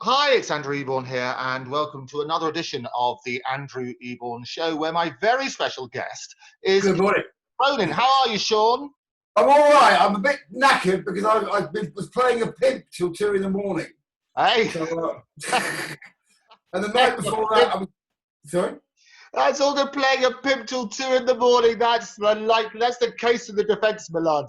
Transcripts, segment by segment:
Hi, it's Andrew Eborn here, and welcome to another edition of the Andrew Eborn Show, where my very special guest is Good morning. Cronin. How are you, Sean? I'm all right. I'm a bit knackered because was playing a pimp till 2 in the morning. Hey, So, and the night before that, I was sorry. that's all good. Playing a pimp till 2 in the morning. That's the case of the defence, my lad.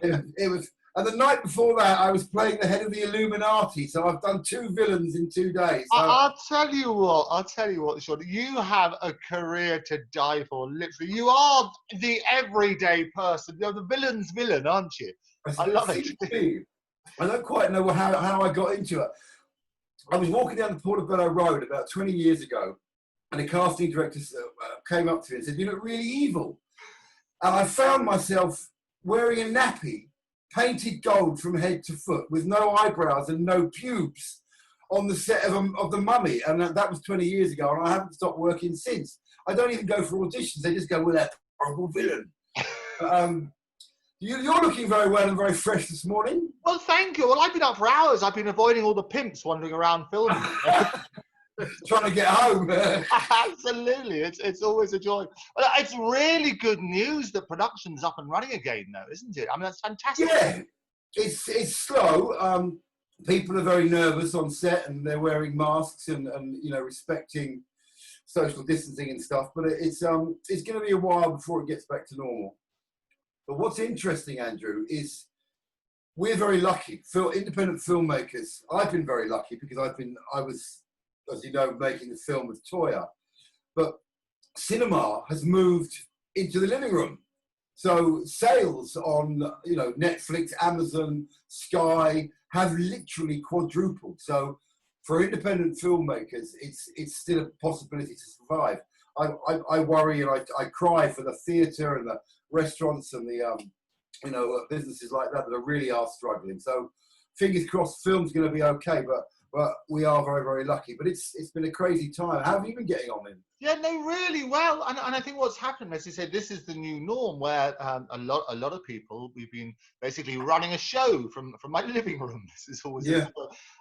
It was, and the night before that, I was playing the head of the Illuminati. So I've done two villains in 2 days. So. I'll tell you what, Sean. You have a career to die for. Literally, you are the everyday person. You're the villain's villain, aren't you? I love it. I don't quite know how I got into it. I was walking down the Portobello Road about 20 years ago, and a casting director came up to me and said, "You look really evil." And I found myself wearing a nappy, painted gold from head to foot, with no eyebrows and no pubes, on the set of The Mummy. And that was 20 years ago, and I haven't stopped working since. I don't even go for auditions. They just go, "Well, that horrible villain." You're looking very well and very fresh this morning. Well, thank you. Well, I've been up for hours. I've been avoiding all the pimps wandering around filming. Trying to get home. Absolutely. It's always a joy. Well, it's really good news that production's up and running again, though, isn't it? I mean, that's fantastic. Yeah, it's slow. People are very nervous on set, and they're wearing masks and respecting social distancing and stuff. But it's going to be a while before it gets back to normal. But what's interesting, Andrew, is we're very lucky. Independent filmmakers. I've been very lucky because I was, as you know, making the film with Toyah. But cinema has moved into the living room. So sales on Netflix, Amazon, Sky have literally quadrupled. So for independent filmmakers, it's still a possibility to survive. I worry and I cry for the theatre and the restaurants and the businesses like that really are struggling. So fingers crossed, film's going to be okay, but we are very, very lucky. But it's been a crazy time. How have you been getting on in? Yeah, no, really well. And I think what's happened, as you said, this is the new norm where a lot of people, we've been basically running a show from my living room. This is always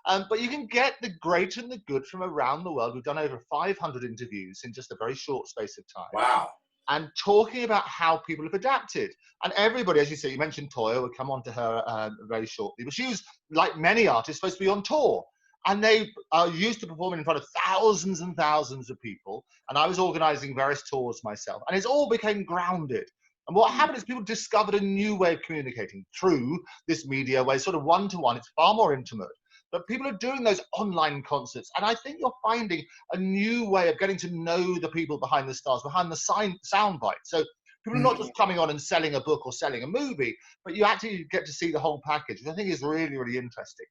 but you can get the great and the good from around the world. We've done over 500 interviews in just a very short space of time. Wow. And talking about how people have adapted. And everybody, as you say, you mentioned Toyah, we'll come on to her very shortly, but she was, like many artists, supposed to be on tour. And they are used to performing in front of thousands and thousands of people. And I was organising various tours myself. And it all became grounded. And what happened is people discovered a new way of communicating through this media where it's sort of one-to-one. It's far more intimate. But people are doing those online concerts. And I think you're finding a new way of getting to know the people behind the stars, behind the sound bite. So people are not just coming on and selling a book or selling a movie, but you actually get to see the whole package, which I think is really, really interesting.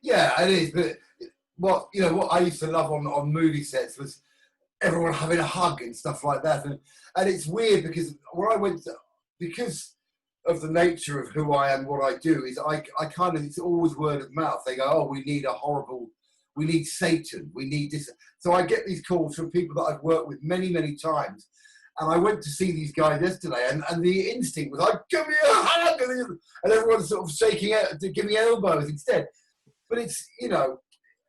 Yeah, it is. But what I used to love on movie sets was everyone having a hug and stuff like that. And it's weird because where I went to, because of the nature of who I am, what I do, is I kind of, it's always word of mouth. They go, "Oh, we need Satan, we need this." So I get these calls from people that I've worked with many, many times. And I went to see these guys yesterday, and the instinct was like, "Give me a hug," and everyone's sort of shaking out to give me elbows instead. But it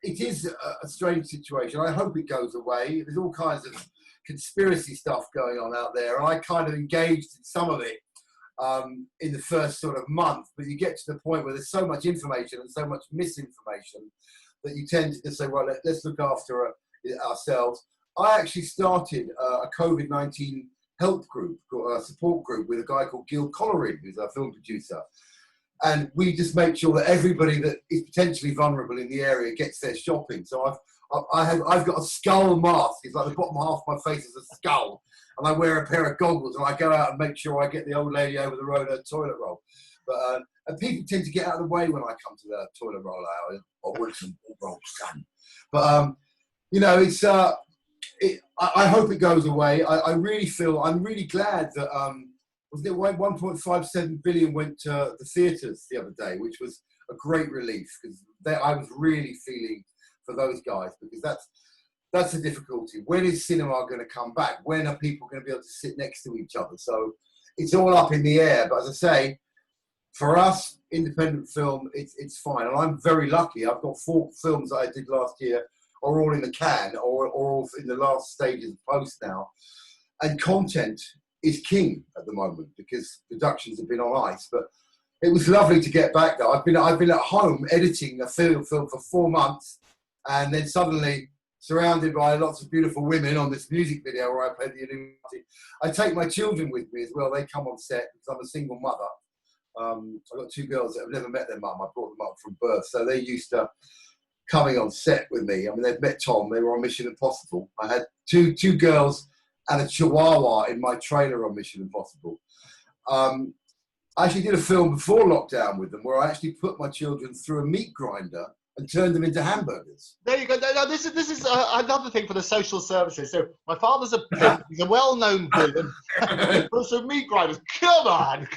is a strange situation. I hope it goes away. There's all kinds of conspiracy stuff going on out there, and I kind of engaged in some of it in the first sort of month. But you get to the point where there's so much information and so much misinformation that you tend to just say, "Well, let's look after ourselves." I actually started a COVID-19 help group, a support group, with a guy called Gil Collery, who's our film producer. And we just make sure that everybody that is potentially vulnerable in the area gets their shopping. So I've got a skull mask. It's like the bottom half of my face is a skull. And I wear a pair of goggles and I go out and make sure I get the old lady over the road her toilet roll. But and people tend to get out of the way when I come to the toilet roll hour. I want some roll, son. But, it's... I hope it goes away. I'm really glad that wasn't it 1.57 billion went to the theatres the other day, which was a great relief because I was really feeling for those guys because that's the difficulty. When is cinema going to come back? When are people going to be able to sit next to each other? So it's all up in the air. But as I say, For us, independent film, it's fine. And I'm very lucky. I've got 4 films that I did last year are all in the can or all in the last stages of post now. And content is king at the moment because productions have been on ice. But it was lovely to get back there. I've been at home editing a film for 4 months, and then suddenly surrounded by lots of beautiful women on this music video where I played the Illuminati. I take my children with me as well. They come on set because I'm a single mother. I've got 2 girls that have never met their mum. I brought them up from birth, so they're used to coming on set with me. I mean, they've met Tom. They were on Mission Impossible. I had two girls and a chihuahua in my trailer on Mission Impossible. I actually did a film before lockdown with them where I actually put my children through a meat grinder and turned them into hamburgers. There you go. Now, this is another thing for the social services. So my father's a pimp. He's a well-known villain. So meat grinders. Come on.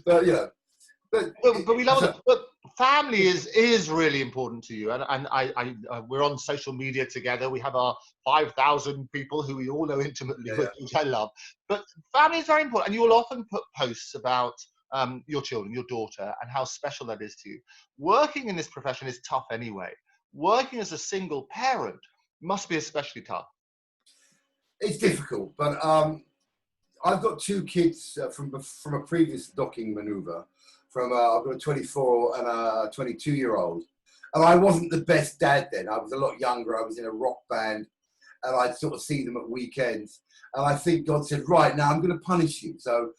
But yeah. But we love it. But family is really important to you, and I we're on social media together. We have our 5,000 people who we all know intimately, which I love. But family is very important, and you will often put posts about your children, your daughter, and how special that is to you. Working in this profession is tough anyway. Working as a single parent must be especially tough. It's difficult, but I've got 2 kids from a previous docking manoeuvre. I've got a 24 and a 22-year-old. And I wasn't the best dad then. I was a lot younger. I was in a rock band, and I'd sort of see them at weekends. And I think God said, right, now I'm going to punish you. So,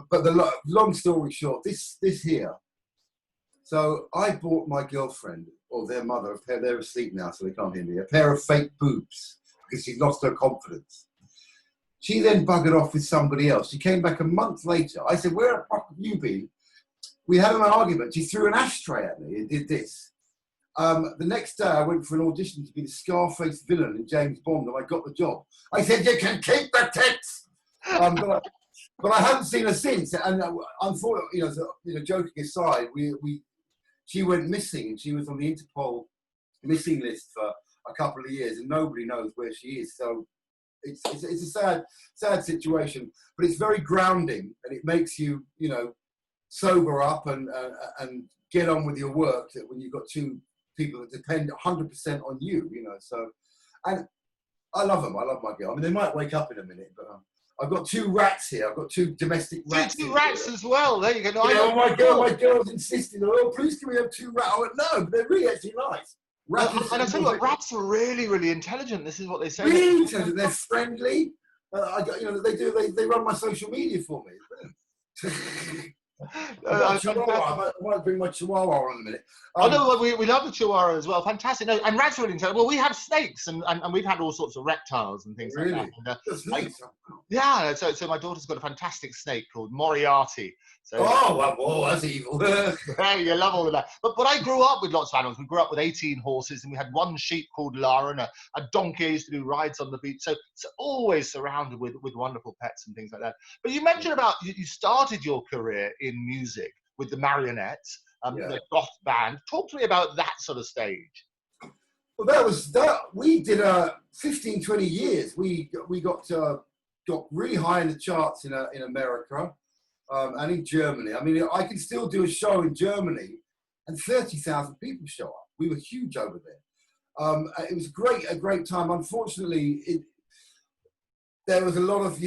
but the long story short, this here. So I bought my girlfriend, or their mother, they're asleep now, so they can't hear me, a pair of fake boobs because she'd lost her confidence. She then buggered off with somebody else. She came back a month later. I said, where the fuck have you been? We had an argument. She threw an ashtray at me and did this. The next day, I went for an audition to be the Scarface villain in James Bond, and I got the job. I said, you can keep the tits! But I haven't seen her since. And unfortunately, joking aside, she went missing, and she was on the Interpol missing list for a couple of years, and nobody knows where she is. So it's a sad situation, but it's very grounding, and it makes you, sober up and get on with your work when you've got 2 people that depend 100% on you, so, and I love them. I love my girl. I mean, they might wake up in a minute, but I've got 2 rats here. I've got 2 domestic rats. 2 rats as well. There you go. No, my girl's insisting, oh, please can we have 2 rats? I went, no, but they're really actually nice. And I tell you what, rats are really, really intelligent. This is what they say. Really intelligent. They're friendly. They run my social media for me. I might bring my chihuahua on in a minute. We love the chihuahua as well. Fantastic. No, and rats are really intelligent. Well, we have snakes, and we've had all sorts of reptiles and things like that. And, so my daughter's got a fantastic snake called Moriarty. So, that's evil. You love all of that. But I grew up with lots of animals. We grew up with 18 horses, and we had 1 sheep called Lara, and a donkey. I used to do rides on the beach. So it's always surrounded with wonderful pets and things like that. But you mentioned about you started your career in music with the Marionettes, the goth band. Talk to me about that sort of stage. Well, that was that. We did 15, 20 years. We got really high in the charts in America. And in Germany. I mean, I can still do a show in Germany and 30,000 people show up. We were huge over there. It was a great time. Unfortunately, there was a lot of,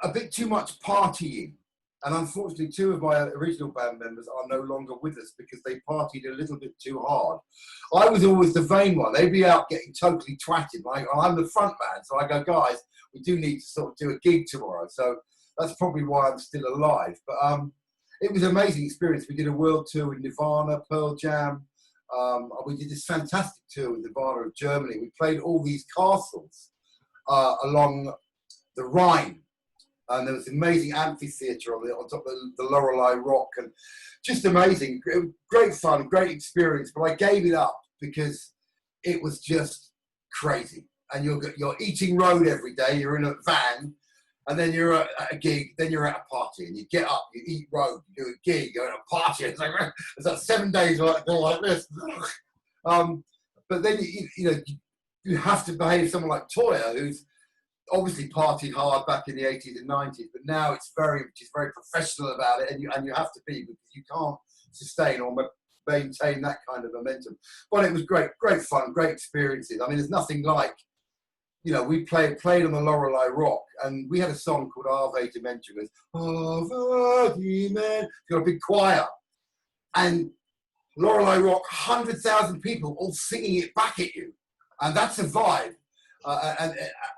a bit too much partying. And unfortunately, 2 of my original band members are no longer with us because they partied a little bit too hard. I was always the vain one. They'd be out getting totally twatted. I'm the front man. So I go, guys, we do need to sort of do a gig tomorrow. So that's probably why I'm still alive. But it was an amazing experience. We did a world tour with Nirvana, Pearl Jam. We did this fantastic tour with Nirvana of Germany. We played all these castles along the Rhine. And there was an amazing amphitheatre on top of the Lorelei Rock. And just amazing. Great fun, great experience. But I gave it up because it was just crazy. And you're eating road every day. You're in a van. And then you're at a gig, then you're at a party, and you get up, you eat road, you do a gig, you're at a party. It's like 7 days like this. But then you have to behave someone like Toyah, who's obviously partied hard back in the 80s and 90s, but now it's very professional about it, and you have to be, because you can't sustain or maintain that kind of momentum. But it was great fun, great experiences. I mean, there's nothing like, you know, we played on the Lorelei Rock, and we had a song called Ave Dementia. It goes, Ave Dementia. It's got a big choir, and Lorelei Rock, 100,000 people all singing it back at you, and that's a vibe.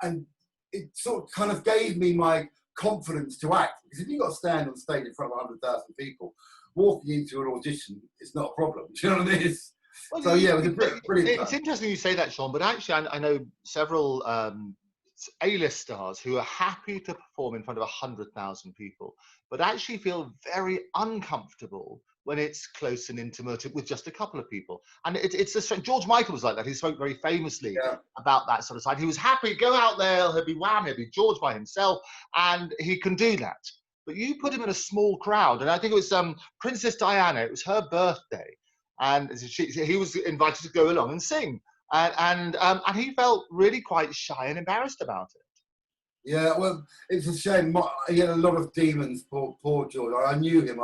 And it sort of kind of gave me my confidence to act, because if you've got to stand on stage in front of 100,000 people, walking into an audition is not a problem. Do you know what I mean? Well, so yeah, it was a brilliant. It's interesting you say that, Sean, but actually I know several A-list stars who are happy to perform in front of 100,000 people, but actually feel very uncomfortable when it's close and intimate with just a couple of people. And it's a George Michael was like that. He spoke very famously about that sort of side. He was happy, go out there, he'll be Wham, he'll be George by himself, and he can do that. But you put him in a small crowd, and I think it was Princess Diana, it was her birthday, and he was invited to go along and sing. And he felt really quite shy and embarrassed about it. Yeah, well, it's a shame. He had a lot of demons, poor George. I knew him.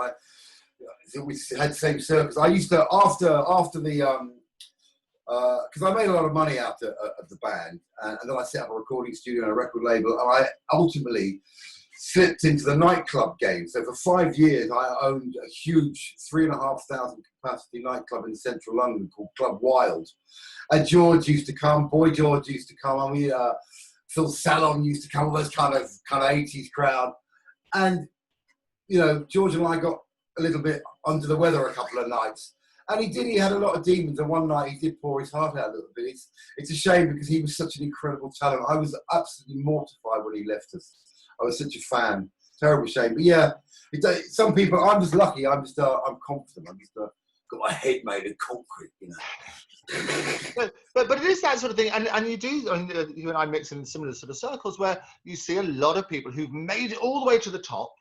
We had the same circus. I used to, after the, because I made a lot of money out of the band, and then I set up a recording studio and a record label, and I ultimately slipped into the nightclub game. So for 5 years, I owned a huge 3,500 capacity nightclub in central London called Club Wild. And George used to come, Boy George used to come, I mean, Phil Salon used to come, all those kind of 80s crowd. And, you know, George and I got a little bit under the weather a couple of nights. And he had a lot of demons, and one night he did pour his heart out a little bit. It's a shame, because he was such an incredible talent. I was absolutely mortified when he left us. I was such a fan. Terrible shame. But yeah, some people, I'm just lucky. I'm confident. I'm just got my head made of concrete, you know. but it is that sort of thing, and you do. I mean, you and I mix in similar sort of circles where you see a lot of people who've made it all the way to the top,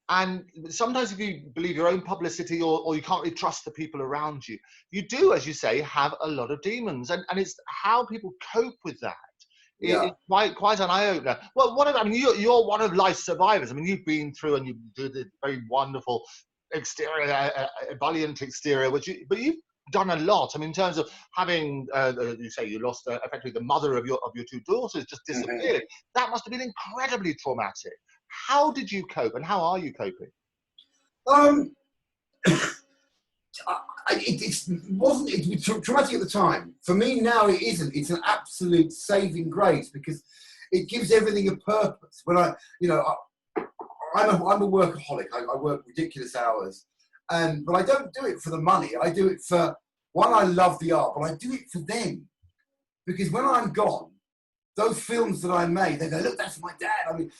and sometimes if you believe your own publicity or you can't really trust the people around you, you do, as you say, have a lot of demons, and it's how people cope with that. Yeah. It's quite an eye-opener. Well, I mean, you're one of life's survivors. I mean, you've been through and you did a very wonderful exterior, ebullient exterior, but you've done a lot. I mean, in terms of having, you say you lost effectively the mother of your two daughters just disappeared. Mm-hmm. That must have been incredibly traumatic. How did you cope, and how are you coping? It was traumatic at the time. For me now, it isn't. It's an absolute saving grace, because it gives everything a purpose. When I'm a workaholic. I work ridiculous hours, but I don't do it for the money. I do it for, one, I love the art, but I do it for them, because when I'm gone, those films that I made, they go, look, that's my dad. I mean,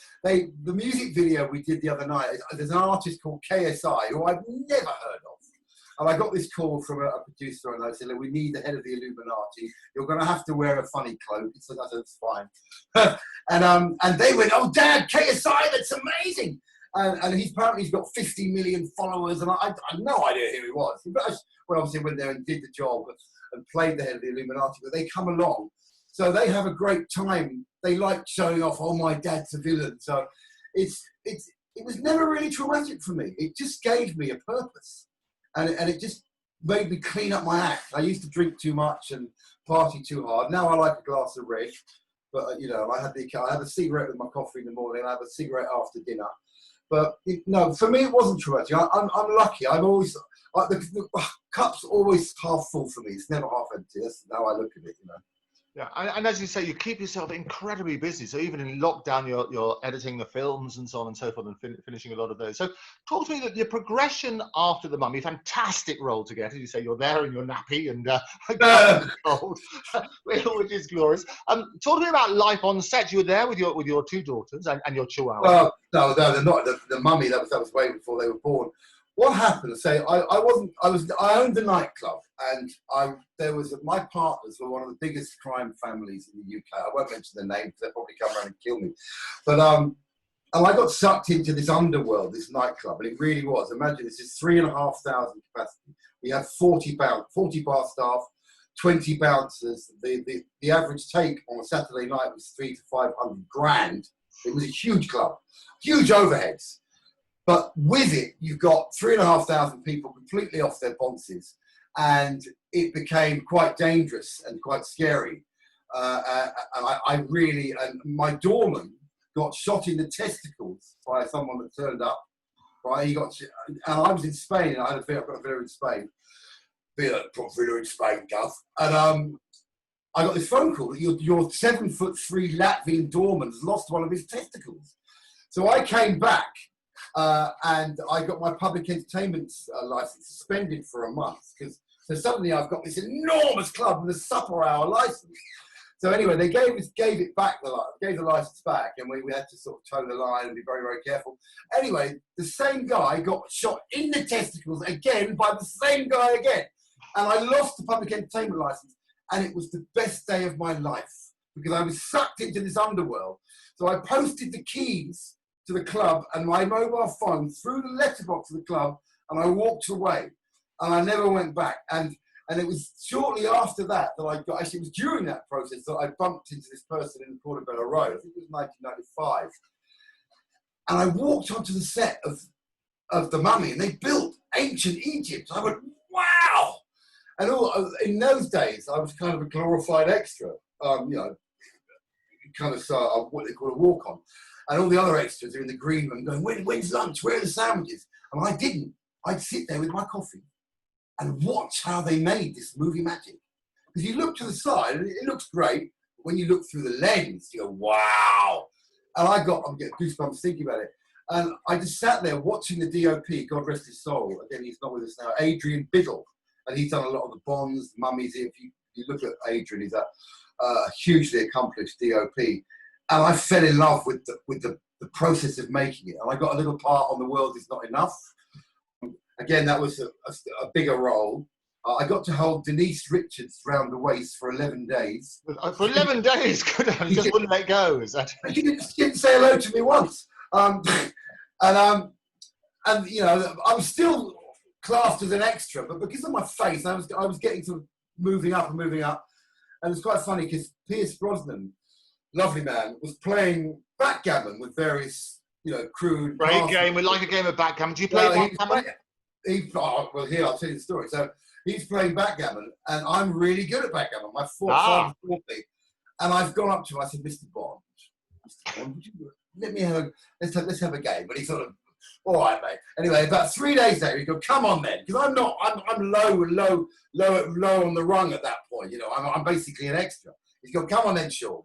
the music video we did the other night, there's an artist called KSI who I've never heard of. And I got this call from a producer, and I said, look, we need the head of the Illuminati. You're going to have to wear a funny cloak. He said, that's fine. And they went, oh, Dad, KSI, that's amazing. And he's got 50 million followers, and I had no idea who he was. But well, obviously went there and did the job and played the head of the Illuminati, but they come along. So they have a great time. They like showing off, oh, my dad's a villain. So it was never really traumatic for me. It just gave me a purpose. And it just made me clean up my act. I used to drink too much and party too hard. Now I like a glass of red. But, you know, I have a cigarette with my coffee in the morning. I have a cigarette after dinner. But, no, for me, it wasn't traumatic. I'm lucky. I'm always, the cup's always half full for me. It's never half empty. That's how I look at it, you know. Yeah, and as you say, you keep yourself incredibly busy. So even in lockdown, you're editing the films and so on and so forth, and finishing a lot of those. So talk to me that your progression after The Mummy, fantastic role to get. As you say, you're there in your nappy and cold, which is glorious. Talk to me about life on set. You were there with your two daughters and your chihuahua. Well, no, they're not. The Mummy, that was way before they were born. What happened? Say, I owned the nightclub, and my partners were one of the biggest crime families in the UK. I won't mention their names; they'll probably come around and kill me. But and I got sucked into this underworld, this nightclub, and it really was. Imagine this is 3,500 capacity. We had 40 bar staff, 20 bouncers. The average take on a Saturday night was 300 to 500 grand. It was a huge club, huge overheads. But with it, you've got 3,500 people completely off their bonces, and it became quite dangerous and quite scary. And my doorman got shot in the testicles by someone that turned up. Right, and I was in Spain, and I've got a villa in Spain. Villa in Spain, Gov. And I got this phone call that your 7'3" Latvian doorman has lost one of his testicles. So I came back. And I got my public entertainment license suspended for a month so suddenly I've got this enormous club with a supper hour license. So anyway, they gave it back, gave the license back, and we had to sort of toe the line and be very, very careful. Anyway, the same guy got shot in the testicles again by the same guy again, and I lost the public entertainment license, and it was the best day of my life because I was sucked into this underworld. So I posted the keys to the club and my mobile phone through the letterbox of the club, and I walked away, and I never went back. And it was shortly after that it was during that process that I bumped into this person in the Portobello Road. I think it was 1995. And I walked onto the set of The Mummy, and they built ancient Egypt. I went, wow! And in those days, I was kind of a glorified extra, kind of what they call a walk-on. And all the other extras are in the green room going, when's lunch? Where are the sandwiches? And I didn't. I'd sit there with my coffee and watch how they made this movie magic. Because you look to the side, and it looks great. When you look through the lens, you go, wow. And I'm getting goosebumps thinking about it. And I just sat there watching the DOP, God rest his soul. Again, he's not with us now, Adrian Biddle. And he's done a lot of the Bonds, the Mummies. If you look at Adrian, he's a hugely accomplished DOP. And I fell in love with the process of making it. And I got a little part on The World Is Not Enough. Again, that was a bigger role. I got to hold Denise Richards round the waist for 11 days. For 11 days? Good on, you just wouldn't let go, is that? She didn't say hello to me once. And you know, I was still classed as an extra, but because of my face, I was getting sort of moving up. And it's quite funny because Pierce Brosnan, lovely man, was playing backgammon with various, crude... Great game. We like a game of backgammon. Do you play backgammon? Well, here, I'll tell you the story. So he's playing backgammon, and I'm really good at backgammon. My father taught me. And I've gone up to him, I said, Mr. Bond, would you let's have a game. But he sort of, all right, mate. Anyway, about 3 days later, he go, come on then, because I'm low on the rung at that point. I'm basically an extra. He's go, come on then, Sean.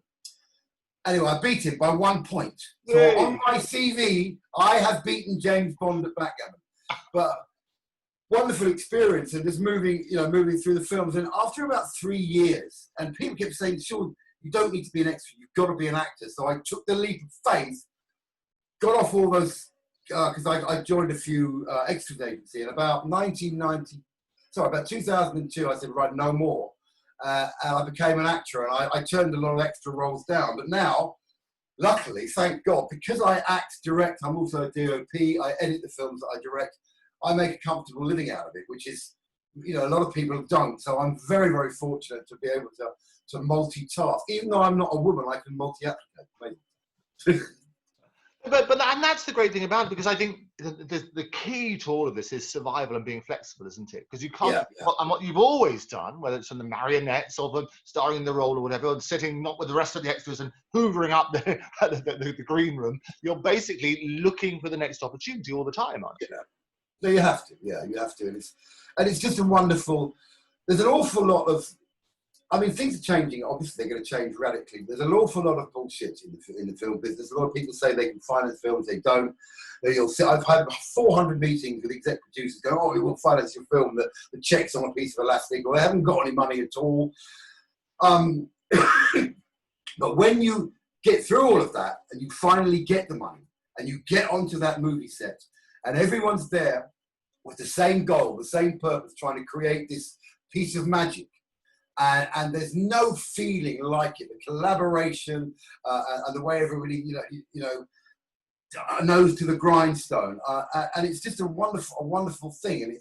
Anyway, I beat him by 1 point. So on my CV, I have beaten James Bond at backgammon. But wonderful experience, and just moving through the films. And after about 3 years, and people kept saying, Sean, you don't need to be an extra, you've got to be an actor. So I took the leap of faith, got off all those, because I joined a few extras agency, and about 2002, I said, right, no more. And I became an actor, and I turned a lot of extra roles down. But now, luckily, thank God, because I act, direct, I'm also a DOP, I edit the films that I direct, I make a comfortable living out of it, which is, a lot of people don't. So I'm very, very fortunate to be able to multitask. Even though I'm not a woman, I can multi-applicate. And that's the great thing about it, because I think the key to all of this is survival and being flexible, isn't it? Because you can't, and what you've always done, whether it's from the Marionettes or from starring in the role or whatever, or sitting not with the rest of the extras and hoovering up the green room, you're basically looking for the next opportunity all the time, aren't you? Yeah. No, you have to. Yeah, you have to. And it's just a wonderful, there's an awful lot of, things are changing. Obviously, they're going to change radically. There's an awful lot of bullshit in the film business. A lot of people say they can finance films, they don't. I've had 400 meetings with exec producers going, oh, we will finance your film. The check's on a piece of elastic, or they haven't got any money at all. But when you get through all of that, and you finally get the money, and you get onto that movie set, and everyone's there with the same goal, the same purpose, trying to create this piece of magic. And there's no feeling like it. The collaboration and the way everybody, nose to the grindstone, and it's just a wonderful thing. And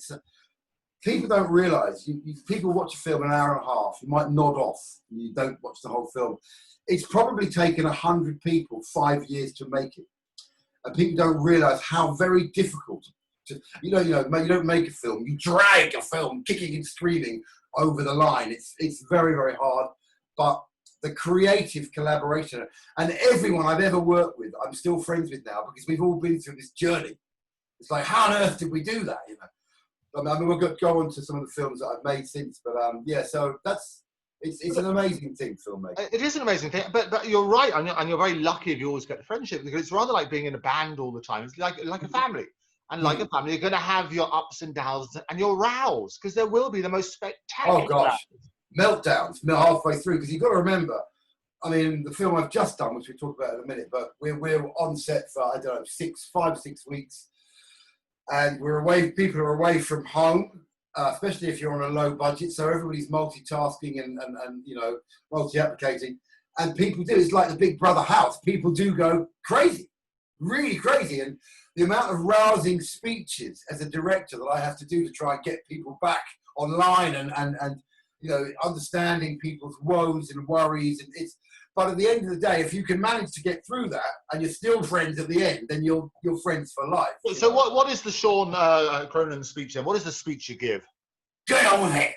people don't realise, people watch a film an hour and a half, you might nod off, you don't watch the whole film. It's probably taken 100 people 5 years to make it. And people don't realise how very difficult you don't make a film, you drag a film, kicking and screaming over the line. It's very, very hard, but the creative collaboration, and everyone I've ever worked with, I'm still friends with now, because we've all been through this journey. It's like, how on earth did we do that, you know? I mean, we'll go on to some of the films that I've made since, but yeah, so it's an amazing thing, filmmaking. It is an amazing thing, but you're right, and you're very lucky if you always get the friendship, because it's rather like being in a band all the time. It's like a family. And like a family, you're going to have your ups and downs and your rows, because there will be the most spectacular. Oh gosh, meltdowns halfway through, because you've got to remember, I mean, the film I've just done, which we'll talk about in a minute, but we're on set for, I don't know, 5 or 6 weeks, and we're away. People are away from home, especially if you're on a low budget. So everybody's multitasking and you know, multi-applicating, and people do. It's like the Big Brother house. People do go crazy, really crazy, and the amount of rousing speeches as a director that I have to do to try and get people back online and you know, understanding people's woes and worries, and but at the end of the day, if you can manage to get through that and you're still friends at the end, then you're friends for life. So what is the Sean Cronin speech then? What is the speech you give? Get on with it.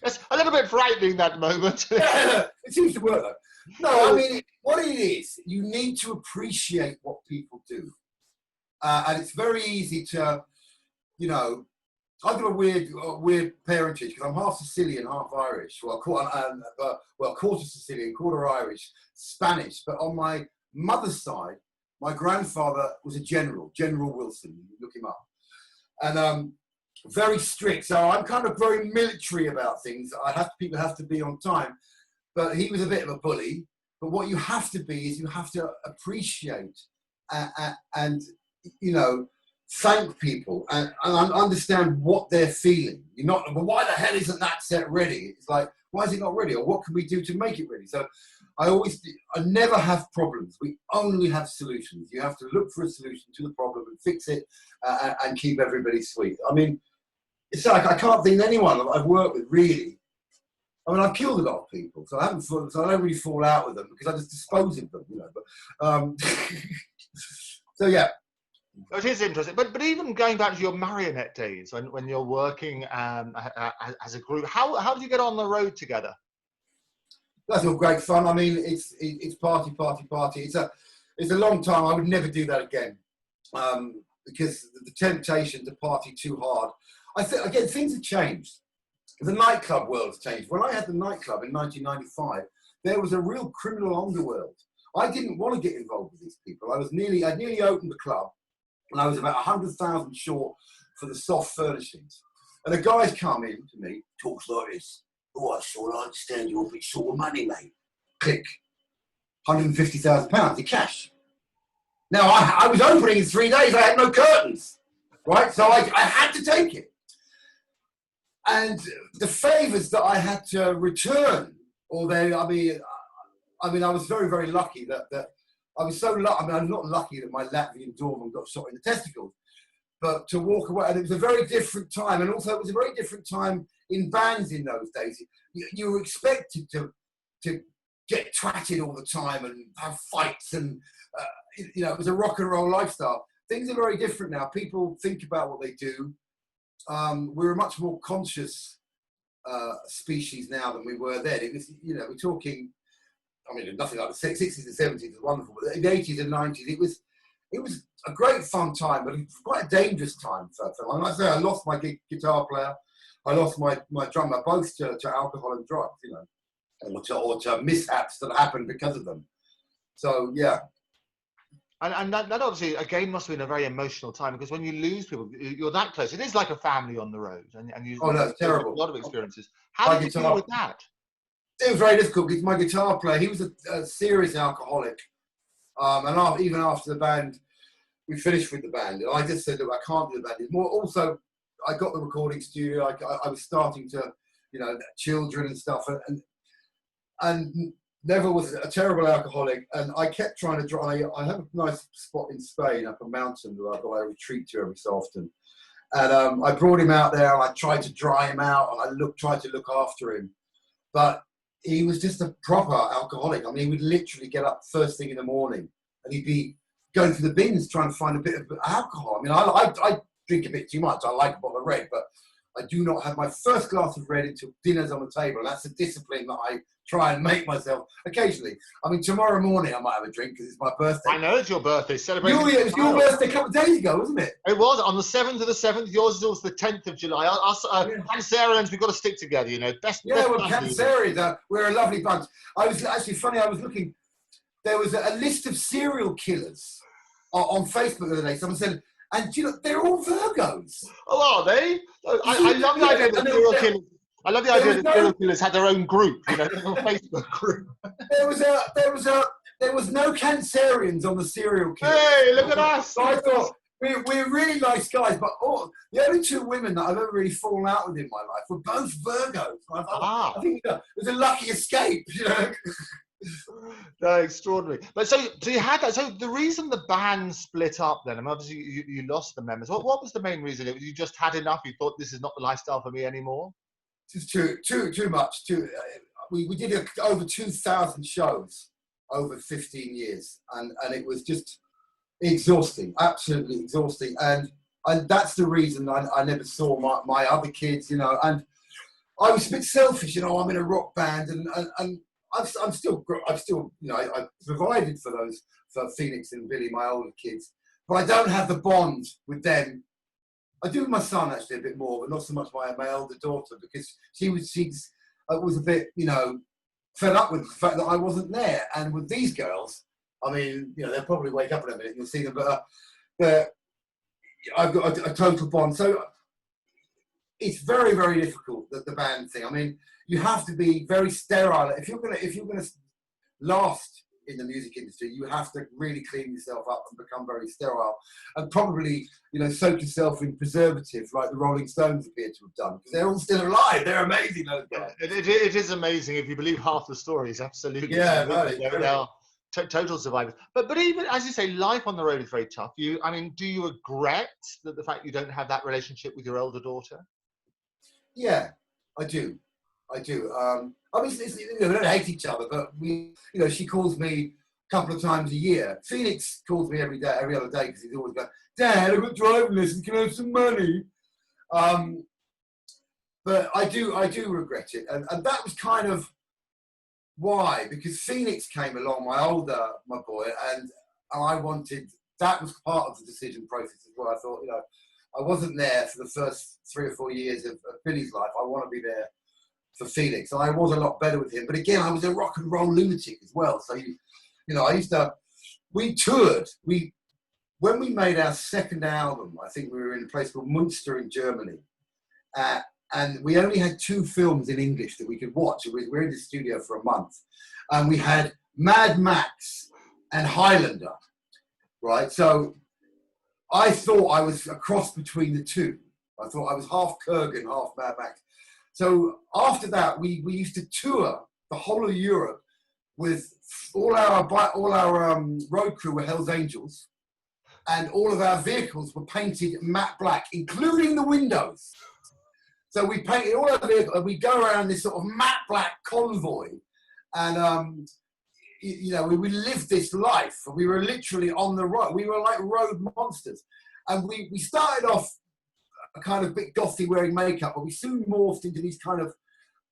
It's a little bit frightening, that moment. Yeah, it seems to work though. No, I mean, what it is, you need to appreciate what people do. And it's very easy to, you know, I've got a weird parentage, because I'm half Sicilian, half Irish. Well, quarter Sicilian, quarter Irish, Spanish. But on my mother's side, my grandfather was a general, General Wilson. You look him up. And very strict. So I'm kind of very military about things. People have to be on time. But he was a bit of a bully. But what you have to be is you have to appreciate and you know, thank people and understand what they're feeling. You're not, well, why the hell isn't that set ready? It's like, why is it not ready? Or what can we do to make it ready? So I never have problems. We only have solutions. You have to look for a solution to the problem and fix it and keep everybody sweet. I mean, it's like, I can't think of anyone that I've worked with really. I mean, I've killed a lot of people, so I don't really fall out with them, because I just dispose of them, you know. But so yeah. It is interesting, but even going back to your Marionette days, when you're working as a group, how do you get on the road together? That's all great fun. I mean, it's party. It's a long time. I would never do that again, because the temptation to party too hard. I think again, things have changed. The nightclub world has changed. When I had the nightclub in 1995, there was a real criminal underworld. I didn't want to get involved with these people. I'd nearly opened the club, and I was about 100,000 short for the soft furnishings. And the guys come in to me, talks like this. Oh, I sort of understand you're a bit short of money, mate. Click. £150,000 in cash. Now, I was opening in 3 days. I had no curtains, right? So I had to take it. And the favours that I had to return, I was very, very lucky that I was so lucky. I mean, I'm not lucky that my Latvian doorman got shot in the testicles, but to walk away, and it was a very different time. And also, it was a very different time in bands in those days. You were expected to get twatted all the time and have fights, and you know, it was a rock and roll lifestyle. Things are very different now. People think about what they do. We're a much more conscious species now than we were then. It was, you know, we're talking, I mean, nothing like the 60s and 70s was wonderful, but in the 80s and 90s, it was a great fun time, but it was quite a dangerous time for and I say I lost my guitar player, I lost my drummer, both to alcohol and drugs, you know, or to mishaps that happened because of them. So, yeah. And that obviously, again, must have been a very emotional time, because when you lose people, you're that close. It is like a family on the road, and you oh, no, it's terrible. A lot of experiences. How did you deal with that? It was very difficult, because my guitar player, he was a serious alcoholic. And even after the band, we finished with the band, and I just said, look, I can't do the band anymore. Also, I got the recording studio. I was starting to, you know, children and stuff, and Neville was a terrible alcoholic, and I kept trying to drive. I have a nice spot in Spain, up a mountain that I retreat to every so often. And I brought him out there and I tried to dry him out and I tried to look after him. But he was just a proper alcoholic. I mean, he would literally get up first thing in the morning and he'd be going through the bins trying to find a bit of alcohol. I mean, I drink a bit too much. I like a bottle of red, but I do not have my first glass of red until dinner's on the table. And that's a discipline that I try and make myself occasionally. I mean, tomorrow morning I might have a drink because it's my birthday. I know it's your birthday. Celebrating. It was your birthday a couple of days ago, wasn't it? It was on the 7th of the 7th. Yours is always the 10th of July. Cancerians, we've got to stick together, you know. Well, Cancerians, we're a lovely bunch. I was looking. There was a list of serial killers on Facebook the other day. Someone said, and you know, they're all Virgos. Oh, are they? I love the idea that serial killers. I love the idea that serial killers had their own group, you know, their own Facebook group. There was no Cancerians on the serial killers. Hey, look at us! So I thought we're really nice guys, but the only two women that I've ever really fallen out with in my life were both Virgos. I think it was a lucky escape, you know. No, extraordinary. But so you had that. So the reason the band split up then, and obviously you lost the members. What was the main reason? You just had enough. You thought this is not the lifestyle for me anymore. Just too much. We did over 2,000 shows over 15 years, and it was just exhausting, absolutely exhausting. And that's the reason I never saw my other kids, you know. And I was a bit selfish, you know. I'm in a rock band, and I'm still, you know, I provided for Phoenix and Billy, my older kids, but I don't have the bond with them. I do with my son actually a bit more, but not so much my elder daughter, because she was a bit, you know, fed up with the fact that I wasn't there. And with these girls, I mean, you know, they'll probably wake up in a minute and you'll see them, but I've got a total bond. So it's very, very difficult, the band thing. I mean, you have to be very sterile. If you're gonna last in the music industry, you have to really clean yourself up and become very sterile, and probably, you know, soak yourself in preservatives like the Rolling Stones appear to have done, because they're all still alive. They're amazing, those guys. It is amazing if you believe half the stories. Absolutely. Yeah, they are total survivors. But even as you say, life on the road is very tough. Do you regret the fact you don't have that relationship with your elder daughter? Yeah, I do. I mean, you know, we don't hate each other, but you know, she calls me a couple of times a year. Phoenix calls me every other day, because he's always going, "Dad, I've got driving lessons. Can I have some money?" But I do regret it, and that was kind of why, because Phoenix came along, my boy, and I wanted. That was part of the decision process as well. I thought, you know, I wasn't there for the first 3 or 4 years of Billy's life. I want to be there for Felix, and I was a lot better with him. But again, I was a rock and roll lunatic as well. So you know, we toured. When we made our second album, I think we were in a place called Munster in Germany, and we only had 2 films in English that we could watch. We were in the studio for a month, and we had Mad Max and Highlander, right? So I thought I was a cross between the two. I thought I was half Kurgan, half Mad Max. So after that, we used to tour the whole of Europe with all our road crew were Hell's Angels, and all of our vehicles were painted matte black, including the windows. So we painted all our vehicles, and we go around this sort of matte black convoy, and you know, we lived this life. We were literally on the road. We were like road monsters, and we started off a kind of bit gothy, wearing makeup, but we soon morphed into these kind of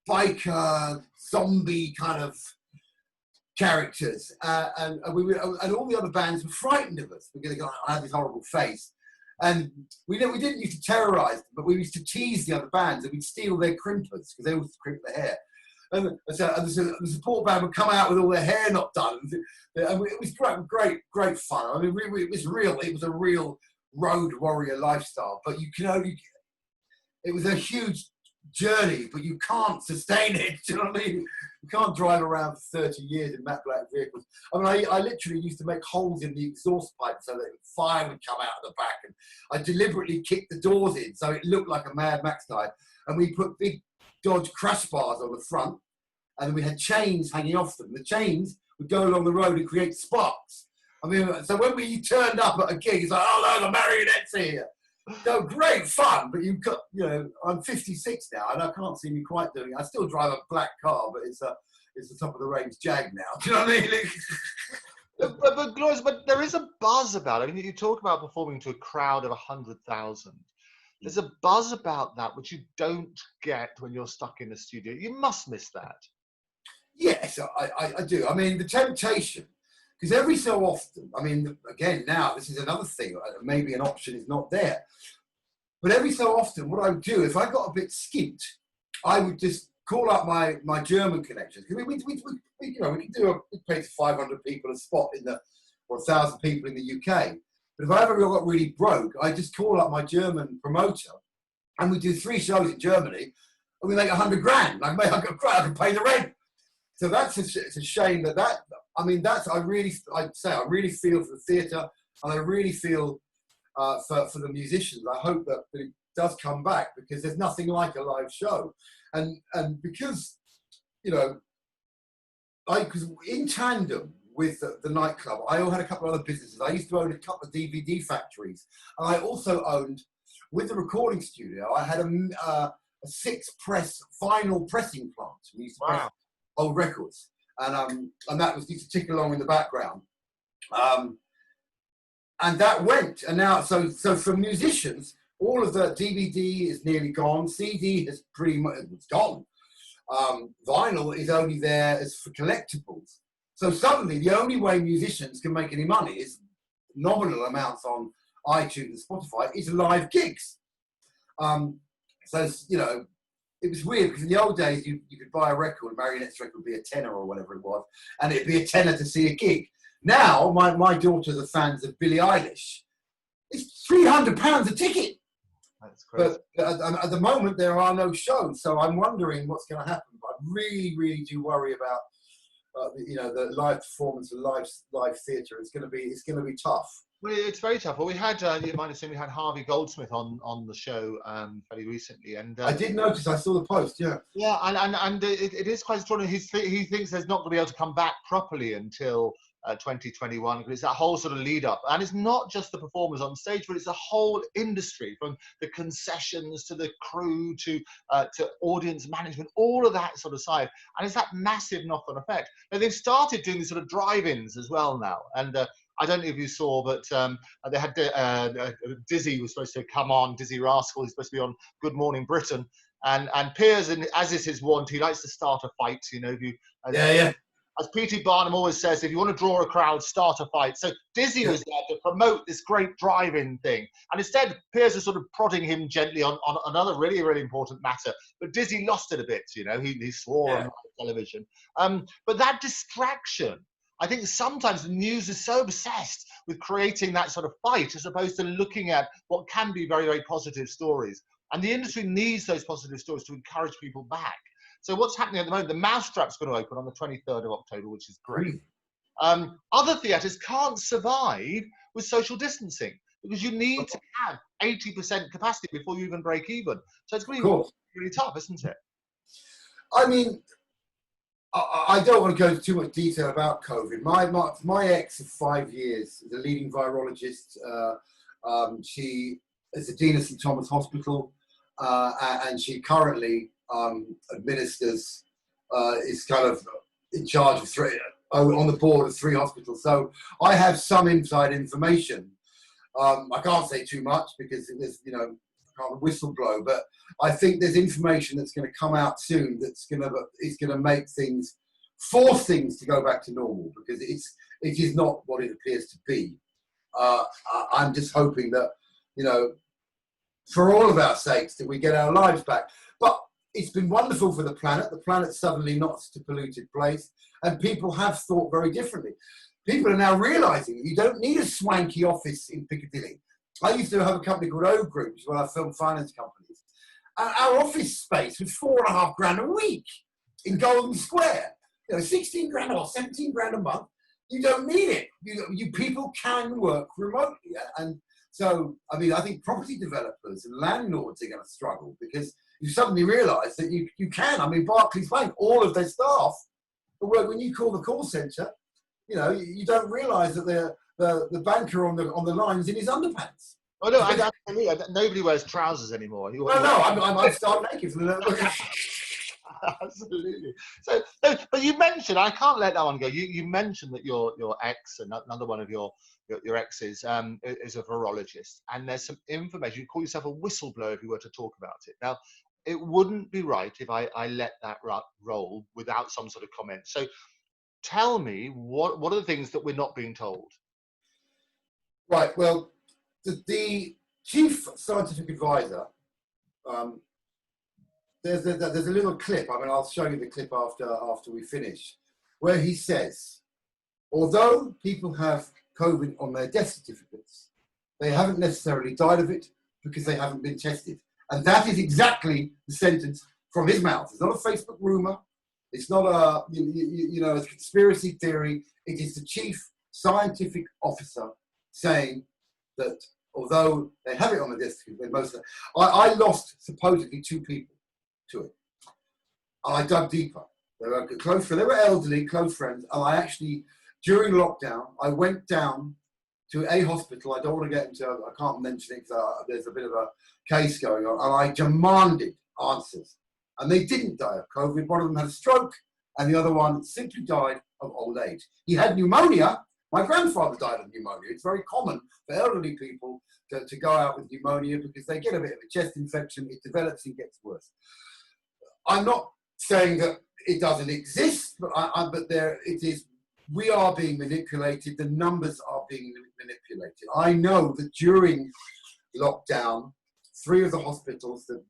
biker zombie kind of characters, and all the other bands were frightened of us because I had this horrible face, and we didn't used to terrorize them, but we used to tease the other bands, and we'd steal their crimpers because they always crimp their hair, and so the support band would come out with all their hair not done, and it was great fun. I mean, it was a real road warrior lifestyle, but it was a huge journey, but you can't sustain it. Do you know what I mean? You can't drive around for 30 years in matte black vehicles. I mean, I literally used to make holes in the exhaust pipe so that fire would come out of the back, and I deliberately kicked the doors in so it looked like a Mad Max night. And we put big Dodge crash bars on the front, and we had chains hanging off them. The chains would go along the road and create sparks. I mean, so when we turned up at a gig, it's like, "Oh no, the Marionettes are here." So great fun, but you've got, you know, I'm 56 now, and I can't see me quite doing it. I still drive a black car, but it's the top of the range Jag now. Do you know what I mean? But Glorious, but there is a buzz about it. I mean, you talk about performing to a crowd of 100,000. There's a buzz about that which you don't get when you're stuck in a studio. You must miss that. Yes, I do. I mean, the temptation, because every so often, I mean, again, now, this is another thing, maybe an option is not there. But every so often, what I would do, if I got a bit skint, I would just call up my German connections. Because we you know, we can do we pay to 500 people a spot or 1,000 people in the UK. But if I ever got really broke, I just call up my German promoter, and we do 3 shows in Germany, and we make 100 grand. I can pay the rent. So it's a shame that I mean, I really feel for the theatre, and I really feel for the musicians. I hope that it does come back, because there's nothing like a live show, and because, you know, because in tandem with the nightclub, I had a couple of other businesses. I used to own a couple of DVD factories, and I also owned, with the recording studio, I had a 6-press vinyl pressing plant. We used to press old records, and that used to tick along in the background, and that went. And now, so for musicians, all of the DVD is nearly gone. CD has pretty much gone. Vinyl is only there as for collectibles. So suddenly, the only way musicians can make any money is nominal amounts on iTunes and Spotify is live gigs. So, you know, it was weird, because in the old days, you could buy a record, a Marionettes record would be a tenner or whatever it was, and it'd be a tenner to see a gig. Now, my daughters are fans of Billie Eilish. It's £300 a ticket. That's crazy. But at the moment, there are no shows, so I'm wondering what's going to happen. But I really, really do worry about you know, the live performance and live theatre. It's going to be tough. Well, it's very tough. Well, we had you might have seen, we had Harvey Goldsmith on the show very recently, and I did notice. I saw the post. Yeah. Yeah, and it is quite extraordinary. He thinks there's not going to be able to come back properly until 2021, because it's that whole sort of lead up, and it's not just the performers on stage, but it's the whole industry, from the concessions to the crew to audience management, all of that sort of side, and it's that massive knock-on effect. Now, they've started doing these sort of drive-ins as well now, and I don't know if you saw, but they had Dizzy was supposed to come on. Dizzy Rascal is supposed to be on Good Morning Britain, and Piers, as is his wont, he likes to start a fight. You know, as P.T. Barnum always says, if you want to draw a crowd, start a fight. So Dizzy was there to promote this great drive-in thing. And instead, Piers is sort of prodding him gently on another really, really important matter. But Dizzy lost it a bit, you know. He swore on television. But that distraction, I think sometimes the news is so obsessed with creating that sort of fight, as opposed to looking at what can be very, very positive stories. And the industry needs those positive stories to encourage people back. So what's happening at the moment, the Mousetrap's going to open on the 23rd of October, which is great. Other theatres can't survive with social distancing, because you need to have 80% capacity before you even break even. So it's going to be really tough, isn't it? I mean, I don't want to go into too much detail about COVID. My ex of 5 years is a leading virologist. She is the Dean of St Thomas Hospital, and she currently administers, is kind of in charge of on the board of 3 hospitals. So I have some inside information. I can't say too much, because there's, you know, I can't whistleblow, but I think there's information that's going to come out soon that's going to make things, force things to go back to normal, because it is not what it appears to be. I'm just hoping that, you know, for all of our sakes, that we get our lives back. But it's been wonderful for the planet. The planet's suddenly not such a polluted place, and people have thought very differently. People are now realising that you don't need a swanky office in Piccadilly. I used to have a company called O Group, which is one of our film finance companies. And our office space was £4.5 grand a week in Golden Square. You know, 16 grand or 17 grand a month. You don't need it. You people can work remotely. And so, I mean, I think property developers and landlords are going to struggle, because you suddenly realise that you can. I mean, Barclays Bank, all of their staff, when you call the call centre, you know, you don't realise that the banker on the line's in his underpants. Oh no, nobody wears trousers anymore. No, I'm starting naked. Absolutely. So, but you mentioned, I can't let that one go. You mentioned that your ex, another one of your exes, is a virologist, and there's some information. You call yourself a whistleblower if you were to talk about it. Now, it wouldn't be right if I let that roll without some sort of comment. So, tell me what are the things that we're not being told? Right. Well, the chief scientific advisor. There's a little clip. I mean, I'll show you the clip after we finish, where he says, although people have COVID on their death certificates, they haven't necessarily died of it because they haven't been tested. And that is exactly the sentence from his mouth. It's not a Facebook rumor. It's not a a conspiracy theory. It is the chief scientific officer saying that although they have it on the death certificate, I lost supposedly 2 people to it. I dug deeper. They were close friends. They were elderly, close friends. And I actually, during lockdown, I went down to a hospital. I don't want to get into, I can't mention it because there's a bit of a case going on. And I demanded answers. And they didn't die of COVID. One of them had a stroke, and the other one simply died of old age. He had pneumonia. My grandfather died of pneumonia. It's very common for elderly people to go out with pneumonia because they get a bit of a chest infection. It develops and gets worse. I'm not saying that it doesn't exist, but there it is. We are being manipulated. The numbers are being manipulated. I know that during lockdown, 3 of the hospitals that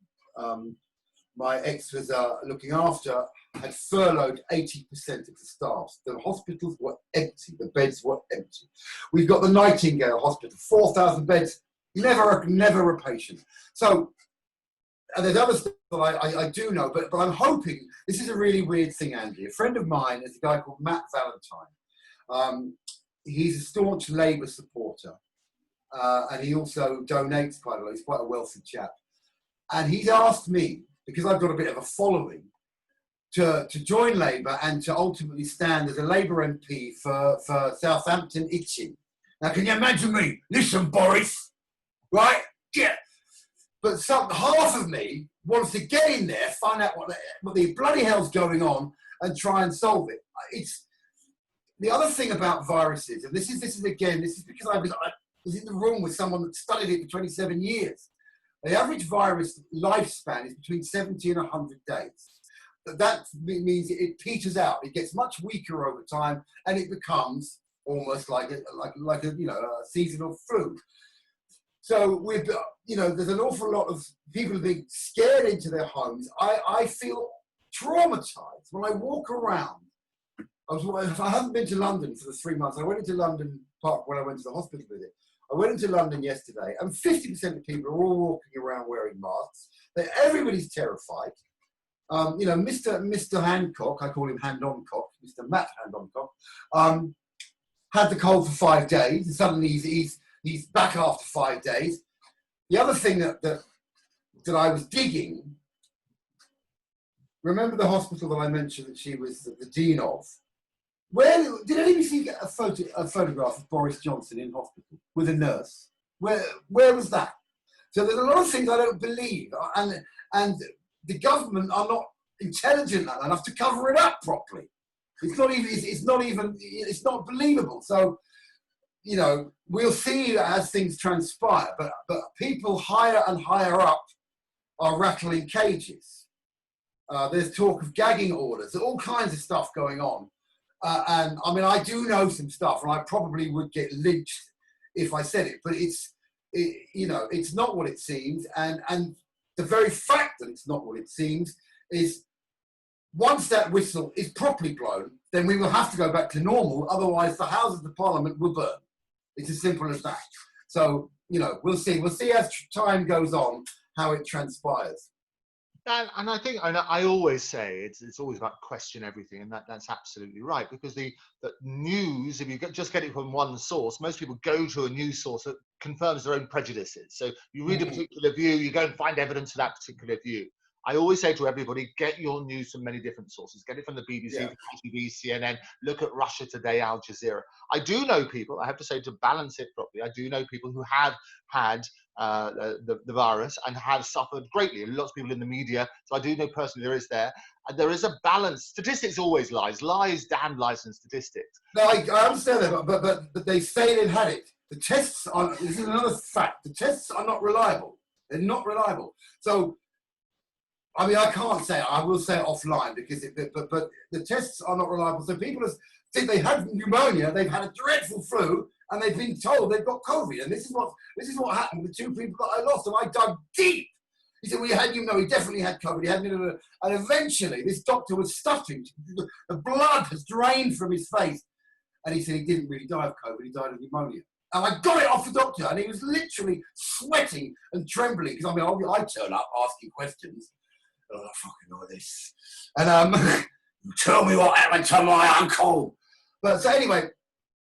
my ex was looking after had furloughed 80% of the staff. The hospitals were empty. The beds were empty. We've got the Nightingale Hospital, 4,000 beds, never a patient. So, and there's other stuff that I do know, but I'm hoping, this is a really weird thing, Andy. A friend of mine is a guy called Matt Valentine. He's a staunch Labour supporter, and he also donates quite a lot. He's quite a wealthy chap. And he's asked me, because I've got a bit of a following, to join Labour and to ultimately stand as a Labour MP for Southampton Itching. Now, can you imagine me? Listen, Boris, right? Yeah. But half of me wants to get in there, find out what the bloody hell's going on, and try and solve it. It's the other thing about viruses, and this is because I was in the room with someone that studied it for 27 years. The average virus lifespan is between 70 and 100 days. That means it peters out. It gets much weaker over time, and it becomes almost like a seasonal flu. So there's an awful lot of people being scared into their homes. I feel traumatized when I walk around. I haven't been to London for the 3 months. I went into London Park when I went to the hospital visit. I went into London yesterday, and 50% of people are all walking around wearing masks. Everybody's terrified. Mr. Hancock, I call him Hand-on-Cock, Mr. Matt Hand-on-Cock, had the cold for 5 days, and suddenly he's back after 5 days. The other thing that I was digging, remember the hospital that I mentioned that she was the dean of? Where did anybody see a photograph of Boris Johnson in hospital with a nurse? Where was that? So there's a lot of things I don't believe, and the government are not intelligent enough to cover it up properly. It's not believable. So, we'll see as things transpire. But people higher and higher up are rattling cages. There's talk of gagging orders. There's all kinds of stuff going on. And I mean, I do know some stuff, and I probably would get lynched if I said it. But it's not what it seems. And the very fact that it's not what it seems is, once that whistle is properly blown, then we will have to go back to normal. Otherwise, the Houses of Parliament will burn. It's as simple as that. So, we'll see. We'll see as time goes on how it transpires. And I think, I always say it's always about question everything, and that's absolutely right, because the news, if you just get it from one source, most people go to a news source that confirms their own prejudices. So you read a particular view, you go and find evidence for that particular view. I always say to everybody, get your news from many different sources. Get it from the BBC, Yeah. TV, CNN, look at Russia Today, Al Jazeera. I do know people, I have to say, to balance it properly, I do know people who have had the virus and have suffered greatly. Lots of people in the media, so I do know personally there is there. And there is a balance. Statistics always lies. Damn lies in statistics. No, I understand that, but they say they've had it. The tests are, this is another fact, the tests are not reliable. They're not reliable. So, I mean, I can't say it. I will say it offline because but the tests are not reliable. So people think they had pneumonia, they've had a dreadful flu, and they've been told they've got COVID. And this is what happened with 2 people that I lost. And I dug deep. He said, well, he definitely had COVID. He had, and eventually this doctor was stuttering. The blood has drained from his face. And he said he didn't really die of COVID. He died of pneumonia. And I got it off the doctor. And he was literally sweating and trembling. Because, I mean, I turn up asking questions. Oh, I fucking know this. And tell me what happened to my uncle. But so anyway,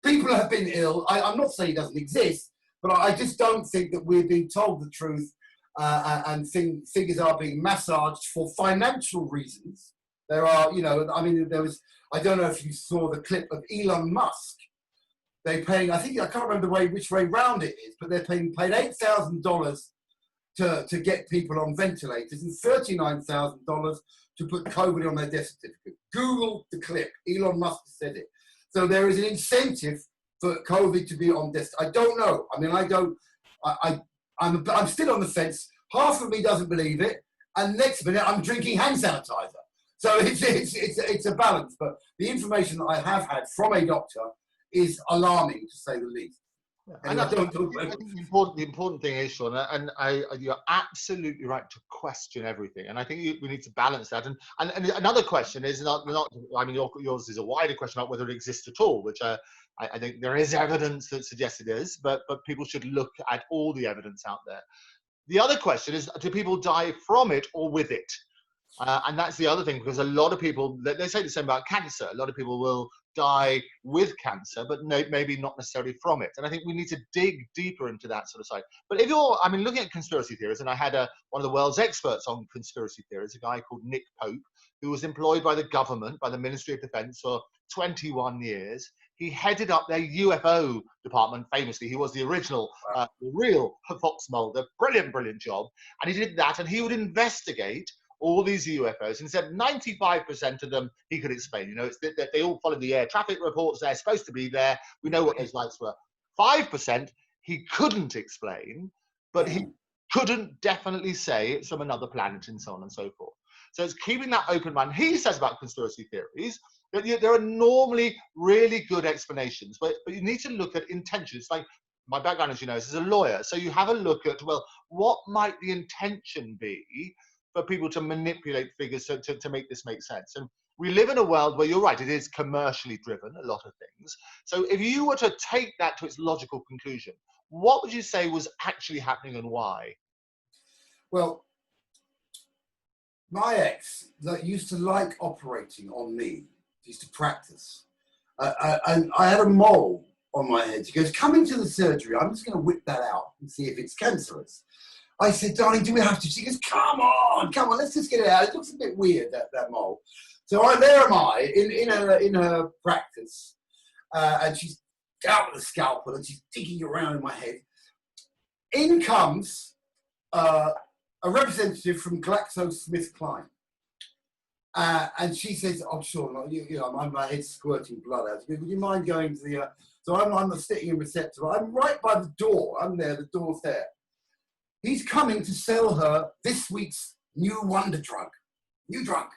people have been ill. I'm not saying it doesn't exist. But I just don't think that we're being told the truth. And figures are being massaged for financial reasons. There are, I mean, I don't know if you saw the clip of Elon Musk. They're paying, I can't remember which way round it is, but they're paid $8,000 to get people on ventilators and $39,000 to put COVID on their death certificate. Google the clip. Elon Musk said it. So there is an incentive for COVID to be on death. I don't know. I mean, I'm still on the fence. Half of me doesn't believe it, and next minute I'm drinking hand sanitizer. So it's a balance. But the information that I have had from a doctor is alarming, to say the least. And I think the important thing is, Sean, and you're absolutely right to question everything. And I think we need to balance that. And another question is not. I mean, yours is a wider question about whether it exists at all, which I think there is evidence that suggests it is, but people should look at all the evidence out there. The other question is, do people die from it or with it? And that's the other thing, because a lot of people, they say the same about cancer. A lot of people will die with cancer, but maybe not necessarily from it. And I think we need to dig deeper into that sort of side. But if you're, I mean, looking at conspiracy theories, and I had one of the world's experts on conspiracy theories, a guy called Nick Pope, who was employed by the government, by the Ministry of Defense for 21 years. He headed up their UFO department famously. He was the original, the real Fox Mulder. Brilliant job. And he did that, and he would investigate all these UFOs, and said 95% of them he could explain. It's that they all follow the air traffic reports. They're supposed to be there. We know what those lights were. 5% he couldn't explain, but he couldn't definitely say it's from another planet, and so on and so forth. So it's keeping that open mind. He says about conspiracy theories that there are normally really good explanations, but you need to look at intention. It's like my background, as you know, is as a lawyer. So you have a look at, well, what might the intention be for people to manipulate figures to make this make sense? And we live in a world where, you're right, it is commercially driven, a lot of things. So if you were to take that to its logical conclusion, what would you say was actually happening and why? Well, my ex that used to like operating on me, used to practice, and I had a mole on my head. She goes, come into the surgery, I'm just going to whip that out and see if it's cancerous. I said, darling, do we have to? She goes, come on, let's just get it out. It looks a bit weird, that mole. So there am I, in her practice, and she's out with a scalpel, and she's digging around in my head. In comes a representative from GlaxoSmithKline. And she says, oh, sure, my head's squirting blood out. She goes, would you mind going to the... So I'm sitting in reception. I'm right by the door. I'm there, the door's there. He's coming to sell her this week's new wonder drug. New drug.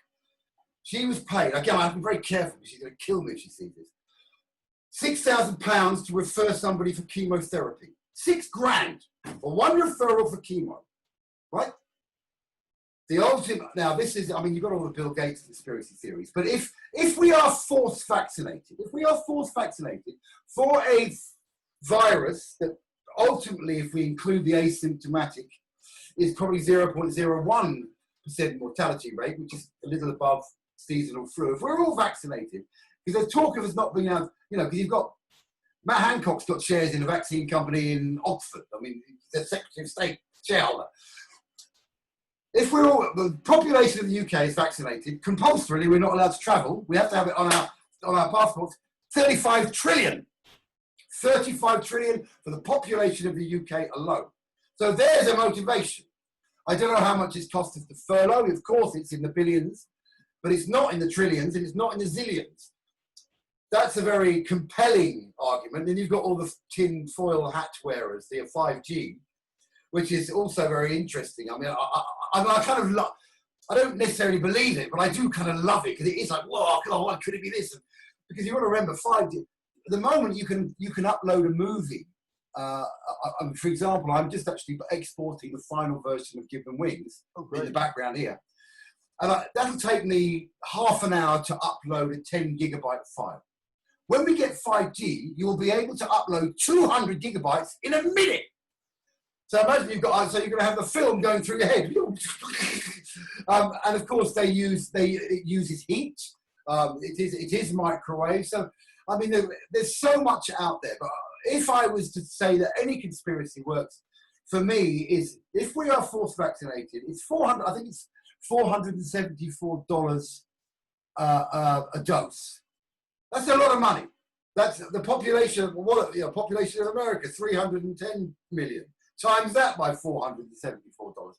She was paid. Again, I have to be very careful because she's going to kill me if she sees this. £6,000 to refer somebody for chemotherapy. £6,000 for one referral for chemo. Right? The ultimate, now this is, I mean, you've got all the Bill Gates conspiracy theories, but if we are force vaccinated for a virus that ultimately, if we include the asymptomatic, is probably 0.01% mortality rate, which is a little above seasonal flu. If we're all vaccinated, because there's talk of us not being able, because you've got, Matt Hancock's got shares in a vaccine company in Oxford. I mean, he's the Secretary of State shareholder. if we're all, the population of the UK is vaccinated, compulsorily we're not allowed to travel. We have to have it on our passports. 35 trillion. 35 trillion for the population of the UK alone. So there's a motivation. I don't know how much it's cost us to furlough. Of course, it's in the billions, but it's not in the trillions and it's not in the zillions. That's a very compelling argument. Then you've got all the tin foil hat wearers, the 5G, which is also very interesting. I mean, I kind of love, I don't necessarily believe it, but I do kind of love it because it is like, whoa, why could it be this? Because you've got to remember, 5G, at the moment you can upload a movie. For example, I'm just actually exporting the final version of Give Them Wings in the background here. And that'll take me half an hour to upload a 10 gigabyte file. When we get 5G, you'll be able to upload 200 gigabytes in a minute. So imagine you're going to have the film going through your head. And of course it uses heat. It is microwave. So, I mean, there's so much out there, but if I was to say that any conspiracy works, for me, is if we are forced vaccinated, it's $474 a dose. That's a lot of money. That's the population. Population of America, 310 million. Times that by $474.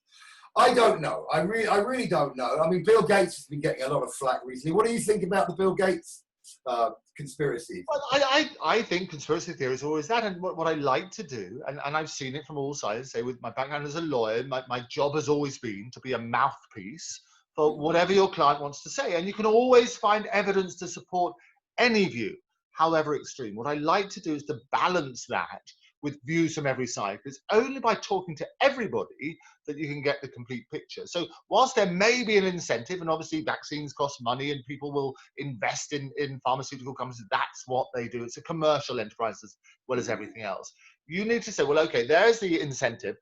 I don't know. I really don't know. I mean, Bill Gates has been getting a lot of flack recently. What do you think about the Bill Gates conspiracy? Well, I think conspiracy theory is always that, and what I like to do, and I've seen it from all sides, say with my background as a lawyer, my job has always been to be a mouthpiece for whatever your client wants to say, and you can always find evidence to support any view, however extreme. What I like to do is to balance that with views from every side, because only by talking to everybody that you can get the complete picture. So whilst there may be an incentive, and obviously vaccines cost money and people will invest in pharmaceutical companies, that's what they do. It's a commercial enterprise as well as everything else. You need to say, well, okay, there's the incentive.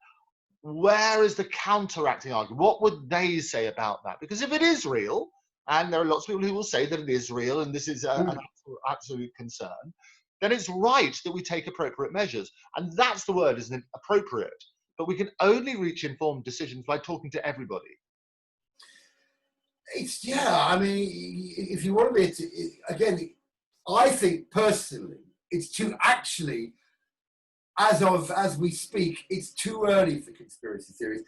Where is the counteracting argument? What would they say about that? Because if it is real, and there are lots of people who will say that it is real and this is an absolute concern, then it's right that we take appropriate measures. And that's the word, isn't it? Appropriate. But we can only reach informed decisions by talking to everybody. I mean, if you want me to, again, I think personally, it's too actually, as we speak, it's too early for conspiracy theories.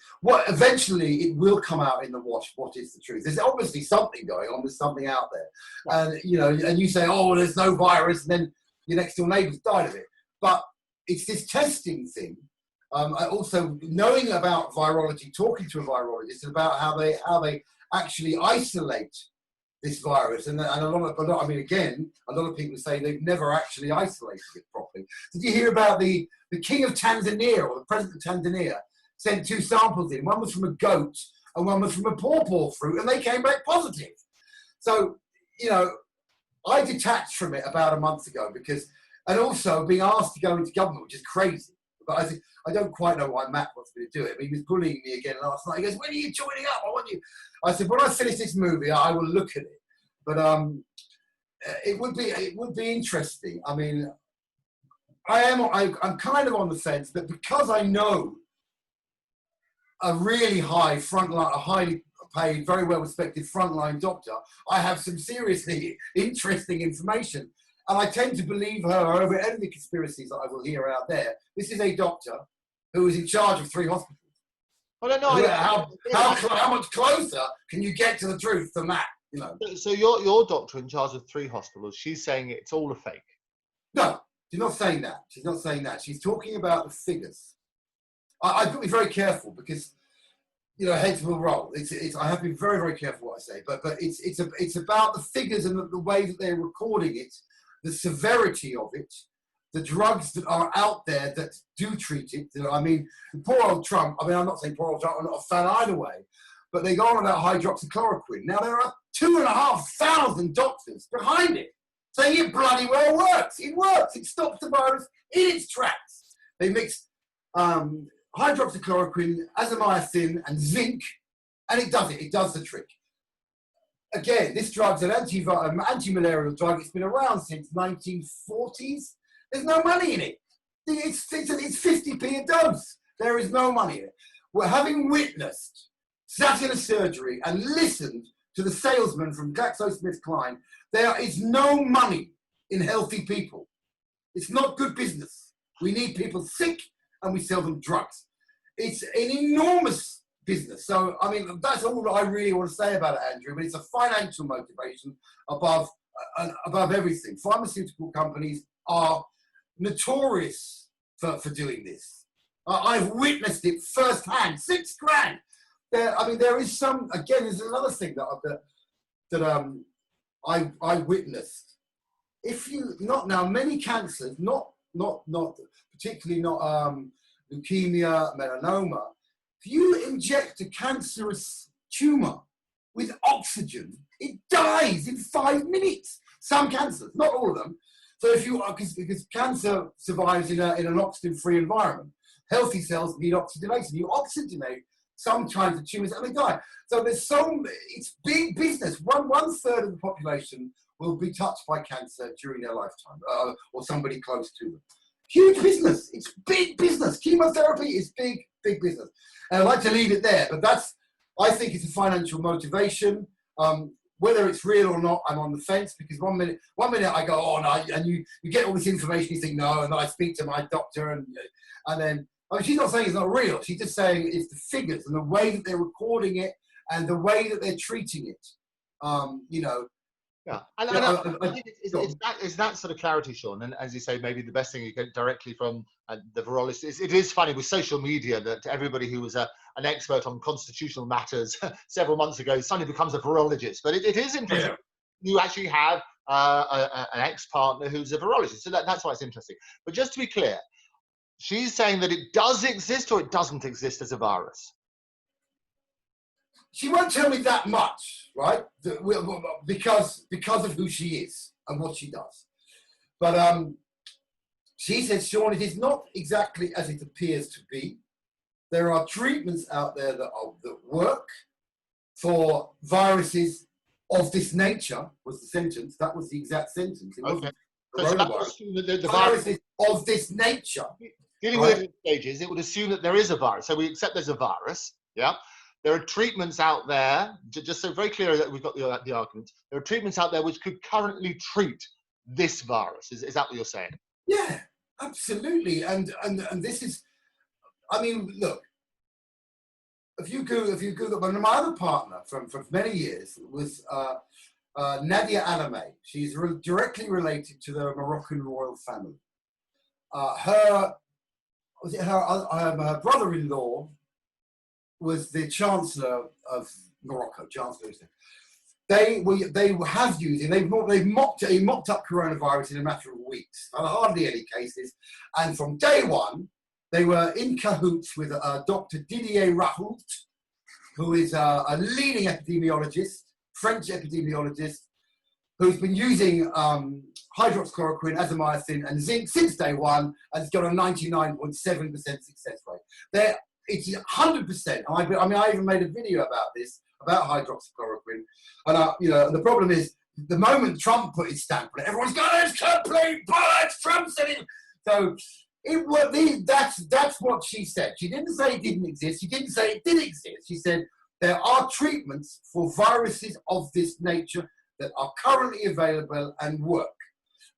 Eventually it will come out in the wash. What is the truth? There's obviously something going on. There's something out there, and and you say, oh, there's no virus, and then your next door neighbour's died of it. But it's this testing thing. Also knowing about virology, talking to a virologist about how they actually isolate this virus, and a lot of people say they've never actually isolated it properly. Did you hear about the king of Tanzania, or the president of Tanzania, sent 2 samples in? One was from a goat and one was from a pawpaw fruit, and they came back positive. So, I detached from it about a month ago and also being asked to go into government, which is crazy. But I think I don't quite know why Matt wants me to do it. I mean, he was bullying me again last night. He goes, "When are you joining up? I want you." I said, "When I finish this movie, I will look at it." But it would be interesting. I mean, I'm kind of on the fence, but because I know a really highly paid, very well respected frontline doctor, I have some seriously interesting information. And I tend to believe her over any of the conspiracies that I will hear out there. This is a doctor who is in charge of 3 hospitals. I don't know how much closer can you get to the truth than that? So your doctor in charge of 3 hospitals, she's saying it's all a fake. No, she's not saying that. She's not saying that. She's talking about the figures. I've got to be very careful because heads will roll. I have to be very, very careful what I say. But it's about the figures and the way that they're recording it, the severity of it, the drugs that are out there that do treat it. I mean, poor old Trump. I mean, I'm not saying poor old Trump. I'm not a fan either way. But they go on about hydroxychloroquine. Now there are 2,500 doctors behind it saying it bloody well works. It works. It stops the virus in its tracks. They mix hydroxychloroquine, azithromycin, and zinc, and it does it. It does the trick. Again, this drug's an anti-malarial drug. It's been around since 1940s. There's no money in it. It's 50p a dose. There is no money in it. We're having witnessed sat in a surgery and listened to the salesman from GlaxoSmithKline, there is no money in healthy people. It's not good business. We need people sick and we sell them drugs. It's an enormous business. So, I mean, that's all I really want to say about it, Andrew, but it's a financial motivation above everything. Pharmaceutical companies are notorious for doing this. I've witnessed it firsthand. $6,000. There is some, again, there's another thing that I witnessed. If you, not now, many cancers, not particularly not leukemia, melanoma, if you inject a cancerous tumor with oxygen, it dies in 5 minutes. Some cancers, not all of them. So if you, because cancer survives in an oxygen-free environment, healthy cells need oxygenation. You oxygenate some kinds of tumors and they die. So it's big business. One third of the population will be touched by cancer during their lifetime, or somebody close to them. Huge business. It's big business. Chemotherapy is big business. And I'd like to leave it there, but I think it's a financial motivation. Whether it's real or not, I'm on the fence, because one minute I go on, and you get all this information, you think no, and then I speak to my doctor, and then, I mean, she's not saying it's not real. She's just saying it's the figures and the way that they're recording it and the way that they're treating it. Yeah, and I think it's that sort of clarity, Sean. And as you say, maybe the best thing you get directly from the virologist it is funny with social media that everybody who was an expert on constitutional matters several months ago suddenly becomes a virologist. But it is interesting. Yeah. You actually have an ex-partner who's a virologist, so that's why it's interesting. But just to be clear, she's saying that it does exist or it doesn't exist as a virus. She won't tell me that much, right? Because of who she is and what she does. But she says, Sean, it is not exactly as it appears to be. There are treatments out there that work for viruses of this nature, was the sentence. That was the exact sentence. It wasn't the viruses of this nature. Dealing with different stages, it would assume that there is a virus. So we accept there's a virus, yeah? There are treatments out there, just so very clear that we've got the argument, there are treatments out there which could currently treat this virus. Is that what you're saying? Yeah, absolutely. And this is, I mean, look, if you Google, my other partner from many years was Nadia Alameh. She's directly related to the Moroccan royal family. Her brother-in-law was the Chancellor of Morocco, Chancellor. They have used it. They've mopped up coronavirus in a matter of weeks. Hardly any cases. And from day one, they were in cahoots with Dr. Didier Raoult, who is a leading epidemiologist, French epidemiologist, who's been using hydroxychloroquine, azithromycin, and zinc since day one, and it's got a 99.7% success rate. It's 100%. I mean, I even made a video about this, about hydroxychloroquine. And, the problem is, the moment Trump put his stamp on it, everyone's going, it's complete bollocks, Trump said it. So, that's what she said. She didn't say it didn't exist. She didn't say it did exist. She said, there are treatments for viruses of this nature that are currently available and work.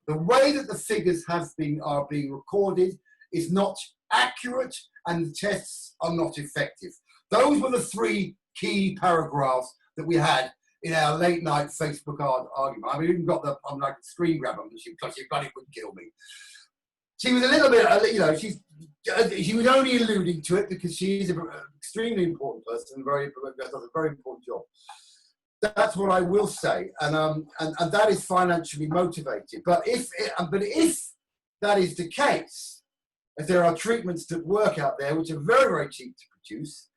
The way that the figures are being recorded is not accurate, and the tests are not effective. Those were the 3 key paragraphs that we had in our late night Facebook argument. I mean, we even got I'm like a screen grabber because she bloody would kill me. She was a little bit, she was only alluding to it because she is an extremely important person and does a very important job. That's what I will say, and that is financially motivated. But if that is the case, if there are treatments that work out there which are very, very cheap to produce,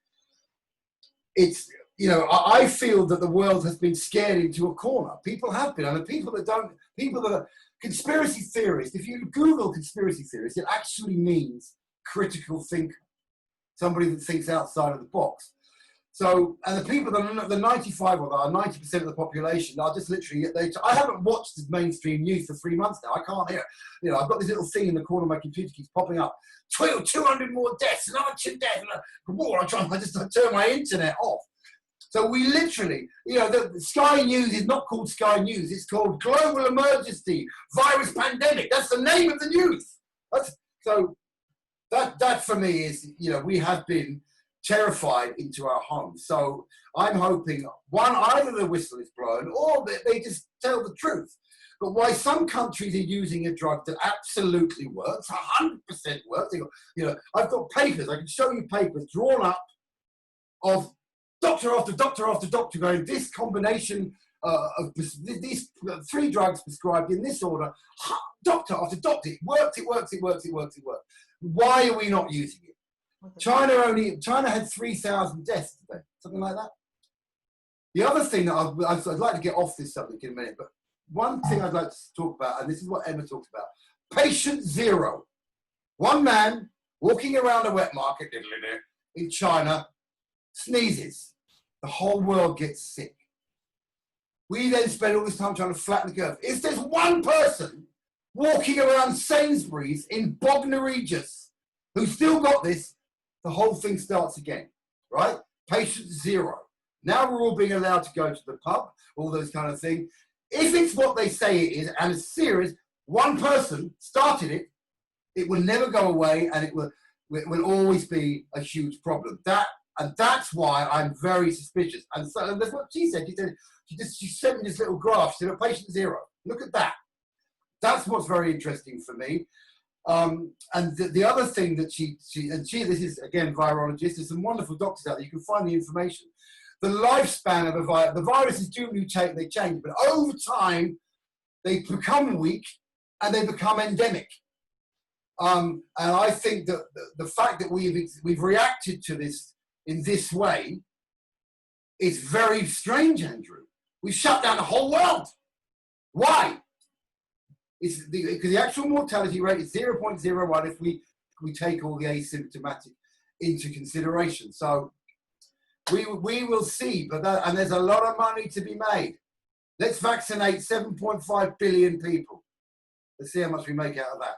I feel that the world has been scared into a corner. People have been, and the people that are conspiracy theorists. If you Google conspiracy theorists, it actually means critical thinker, somebody that thinks outside of the box. So, and the people, the 95 or 90% of the population are just literally, I haven't watched the mainstream news for 3 months now. I can't hear it. I've got this little thing in the corner of my computer keeps popping up. 200 more deaths, another 2 deaths. I just turn my internet off. So we literally, the Sky News is not called Sky News. It's called Global Emergency Virus Pandemic. That's the name of the news. That for me is, we have been terrified into our homes. So I'm hoping, one, either the whistle is blown or they just tell the truth. But why some countries are using a drug that absolutely works, 100% works. I've got papers, I can show you papers drawn up of doctor after doctor after doctor going, this combination of these 3 drugs prescribed in this order, doctor after doctor, it works. Why are we not using it? China had 3,000 deaths today, something like that. The other thing that I'd like to get off this subject in a minute, but one thing I'd like to talk about, and this is what Emma talked about, patient zero. One man walking around a wet market in China sneezes. The whole world gets sick. We then spend all this time trying to flatten the curve. If there's one person walking around Sainsbury's in Bognor Regis who still got this, the whole thing starts again, right? Patient zero. Now we're all being allowed to go to the pub, all those kind of things. If it's what they say it is, and it's serious, one person started it, it will never go away, and it will always be a huge problem. And that's why I'm very suspicious. And so that's what she said. She sent me this little graph. She said, patient zero. Look at that. That's what's very interesting for me. And the other thing that she, this is, again, virologist, there's some wonderful doctors out there. You can find the information. The lifespan of the viruses do mutate, they change, but over time, they become weak and they become endemic. And I think that the fact that we've reacted to this in this way is very strange, Andrew. We've shut down the whole world. Why? Because the actual mortality rate is 0.01 if we take all the asymptomatic into consideration. So we will see, and there's a lot of money to be made. Let's vaccinate 7.5 billion people. Let's see how much we make out of that.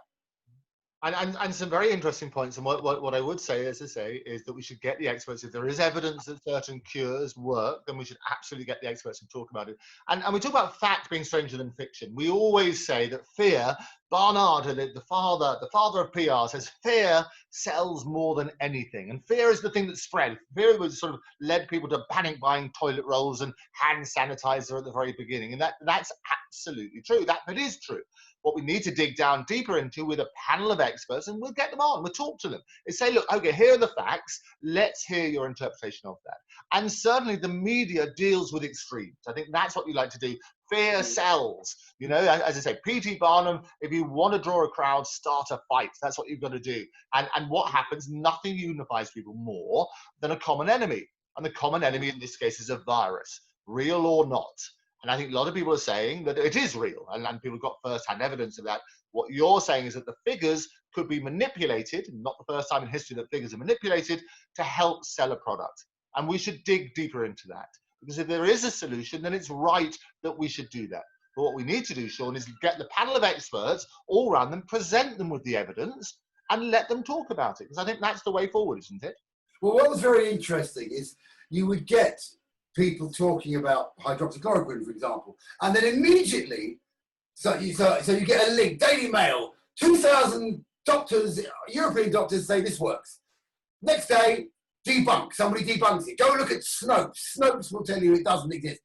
And some very interesting points. And what I would say, as I say, is that we should get the experts. If there is evidence that certain cures work, then we should absolutely get the experts and talk about it. And we talk about fact being stranger than fiction. We always say that fear, Barnard, the father of PR, says fear sells more than anything. And fear is the thing that spread. Fear was sort of led people to panic buying toilet rolls and hand sanitizer at the very beginning. And that's absolutely true. That is true. What we need to dig down deeper into with a panel of experts, and we'll get them on, we'll talk to them, is say, look, okay, here are the facts, let's hear your interpretation of that. And certainly the media deals with extremes. I think that's what you like to do. Fear sells. As I say, P.T. Barnum, if you want to draw a crowd, start a fight. That's what you've got to do. And what happens? Nothing unifies people more than a common enemy. And the common enemy in this case is a virus, real or not. And I think a lot of people are saying that it is real, and people have got first-hand evidence of that. What you're saying is that the figures could be manipulated, not the first time in history that figures are manipulated, to help sell a product. And we should dig deeper into that. Because if there is a solution, then it's right that we should do that. But what we need to do, Sean, is get the panel of experts all around them, present them with the evidence, and let them talk about it. Because I think that's the way forward, isn't it? Well, what was very interesting is you would get people talking about hydroxychloroquine, for example, and then immediately, so you get a link, Daily Mail, 2,000 doctors, European doctors say this works. Next day, somebody debunks it. Go look at Snopes. Snopes will tell you it doesn't exist.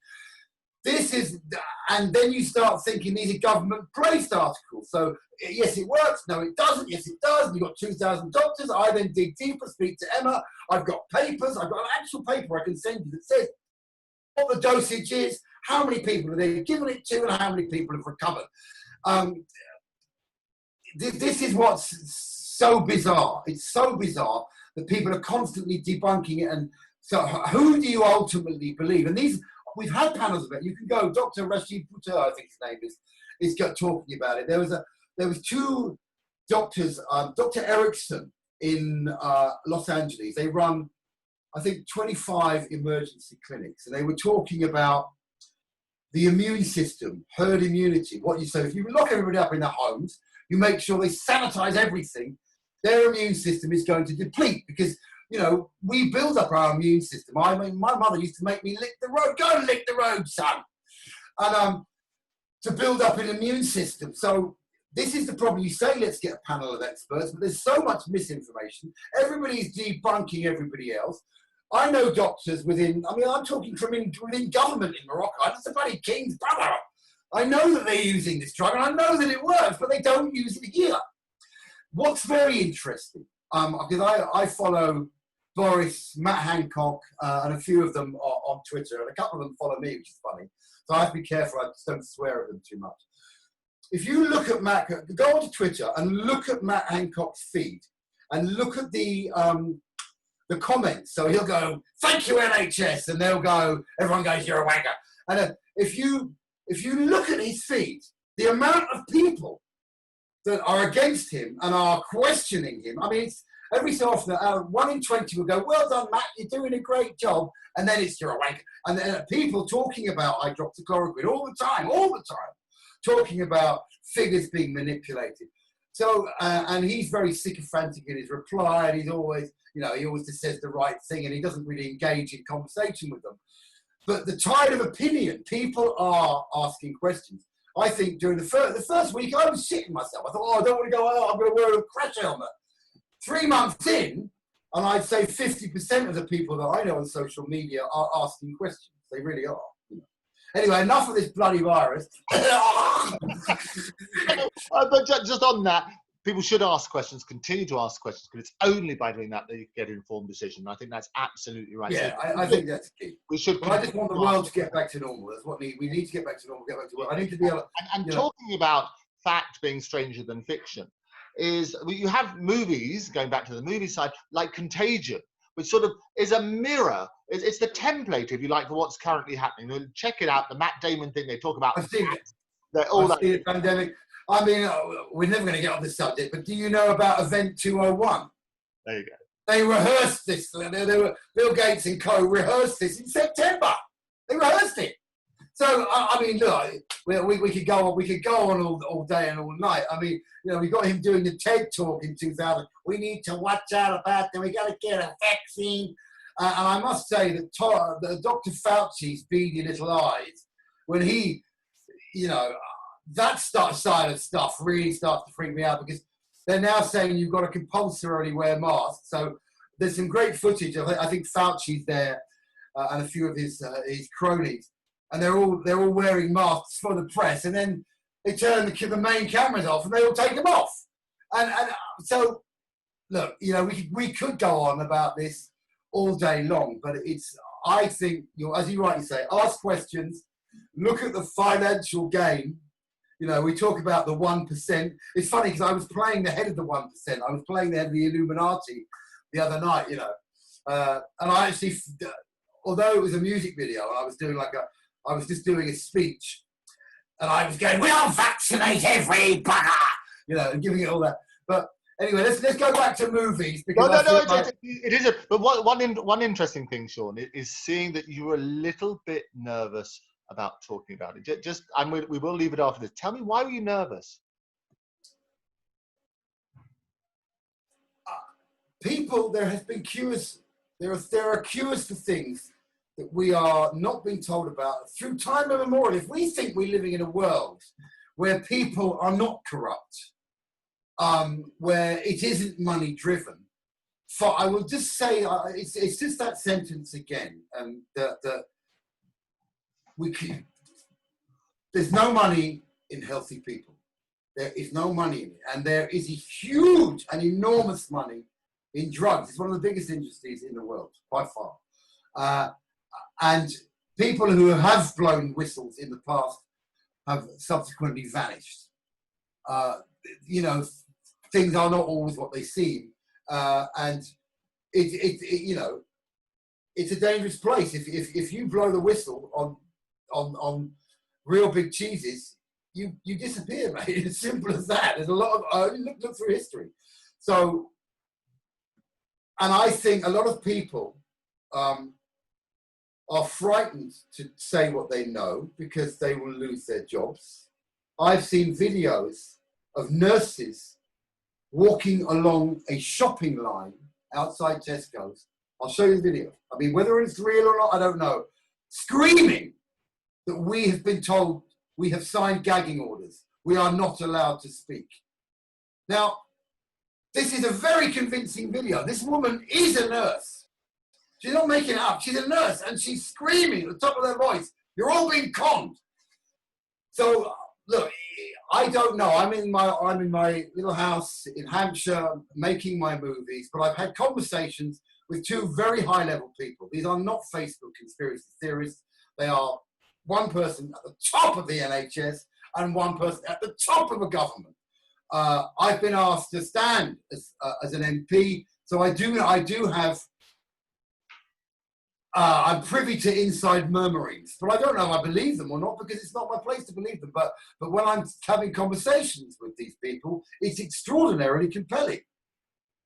And then you start thinking these are government-placed articles. So, yes, it works. No, it doesn't. Yes, it does. You've got 2,000 doctors. I then dig deeper, speak to Emma. I've got papers. I've got an actual paper I can send you that says what the dosage is, how many people they've given it to, and how many people have recovered. This is what's so bizarre. It's so bizarre that people are constantly debunking it. And so who do you ultimately believe? And we've had panels of it. You can go, Dr. Rashid Buttar, I think his name is talking about it. There was 2 doctors, Dr. Erickson in Los Angeles. They run, I think, 25 emergency clinics, and they were talking about the immune system, herd immunity. So if you lock everybody up in their homes, you make sure they sanitize everything, their immune system is going to deplete because you know, we build up our immune system. I mean, my mother used to make me lick the road. Go and lick the road, son. And to build up an immune system. So this is the problem. You say, let's get a panel of experts, but there's so much misinformation. Everybody's debunking everybody else. I know doctors within, I mean, I'm talking from within government in Morocco. That's the bloody king's brother. I know that they're using this drug, and I know that it works, but they don't use it here. What's very interesting, because I follow Boris, Matt Hancock, and a few of them on Twitter, and a couple of them follow me, which is funny. So I have to be careful, I just don't swear at them too much. If you look at Matt, go onto Twitter and look at Matt Hancock's feed, and look at the comments. So he'll go, thank you, NHS, and they'll go, everyone goes, you're a wanker. And if you look at his feed, the amount of people that are against him and are questioning him, I mean, it's, every so often, 1 in 20 will go, well done, Matt, you're doing a great job. And then it's, you're a wanker. And then people talking about hydroxychloroquine all the time, talking about figures being manipulated. So, and he's very sycophantic in his reply, and he's always, you know, he always just says the right thing, and he doesn't really engage in conversation with them. But the tide of opinion, people are asking questions. I think during the first week, I was shitting myself. I thought, oh, I don't want to go out, I'm going to wear a crash helmet. 3 months in, and I'd say 50% of the people that I know on social media are asking questions. They really are. You know. Anyway, enough of this bloody virus. But just on that, people should ask questions, continue to ask questions, because it's only by doing that that you get an informed decision. I think that's absolutely right. Yeah, so I think that's key. We should. But I just want the world to get back to normal. That's what we need to get back to normal. Get back to work. I need to be able. And talking about fact being stranger than fiction, is you have movies, going back to the movie side, like Contagion, which sort of is a mirror. It's the template, if you like, for what's currently happening. Check it out, the Matt Damon thing they talk about. I've seen it. I've seen the pandemic. I mean, we're never going to get on this subject, but do you know about Event 201? There you go. They rehearsed this. They were, Bill Gates and co. rehearsed this in September. They rehearsed it. So I mean, look, we could go on all day and all night. I mean, you know, we got him doing the TED talk in 2000. We need to watch out about them. We got to get a vaccine. And I must say that Dr. Fauci's beady little eyes, when he, you know, that side of stuff really starts to freak me out, because they're now saying you've got to compulsorily wear masks. So there's some great footage. I think Fauci's there and a few of his cronies, and they're all wearing masks for the press, and then they turn the main cameras off and they all take them off. And so, look, you know, we could go on about this all day long, but I think, as you rightly say, ask questions, look at the financial gain. You know, we talk about the 1%. It's funny because I was playing the head of the 1%. I was playing the head of the Illuminati the other night, you know. And I actually, although it was a music video, I was just doing a speech. And I was going, we'll vaccinate every bugger, you know, and giving it all that. But anyway, let's go back to movies. Because it is. But one interesting thing, Sean, is seeing that you were a little bit nervous about talking about it. Just, and we will leave it after this. Tell me, why were you nervous? People, there has been cures. There are cures for things that we are not being told about through time immemorial. If we think we're living in a world where people are not corrupt, where it isn't money driven, I will just say it's just that sentence again, that there's no money in healthy people. There is no money in it. And there is a huge and enormous money in drugs. It's one of the biggest industries in the world, by far. And people who have blown whistles in the past have subsequently vanished. You know, things are not always what they seem. And you know, it's a dangerous place. If you blow the whistle on real big cheeses, you disappear, mate. It's as simple as that. There's a lot of look through history. So, and I think a lot of people are frightened to say what they know because they will lose their jobs. I've seen videos of nurses walking along a shopping line outside Tesco's. I'll show you the video. I mean, whether it's real or not, I don't know. Screaming that we have been told we have signed gagging orders. We are not allowed to speak. Now, this is a very convincing video. This woman is a nurse. She's not making it up. She's a nurse, and she's screaming at the top of her voice, "You're all being conned." So, look, I don't know. I'm in my little house in Hampshire making my movies, but I've had conversations with two very high-level people. These are not Facebook conspiracy theorists. They are one person at the top of the NHS and one person at the top of a government. I've been asked to stand as an MP, so I do have. I'm privy to inside murmurings, but I don't know if I believe them or not because it's not my place to believe them. But when I'm having conversations with these people, it's extraordinarily compelling.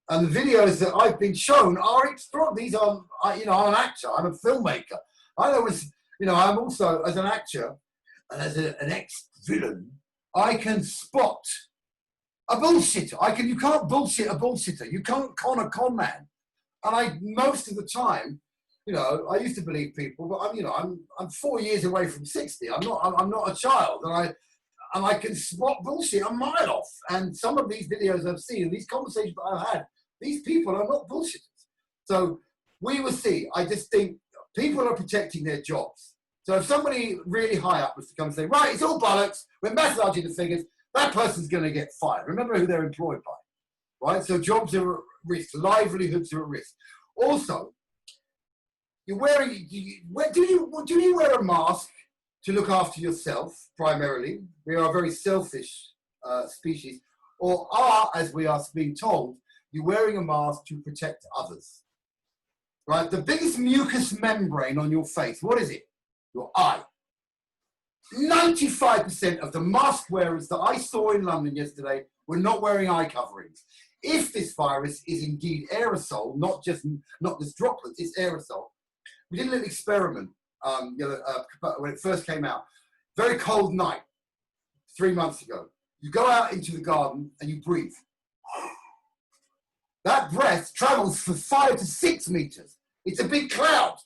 And the videos that I've been shown are extraordinary. These are, I'm an actor, I'm a filmmaker. I'm also, as an actor and as an ex-villain, I can spot a bullshitter. You can't bullshit a bullshitter. You can't con a con man. And most of the time, I used to believe people, but I'm 4 years away from 60. I'm not a child, and I can spot bullshit a mile off. And some of these videos I've seen, these conversations that I've had, these people are not bullshitters. So we will see. I just think people are protecting their jobs. So if somebody really high up was to come and say, right, it's all bollocks, we're massaging the figures, that person's going to get fired. Remember who they're employed by, right? So jobs are at risk, livelihoods are at risk. Also, do you wear a mask to look after yourself primarily? We are a very selfish species. Or as we are being told, you're wearing a mask to protect others. Right? The biggest mucous membrane on your face, what is it? Your eye. 95% of the mask wearers that I saw in London yesterday were not wearing eye coverings. If this virus is indeed aerosol, not just droplets, it's aerosol. We did a little experiment when it first came out. Very cold night, 3 months ago. You go out into the garden and you breathe. That breath travels for 5 to 6 meters. It's a big cloud.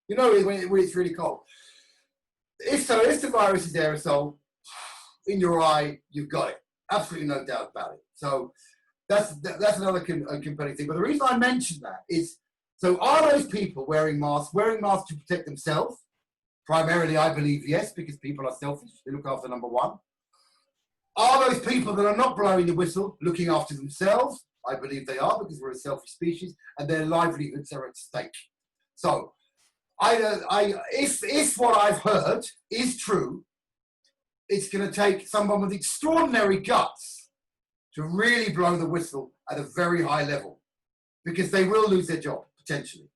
When it's really cold. If the virus is aerosol, in your eye, you've got it. Absolutely no doubt about it. So that's another compelling thing. But the reason I mention that is, so are those people wearing masks to protect themselves? Primarily, I believe yes, because people are selfish. They look after number one. Are those people that are not blowing the whistle looking after themselves? I believe they are, because we're a selfish species and their livelihoods are at stake. So if what I've heard is true, it's going to take someone with extraordinary guts to really blow the whistle at a very high level, because they will lose their job potentially.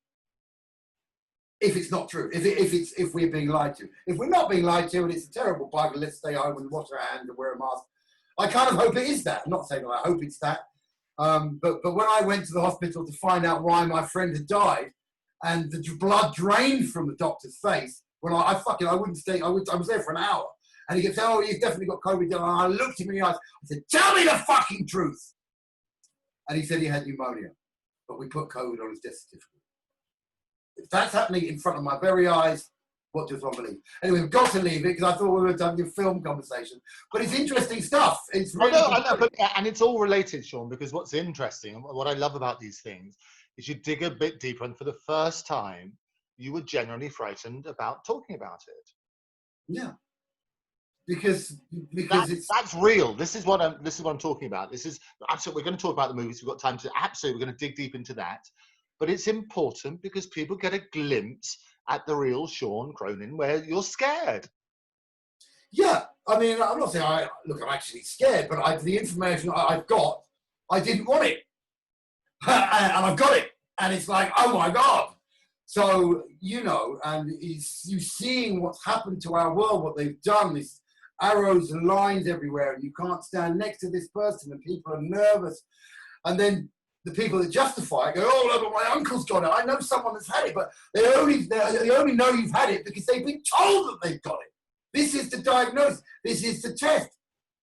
If it's not true, if we're being lied to. If we're not being lied to and it's a terrible bug, let's stay home and wash our hands and wear a mask. I kind of hope it is that. I'm not saying that I hope it's that. But when I went to the hospital to find out why my friend had died, and the blood drained from the doctor's face, when I wouldn't stay. I was there for an hour, and he kept saying, "Oh, you've definitely got COVID." And I looked him in the eyes. I said, "Tell me the fucking truth." And he said he had pneumonia, but we put COVID on his death certificate. If that's happening in front of my very eyes, what does one believe? Anyway, we've got to leave it because I thought we were having a film conversation. But it's interesting stuff. It's really I know, and it's all related, Sean, because what's interesting and what I love about these things is you dig a bit deeper, and for the first time, you were genuinely frightened about talking about it. Yeah, because that's real. This is what I'm talking about. This is absolutely. We're going to talk about the movies. We've got time to absolutely. We're going to dig deep into that, but it's important because people get a glimpse at the real Sean Cronin, where you're scared. Yeah, I mean, I'm not saying I'm actually scared, but the information I've got, I didn't want it. And I've got it. And it's like, oh my God. So, and you seeing what's happened to our world, what they've done, these arrows and lines everywhere, and you can't stand next to this person, and people are nervous. And then the people that justify it go, oh, no, but my uncle's got it. I know someone that's had it, but they only know you've had it because they've been told that they've got it. This is the diagnosis. This is the test.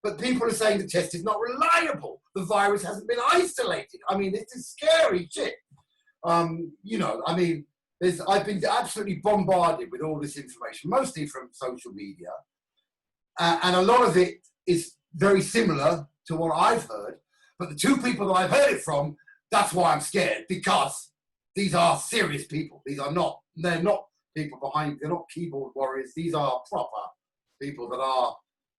But people are saying the test is not reliable. The virus hasn't been isolated. I mean, this is scary shit. You know, I mean, I've been absolutely bombarded with all this information, mostly from social media. And a lot of it is very similar to what I've heard. But the two people that I've heard it from, that's why I'm scared, because these are serious people. They're not people behind, they're not keyboard warriors. These are proper people that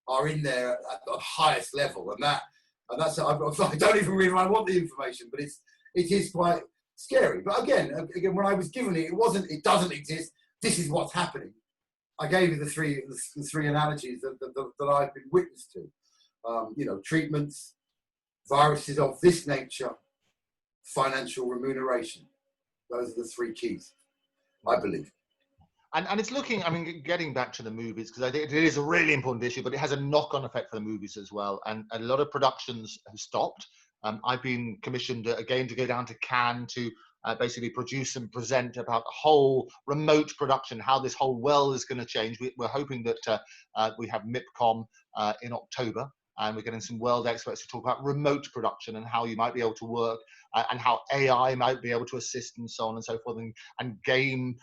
are in there at the highest level. And that's, I don't even really want the information, but it is quite scary. But again, when I was given it, it doesn't exist. This is what's happening. I gave you the three analogies that I've been witness to. You know, treatments, viruses of this nature, financial remuneration. Those are the three keys, I believe. And it's looking, I mean, getting back to the movies, because I think it is a really important issue, but it has a knock-on effect for the movies as well. And a lot of productions have stopped. I've been commissioned again to go down to Cannes to basically produce and present about the whole remote production, how this whole world is going to change. We're hoping that we have MIPCOM in October, and we're getting some world experts to talk about remote production and how you might be able to work and how AI might be able to assist and so on and so forth, and game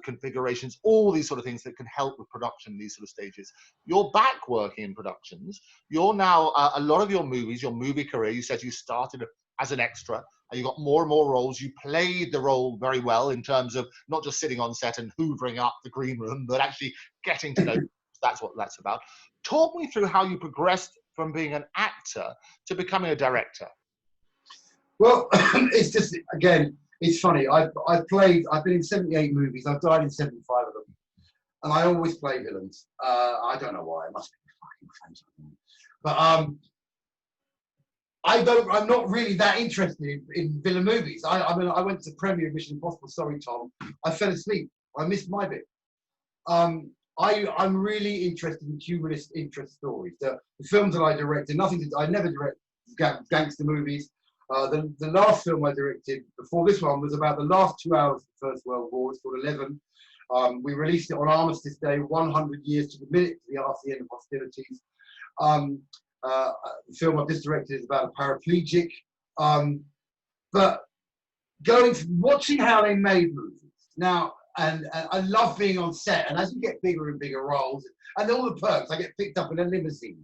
configurations, all these sort of things that can help with production, these sort of stages. You're back working in productions. You're now, a lot of your movies, your movie career, you said you started as an extra, and you got more and more roles. You played the role very well in terms of not just sitting on set and hoovering up the green room, but actually getting to know that's what that's about. Talk me through how you progressed from being an actor to becoming a director. Well, it's just, again, it's funny. I've been in 78 movies. I've died in 75 of them. And I always play villains. I don't know why. It must be fucking friends. But I'm not really that interested in villain movies. I mean, I went to the premiere of Mission Impossible. Sorry, Tom. I fell asleep. I missed my bit. I'm really interested in humanist interest stories. The films that I directed, I never directed gangster movies. The last film I directed before this one was about the last 2 hours of the First World War. It's called 11. We released it on Armistice Day, 100 years to the minute after the end of hostilities. The film I've just directed is about a paraplegic. But watching how they made movies now, and I love being on set. And as you get bigger and bigger roles, and all the perks, I get picked up in a limousine.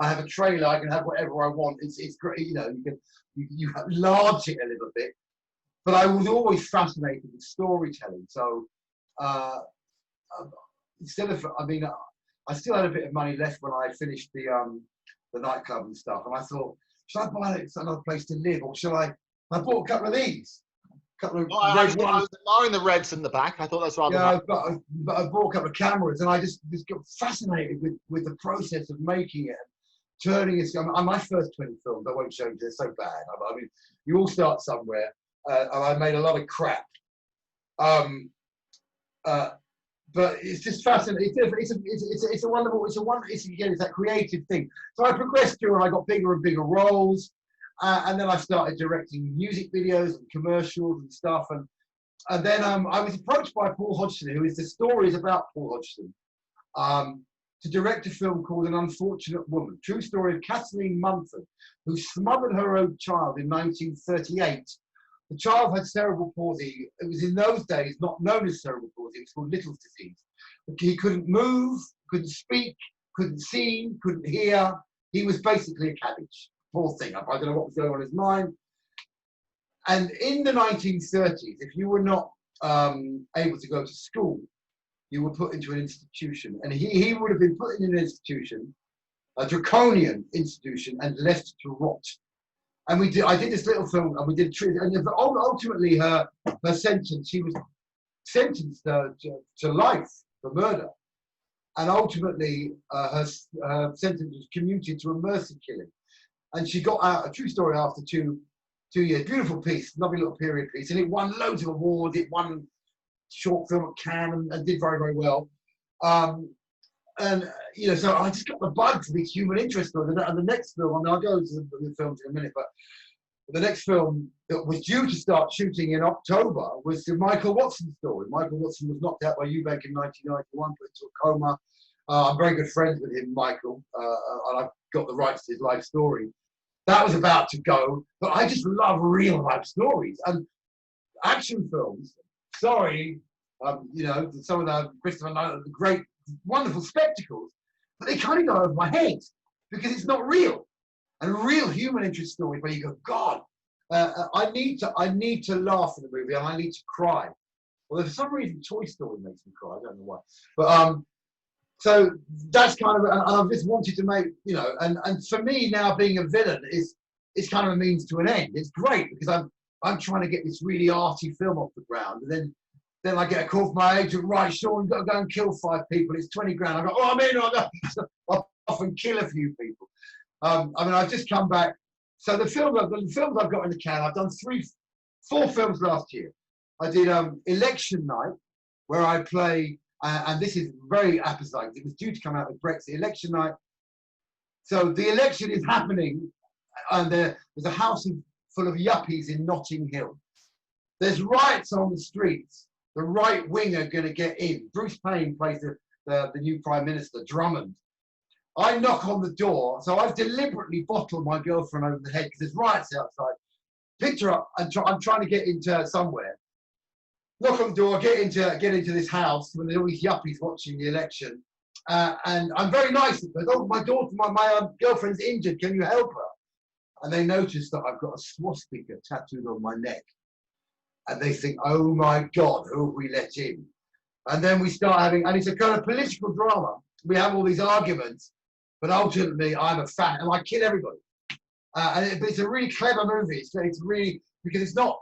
I have a trailer. I can have whatever I want. It's great. You know, you enlarge it a little bit. But I was always fascinated with storytelling. So instead of, I mean, I still had a bit of money left when I finished the nightclub and stuff. And I thought, should I buy another place to live, or should I bought a couple of these. I was admiring the reds in the back. I thought that's rather. Yeah, but I bought a couple of cameras, and I just got fascinated with the process of making it, turning it. My first 20 films, I won't show you. They're so bad. I mean, you all start somewhere, and I made a lot of crap. But it's just fascinating. It's a wonderful. It's that creative thing. So I progressed through, and I got bigger and bigger roles. And then I started directing music videos and commercials and stuff. And then I was approached by Paul Hodgson, the story is about Paul Hodgson, to direct a film called An Unfortunate Woman, true story of Kathleen Mumford, who smothered her own child in 1938. The child had cerebral palsy. It was in those days not known as cerebral palsy, it was called Little's disease. He couldn't move, couldn't speak, couldn't see, couldn't hear. He was basically a cabbage. Poor thing. I don't know what was going on in his mind. And in the 1930s, if you were not able to go to school, you were put into an institution. And he would have been put in an institution, a draconian institution, and left to rot. And I did this little film, and we did, and ultimately her sentence, she was sentenced to life for murder. And ultimately her sentence was commuted to a mercy killing. And she got out, a true story, after two years. Beautiful piece, lovely little period piece. And it won loads of awards. It won short film at Cannes and did very, very well. And, you know, so I just got the bug for these human interest stories. And the next film, and I'll go to the films in a minute, but the next film that was due to start shooting in October was the Michael Watson story. Michael Watson was knocked out by Eubank in 1991, put into a coma. I'm very good friends with him, Michael, and I've got the rights to his life story. That was about to go, but I just love real life stories. And action films, sorry, you know, some of the Christopher Nolan, the great, wonderful spectacles, but they kind of go over my head because it's not real. And real human interest stories where you go, God, I need to laugh in the movie and I need to cry. Well, for some reason, Toy Story makes me cry. I don't know why. But so that's kind of, and I've just wanted to make, you know, and for me now being a villain is kind of a means to an end. It's great because I'm trying to get this really arty film off the ground, and then I get a call from my agent, right, Sean, you've got to go and kill 5 people. It's 20 grand. I go, oh, I'm in. I'll often kill a few people. I mean, I've just come back. So the films I've got in the can, I've done 4 films last year. I did Election Night, where I play, and this is very apposite. It was due to come out with Brexit. Election Night. So the election is happening, and there's a house full of yuppies in Notting Hill. There's riots on the streets. The right wing are going to get in. Bruce Payne plays the new Prime Minister, Drummond. I knock on the door, so I've deliberately bottled my girlfriend over the head because there's riots outside. Picked her up, and I'm trying to get into somewhere. Knock on the door, get into this house when there's all these yuppies watching the election, and I'm very nice to them. Oh, my daughter, my girlfriend's injured. Can you help her? And they notice that I've got a swastika tattooed on my neck, and they think, oh my God, who have we let in? And then we start having, and it's a kind of political drama. We have all these arguments. But ultimately, I'm a fan, and I kill everybody. And it's a really clever movie. It's really, because it's not,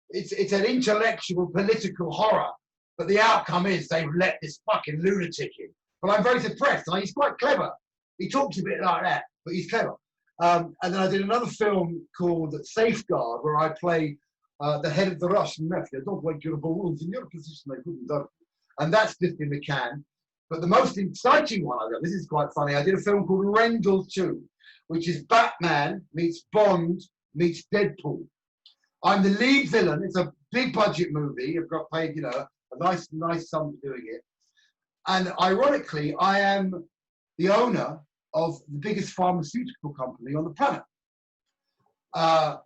it's an intellectual, political horror. But the outcome is they've let this fucking lunatic in. But I'm very suppressed. And he's quite clever. He talks a bit like that, but he's clever. And then I did another film called Safeguard, where I play the head of the Russian mafia. Don't want your balloons in your position. They couldn't do it. And that's just in the can. But the most exciting one I've done, this is quite funny, I did a film called Rendell 2, which is Batman meets Bond meets Deadpool. I'm the lead villain. It's a big budget movie. I've got paid, you know, a nice sum for doing it. And ironically, I am the owner of the biggest pharmaceutical company on the planet. But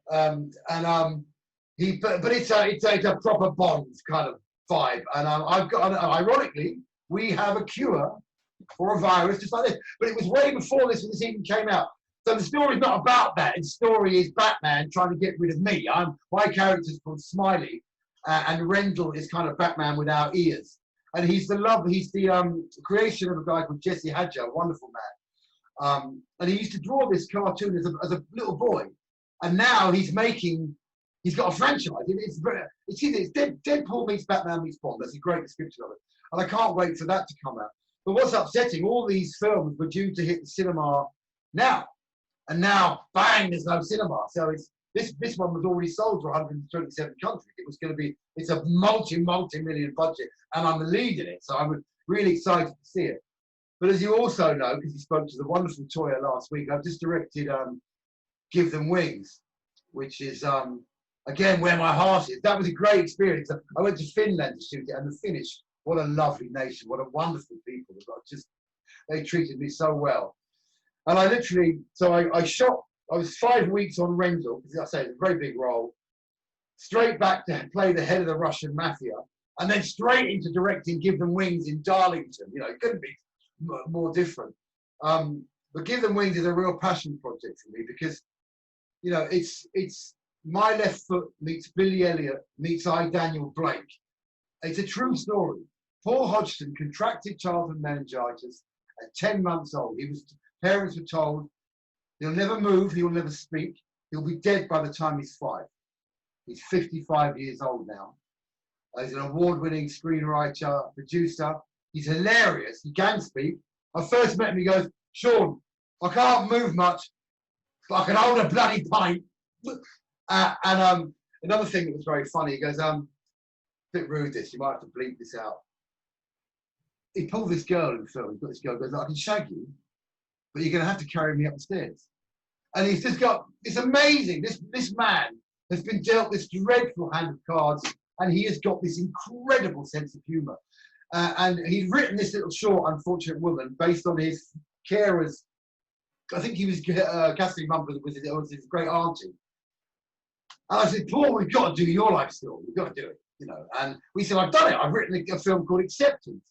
it's a proper Bond kind of vibe. And I've got, ironically, we have a cure for a virus just like this. But it was way before this even came out. So the story's not about that. The story is Batman trying to get rid of me. My character's called Smiley, and Rendell is kind of Batman without ears. And he's the creation of a guy called Jesse Hadger, a wonderful man. And he used to draw this cartoon as a little boy. And now he's got a franchise. It's Deadpool meets Batman meets Bond. That's a great description of it. And I can't wait for that to come out. But what's upsetting, all these films were due to hit the cinema now. And now, bang, there's no cinema. So this one was already sold to 127 countries. It's a multi-million budget. And I'm the lead in it. So I'm really excited to see it. But as you also know, because you spoke to the wonderful Toyah last week, I've just directed Give Them Wings, which is, again, where my heart is. That was a great experience. I went to Finland to shoot it, and the Finnish, what a lovely nation, what a wonderful people. They treated me so well. And I literally, so I was 5 weeks on Rendell, because I say it's a very big role, straight back to play the head of the Russian mafia, and then straight into directing Give Them Wings in Darlington. You know, it couldn't be more different. But Give Them Wings is a real passion project for me because, you know, it's My Left Foot meets Billy Elliot meets I, Daniel Blake. It's a true story. Paul Hodgson contracted childhood meningitis at 10 months old. Parents were told, he'll never move, he'll never speak, he'll be dead by the time he's 5. He's 55 years old now. He's an award-winning screenwriter, producer. He's hilarious. He can speak. I first met him, he goes, Sean, I can't move much, but I can hold a bloody pint. Another thing that was very funny, he goes, a bit rude this, you might have to bleep this out. He pulled this girl in the film, he's got this girl, goes, I can shag you, but you're going to have to carry me upstairs. And he's just got, it's amazing, this man has been dealt this dreadful hand of cards, and he has got this incredible sense of humour. And he'd written this little short, Unfortunate Woman, based on his carers. I think he was casting mum with his great auntie. And I said, Paul, we've got to do your life story. We've got to do it, you know. And we said, I've done it. I've written a film called Acceptance,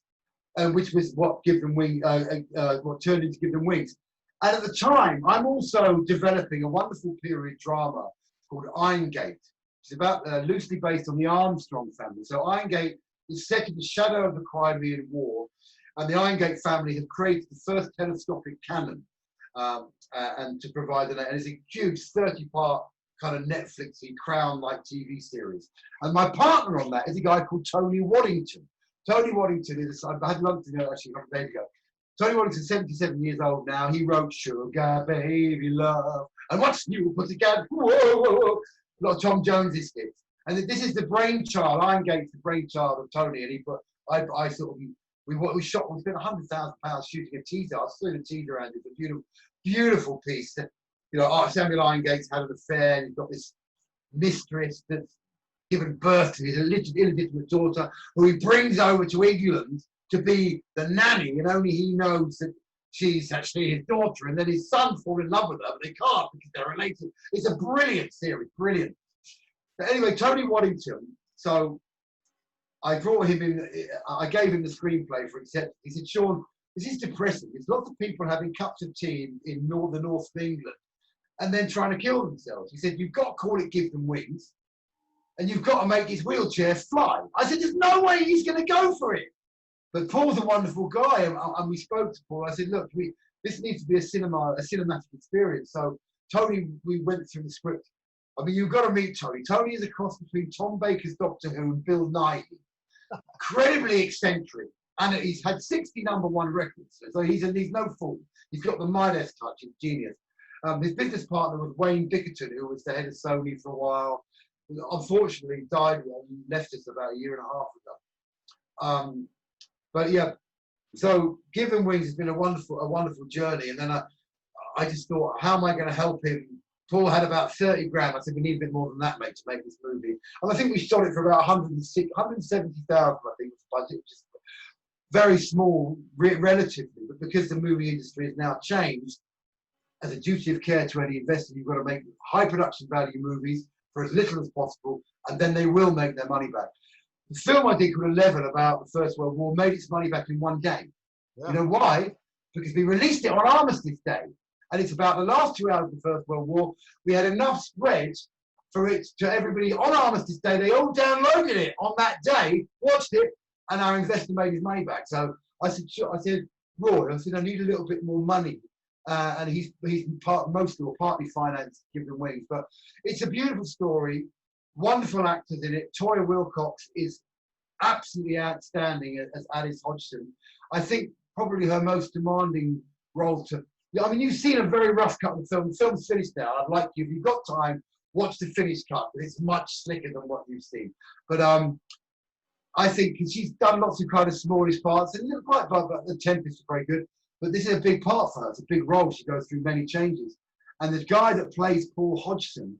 which was what what turned into Give Them Wings. And at the time, I'm also developing a wonderful period drama called Irongate. It's about loosely based on the Armstrong family. So Irongate is set in the shadow of the Crimean War, and the Irongate family have created the first telescopic cannon, and to provide and it's a huge 30-part kind of Netflixy Crown-like TV series. And my partner on that is a guy called Tony Waddington. Tony Waddington is, I had lunch with him actually a couple of days ago. Tony Waddington's 77 years old now. He wrote Sugar Baby Love and What's New Pussycat, whoa, whoa, whoa. A lot of Tom Jones's hits. And this is the brainchild, Irongate's the brainchild of Tony. And he put, I sort of, we shot, we spent £100,000 shooting a teaser. I saw the teaser around. It's a beautiful, beautiful piece. You know, Samuel Irongate's had an affair, and he's got this mistress that's given birth to his illegitimate daughter, who he brings over to England to be the nanny, and only he knows that she's actually his daughter. And then his son falls in love with her, but they can't because they're related. It's a brilliant series, brilliant. But anyway, Tony Waddington, so I brought him in, I gave him the screenplay for Acceptance. He said, Sean, this is depressing. There's lots of people having cups of tea in the north of England and then trying to kill themselves. He said, you've got to call it Give Them Wings, and you've got to make his wheelchair fly. I said, there's no way he's going to go for it. But Paul's a wonderful guy, and we spoke to Paul. I said, look, this needs to be a cinematic experience. So Tony, we went through the script. I mean, you've got to meet Tony. Tony is a cross between Tom Baker's Doctor Who and Bill Nighy. Incredibly eccentric, and he's had 60 #1 records. So he's no fool. He's got the Midas touch. He's genius. His business partner was Wayne Bickerton, who was the head of Sony for a while. Unfortunately, died and left us about a year and a half ago. But yeah, so Give Him Wings has been a wonderful journey. And then I just thought, how am I going to help him? Paul had about 30 grand. I said, we need a bit more than that, mate, to make this movie. And I think we shot it for about 170,000, I think, was the budget, which is very small relatively. But because the movie industry has now changed, as a duty of care to any investor, you've got to make high production value movies for as little as possible, and then they will make their money back. The film I did called 11 about the First World War made its money back in one day. Yeah. You know why? Because we released it on Armistice Day. And it's about the last 2 hours of the First World War. We had enough spread for it to everybody on Armistice Day. They all downloaded it on that day, watched it, and our investor made his money back. So I said, Roy, I need a little bit more money. And he's mostly or partly financed Give Them Wings. But it's a beautiful story, wonderful actors in it. Toyah Willcox is absolutely outstanding as Alice Hodgson. I think probably her most demanding role to... I mean, you've seen a very rough cut of the film. The film's finished now. I'd like you, if you've got time, watch the finished cut. It's much slicker than what you've seen. But I think she's done lots of kind of smallish parts, and quite, but the Tempest is very good. But this is a big part for her. It's a big role. She goes through many changes. And the guy that plays Paul Hodgson,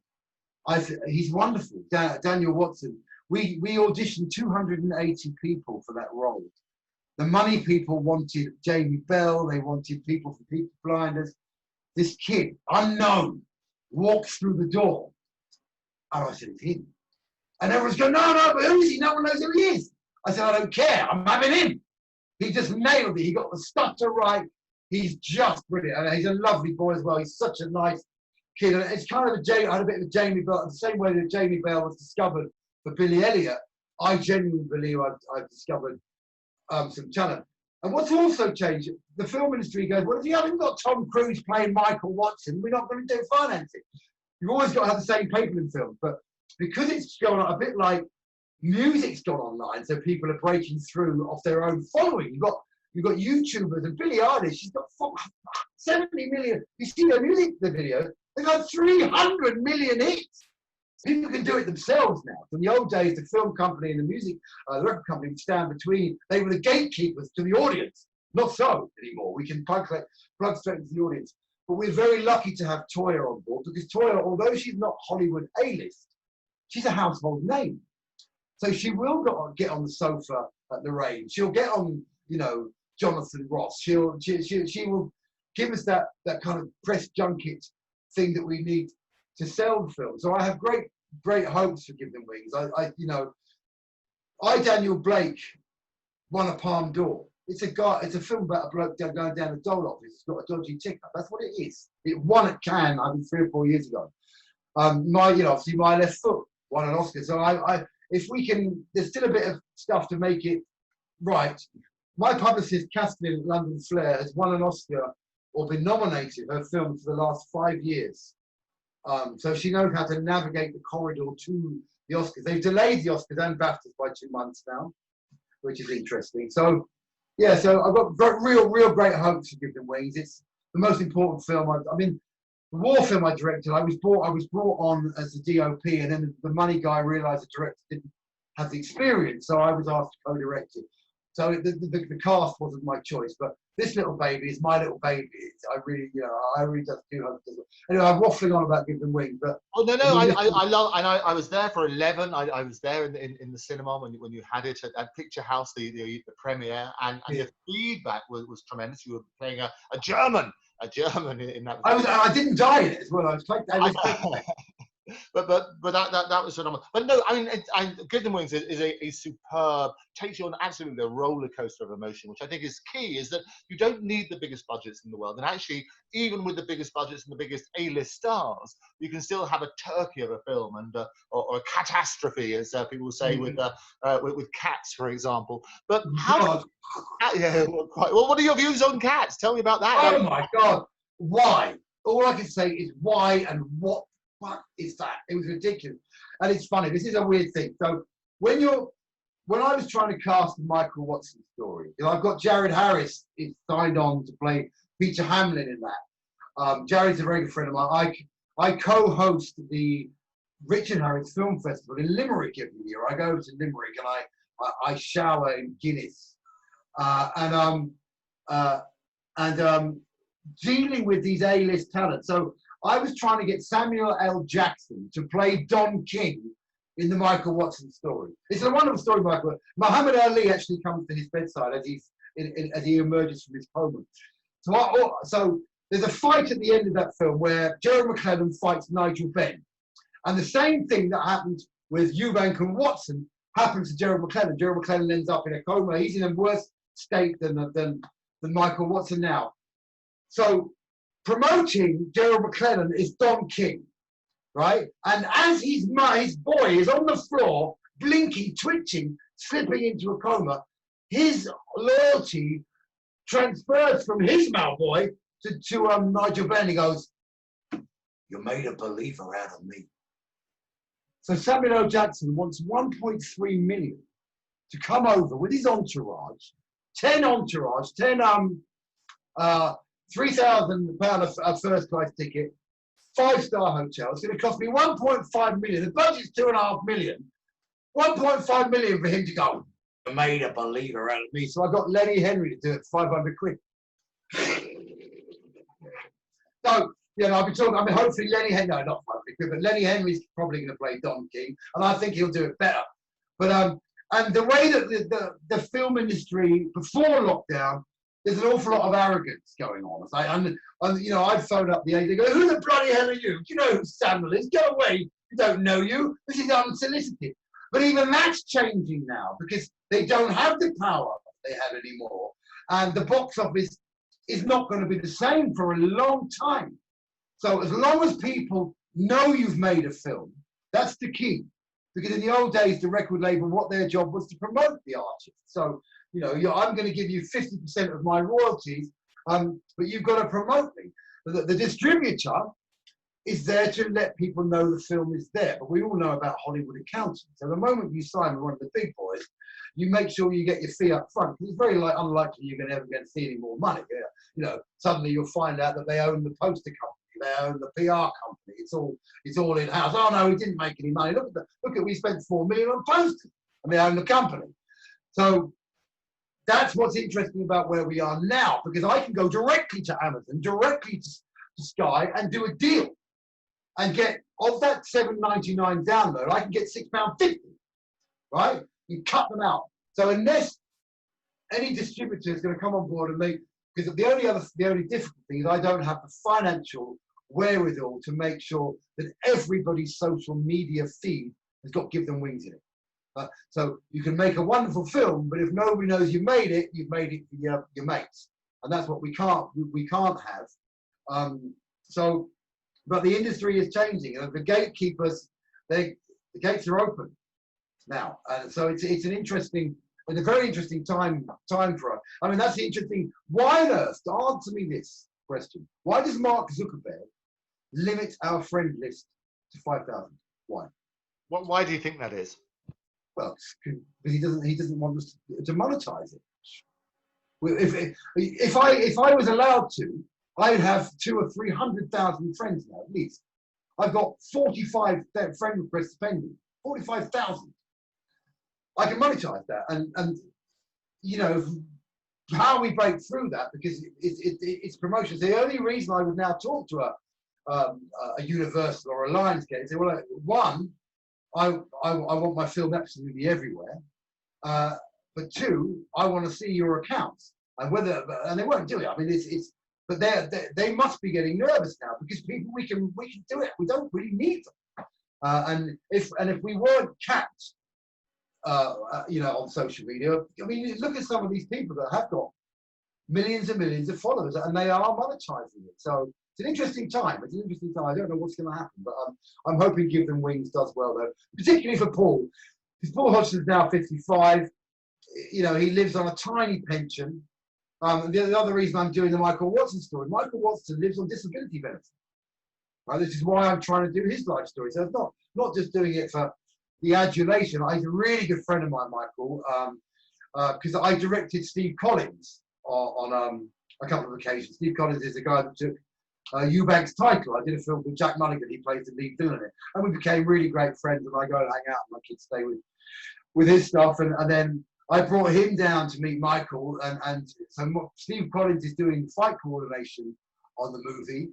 he's wonderful. Daniel Watson. We auditioned 280 people for that role. The money people wanted Jamie Bell. They wanted people from Peaky Blinders. This kid, unknown, walks through the door. And I said, it's him. And everyone's going, no, but who is he? No one knows who he is. I said, I don't care. I'm having him. He just nailed it. He got the stutter right. He's just brilliant. And he's a lovely boy as well. He's such a nice kid. And it's kind of I had a bit of a Jamie Bell. The same way that Jamie Bell was discovered for Billy Elliot, I genuinely believe I've discovered some talent. And what's also changed, the film industry goes, well, if you haven't got Tom Cruise playing Michael Watson, we're not going to do financing. You've always got to have the same people in films. But because it's gone a bit like music's gone online, so people are breaking through off their own following. You've got YouTubers, and Billie Eilish, she's got 70 million. You see her music, the videos, they've got 300 million hits. People can do it themselves now. From the old days, the film company and the music, the record company would stand between. They were the gatekeepers to the audience. Not so anymore. We can plug straight into the audience. But we're very lucky to have Toyah on board, because Toyah, although she's not Hollywood A-list, she's a household name. So she will get on the sofa at the Range. She'll get on, Jonathan Ross. She will give us that kind of press junket thing that we need to sell the film. So I have great great hopes for Give Them Wings. Daniel Blake won a Palme d'Or. It's a film about a bloke going down a doll office. It's got a dodgy ticket. That's what it is. It won at Cannes, I think 3 or 4 years ago. Obviously My Left Foot won an Oscar. So if we can, there's still a bit of stuff to make it right. My publicist, Kathleen at London Flair, has won an Oscar or been nominated, her film, for the last 5 years. So she knows how to navigate the corridor to the Oscars. They've delayed the Oscars and BAFTAs by 2 months now, which is interesting. So, yeah, so I've got real great hopes for Give Them Wings. It's the most important film. The war film I directed, I was brought on as a DOP, and then the money guy realised the director didn't have the experience, so I was asked to co-direct it. So the cast wasn't my choice, but this little baby is my little baby. I really just do hope. Anyway, I'm waffling on about Give Them Wings, but I love, and I was there for 11. I was there in the cinema when you had it at Picture House, the premiere, and the feedback was tremendous. You were playing a German in that. I didn't die in it as well. I was But that was phenomenal. But no, I mean, Give Them Wings is a superb, takes you on absolutely a roller coaster of emotion, which I think is key. Is that you don't need the biggest budgets in the world, and actually, even with the biggest budgets and the biggest A-list stars, you can still have a turkey of a film and or a catastrophe, as people say with Cats, for example. But well, what are your views on Cats? Tell me about that. Oh my God, why? All I can say is why and what. What is that? It was ridiculous. And it's funny, this is a weird thing. So when I was trying to cast the Michael Watson story, I've got Jared Harris is signed on to play Peter Hamlin in that. Jared's a very good friend of mine. I co-host the Richard Harris Film Festival in Limerick every year. I go to Limerick and I shower in Guinness. Dealing with these A-list talents. So I was trying to get Samuel L. Jackson to play Don King in the Michael Watson story. It's a wonderful story, Michael. Muhammad Ali actually comes to his bedside as he emerges from his coma. So there's a fight at the end of that film where Gerald McClellan fights Nigel Benn. And the same thing that happened with Eubank and Watson happens to Gerald McClellan. Gerald McClellan ends up in a coma. He's in a worse state than Michael Watson now. So promoting Gerald McClellan is Don King, right? And as his boy is on the floor, blinking, twitching, slipping into a coma, his loyalty transfers from his Malboy to Nigel Benn. He goes, "You made a believer out of me." So Samuel L. Jackson wants 1.3 million to come over with his entourage, 10 £3,000 a first class ticket, 5-star hotel. It's going to cost me 1.5 million. The budget's 2.5 million. 1.5 million for him to go. I made a believer out of me. So I got Lenny Henry to do it for 500 quid. So, I'll be talking, hopefully Lenny Henry, no, not 500 quid, but Lenny Henry's probably going to play Don King, and I think he'll do it better. But, and the way that the film industry before lockdown, there's an awful lot of arrogance going on. I'd phone up the agent, they go, "Who the bloody hell are you? Do you know who Samuel is? Go away. We don't know you. This is unsolicited." But even that's changing now because they don't have the power they had anymore. And the box office is not going to be the same for a long time. So as long as people know you've made a film, that's the key. Because in the old days, the record label, what their job was to promote the artist. So, I'm going to give you 50% of my royalties, but you've got to promote me. The distributor is there to let people know the film is there. But we all know about Hollywood accounting. So the moment you sign with one of the big boys, you make sure you get your fee up front. Because it's very unlikely you're going to ever get to see any more money. Suddenly you'll find out that they own the poster company, they own the PR company. It's all in house. Oh no, we didn't make any money. Look at we spent $4 million on posters, and they own the company. So that's what's interesting about where we are now, because I can go directly to Amazon, directly to Sky, and do a deal, and get of that $7.99 download, I can get £6.50, right? You cut them out. So unless any distributor is going to come on board and make, because the only difficulty is I don't have the financial wherewithal to make sure that everybody's social media feed has got Give Them Wings in it. So you can make a wonderful film, but if nobody knows you made it, you've made it for your mates, and that's what we can't have. But the industry is changing, and the gatekeepers, the gates are open now, and so it's a very interesting time for us. I mean, that's interesting. Why on earth, to answer me this question, why does Mark Zuckerberg limit our friend list to 5,000? Why? Why do you think that is? Well, because he doesn't want us to monetize it. If I was allowed to, I'd have 200,000 or 300,000 friends now at least. I've got 45 friend requests pending. 45,000. I can monetize that, and you know how we break through that, because it's promotion. The only reason I would now talk to a Universal or a Lionsgate is say, well, one, I want my film absolutely everywhere, but two, I want to see your accounts, and they won't do it. I mean, but they must be getting nervous now, because people we can do it. We don't really need them, and if we weren't capped, on social media, I mean, look at some of these people that have got millions and millions of followers, and they are monetizing it. So it's an interesting time. It's an interesting time. I don't know what's going to happen, but I'm hoping Give Them Wings does well, though, particularly for Paul. Because Paul Hodgson is now 55. He lives on a tiny pension. The other reason I'm doing the Michael Watson story, Michael Watson lives on disability benefits. Right? This is why I'm trying to do his life story. So it's not just doing it for the adulation. He's a really good friend of mine, Michael, because I directed Steve Collins on a couple of occasions. Steve Collins is the guy that took Eubank's title. I did a film with Jack Mulligan. He plays the lead villain in it, and we became really great friends. And I go and hang out, and my kids stay with his stuff. And then I brought him down to meet Michael, and so Steve Collins is doing fight coordination on the movie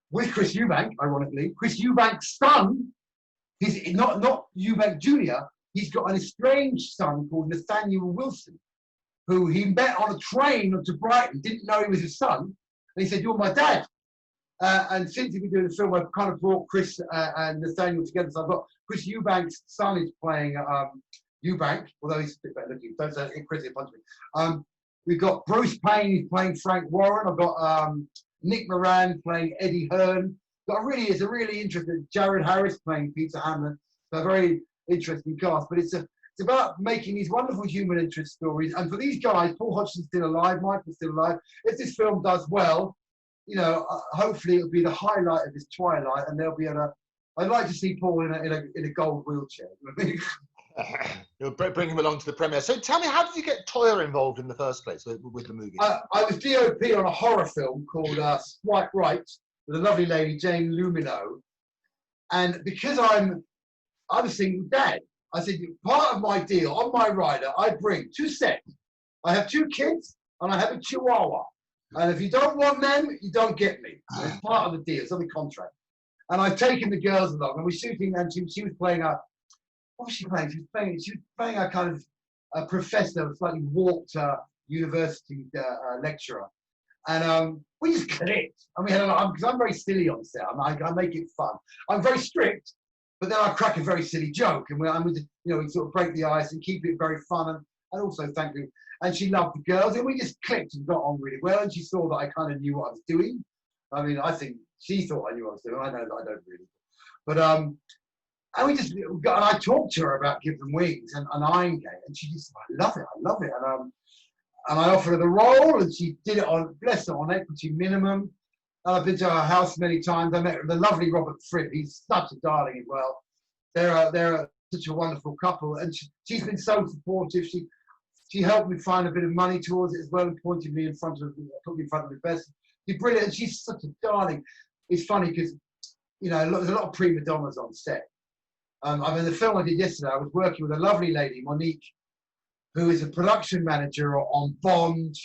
with Chris Eubank. Ironically, Chris Eubank's son. He's not Eubank Jr. He's got an estranged son called Nathaniel Wilson, who he met on a train to Brighton, didn't know he was his son. And he said, "You're my dad." And since he's been doing the film, I've kind of brought Chris and Nathaniel together. So I've got Chris Eubank's son is playing Eubank, although he's a bit better looking. Don't say Chris, he'll punch me. We've got Bruce Payne, he's playing Frank Warren. I've got Nick Moran playing Eddie Hearn. It's a really interesting, Jared Harris playing Peter Hamlin. So a very interesting cast, but it's about making these wonderful human interest stories. And for these guys, Paul Hodgson's still alive, Michael's still alive. If this film does well, hopefully it'll be the highlight of his twilight, and they'll be I'd like to see Paul in a gold wheelchair. You'll bring him along to the premiere. So tell me, how did you get Toyah involved in the first place with the movie? I was DOP on a horror film called Swipe Right, with a lovely lady, Jane Lumino. And because I'm a single dad, I said, part of my deal, on my rider, I bring 2 sets. I have 2 kids, and I have a Chihuahua. And if you don't want them, you don't get me. It's part of the deal. It's on the contract. And I've taken the girls along, and we're shooting, and she was playing what was she playing? She was playing a kind of a professor, a slightly warped university lecturer. And we just clicked. I mean, because I'm very silly on set. I make it fun. I'm very strict, but then I crack a very silly joke, and we sort of break the ice and keep it very fun, and also thankfully. And she loved the girls, and we just clicked and got on really well. And she saw that I kind of knew what I was doing. I mean, I think she thought I knew what I was doing. I know that I don't really, but and we just and I talked to her about Give Them Wings and Iron Gate, and she just, I love it, and I offered her the role, and she did it on, bless her, on equity minimum. And I've been to her house many times. I met the lovely Robert Fripp. He's such a darling as well. They're such a wonderful couple, and she's been so supportive. She helped me find a bit of money towards it as well, and put me in front of the best. She's brilliant, and she's such a darling. It's funny because there's a lot of prima donnas on set. I mean, the film I did yesterday, I was working with a lovely lady, Monique, who is a production manager on Bond.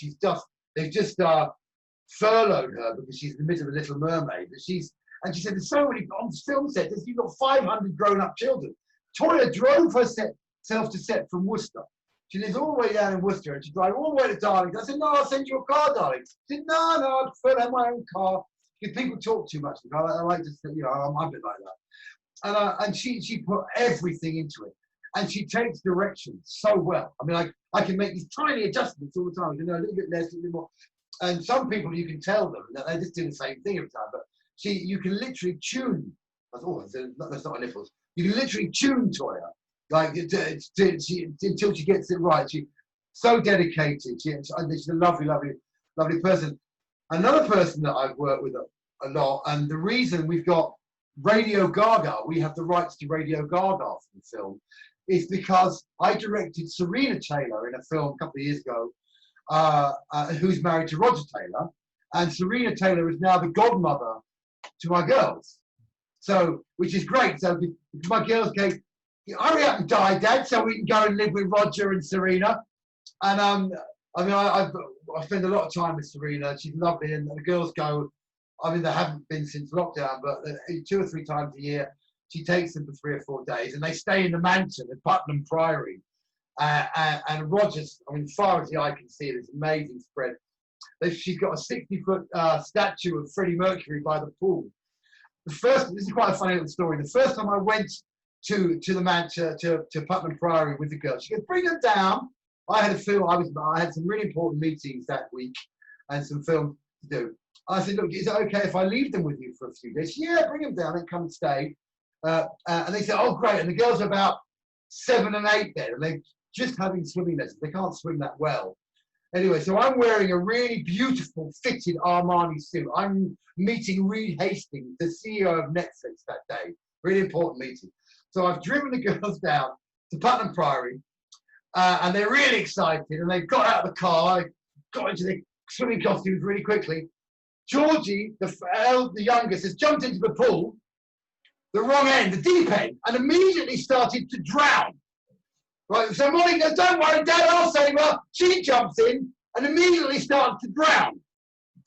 They've just furloughed her because she's in the middle of a Little Mermaid. She said, there's so many on film set. You've got 500 grown-up children. Toyah drove herself to set from Worcester. She lives all the way down in Worcester, and she drives all the way to Darlington. I said, no, I'll send you a car, darling. She said, no, I prefer to have my own car. Because people talk too much. I like to, I'm a bit like that. And she put everything into it. And she takes direction so well. I mean, I can make these tiny adjustments all the time. A little bit less, a little bit more. And some people, you can tell them that they just do the same thing every time. But you can literally tune. That's not a nipples. You can literally tune Toyah, like until she gets it right. She's so dedicated. She's a lovely, lovely, lovely person. Another person that I've worked with a lot, and the reason we've got Radio Gaga, we have the rights to Radio Gaga for the film, is because I directed Serena Taylor in a film a couple of years ago, who's married to Roger Taylor, and Serena Taylor is now the godmother to my girls. So, which is great. So my girls go, hurry up and die, Dad, so we can go and live with Roger and Serena. And I spend a lot of time with Serena. She's lovely, and the girls go. I mean, they haven't been since lockdown, but 2 or 3 times a year, she takes them for 3 or 4 days, and they stay in the mansion at Putnam Priory. And Roger's, I mean, as far as the eye can see, this amazing spread. She's got a 60-foot statue of Freddie Mercury by the pool. This is quite a funny little story. The first time I went to the mansion, to Putnam Priory with the girls, she goes, bring them down. I had some really important meetings that week and some film to do. I said, look, is it okay if I leave them with you for a few days? Yeah, bring them down and come and stay. And they said, oh, great. And the girls are about 7 and 8 then, and they're just having swimming lessons. They can't swim that well. Anyway, so I'm wearing a really beautiful fitted Armani suit. I'm meeting Reed Hastings, the CEO of Netflix that day. Really important meeting. So I've driven the girls down to Putnam Priory, and they're really excited, and they've got out of the car, got into their swimming costumes really quickly. Georgie, the youngest, has jumped into the pool, the wrong end, the deep end, and immediately started to drown. Right, so Molly goes, don't worry, Dad, I'll save her. She jumps in and immediately starts to drown.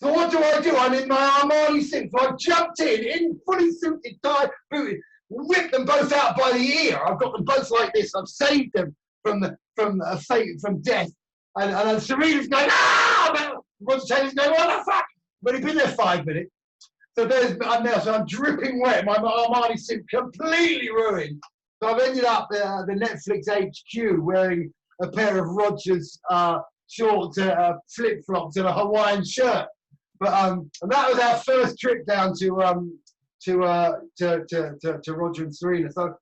So what do? I'm in my Armani suit. So I've jumped in fully suited, tied, booted, whipped them both out by the ear. I've got them both like this. I've saved them from death. And Serena's going, ah! Roger Taylor's going, what the fuck? But he'd been there 5 minutes. So I'm dripping wet. My Armani suit completely ruined. So I've ended up the Netflix HQ wearing a pair of Roger's short flip-flops and a Hawaiian shirt. But and that was our first trip down to Roger and Serena. So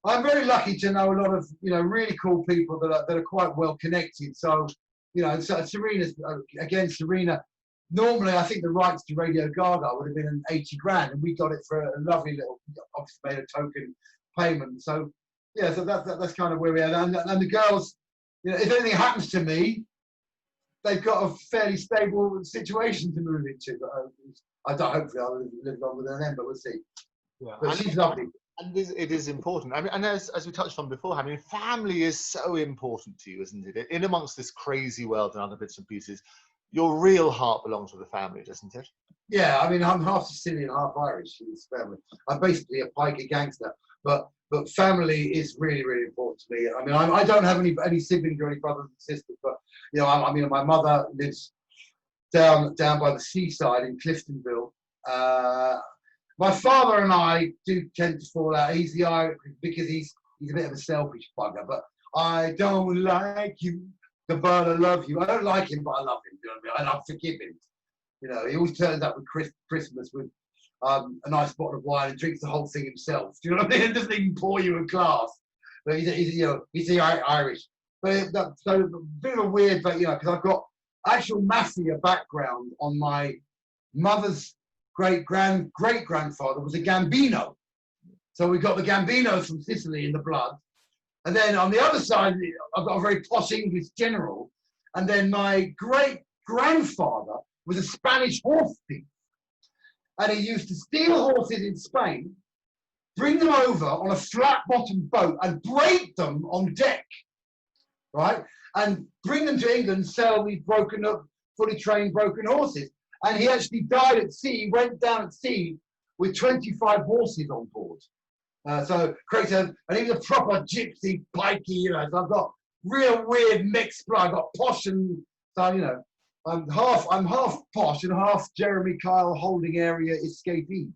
I'm very lucky to know a lot of really cool people that are quite well connected. So so Serena. Normally, I think the rights to Radio Gaga would have been 80 grand, and we got it for a lovely little, obviously made a token payment. So, yeah, so that's kind of where we are. And the girls, if anything happens to me, they've got a fairly stable situation to move into. But hopefully I'll live longer than them, but we'll see. Yeah. But she's lovely. And it is important. I mean, and as we touched on before, I mean, family is so important to you, isn't it? In amongst this crazy world and other bits and pieces, your real heart belongs with the family, doesn't it? Yeah, I mean, I'm half Sicilian, half Irish. It's family. I'm basically a piker gangster, but family is really, really important to me. I mean, I don't have any siblings or any brothers and sisters, but my mother lives down by the seaside in Cliftonville. My father and I do tend to fall out. He's the Irish because he's a bit of a selfish bugger, but I don't like you. But I love you. I don't like him, but I love him. You know what I mean? And I forgive him. He always turns up with Christmas with a nice bottle of wine and drinks the whole thing himself. Do you know what I mean? He doesn't even pour you a glass. But he's the Irish. But so a bit of a weird, but because I've got actual mafia background on my mother's great-grandfather was a Gambino. So we've got the Gambinos from Sicily in the blood. And then on the other side, I've got a very posh English general. And then my great-grandfather was a Spanish horse thief. And he used to steal horses in Spain, bring them over on a flat-bottomed boat and break them on deck, right? And bring them to England, sell these fully trained broken horses. And he actually died at sea, went down at sea with 25 horses on board. So crazy, and he was a proper gypsy, pikey, So I've got real weird mixed blood. I've got posh and so I'm half posh and half Jeremy Kyle holding area escapee.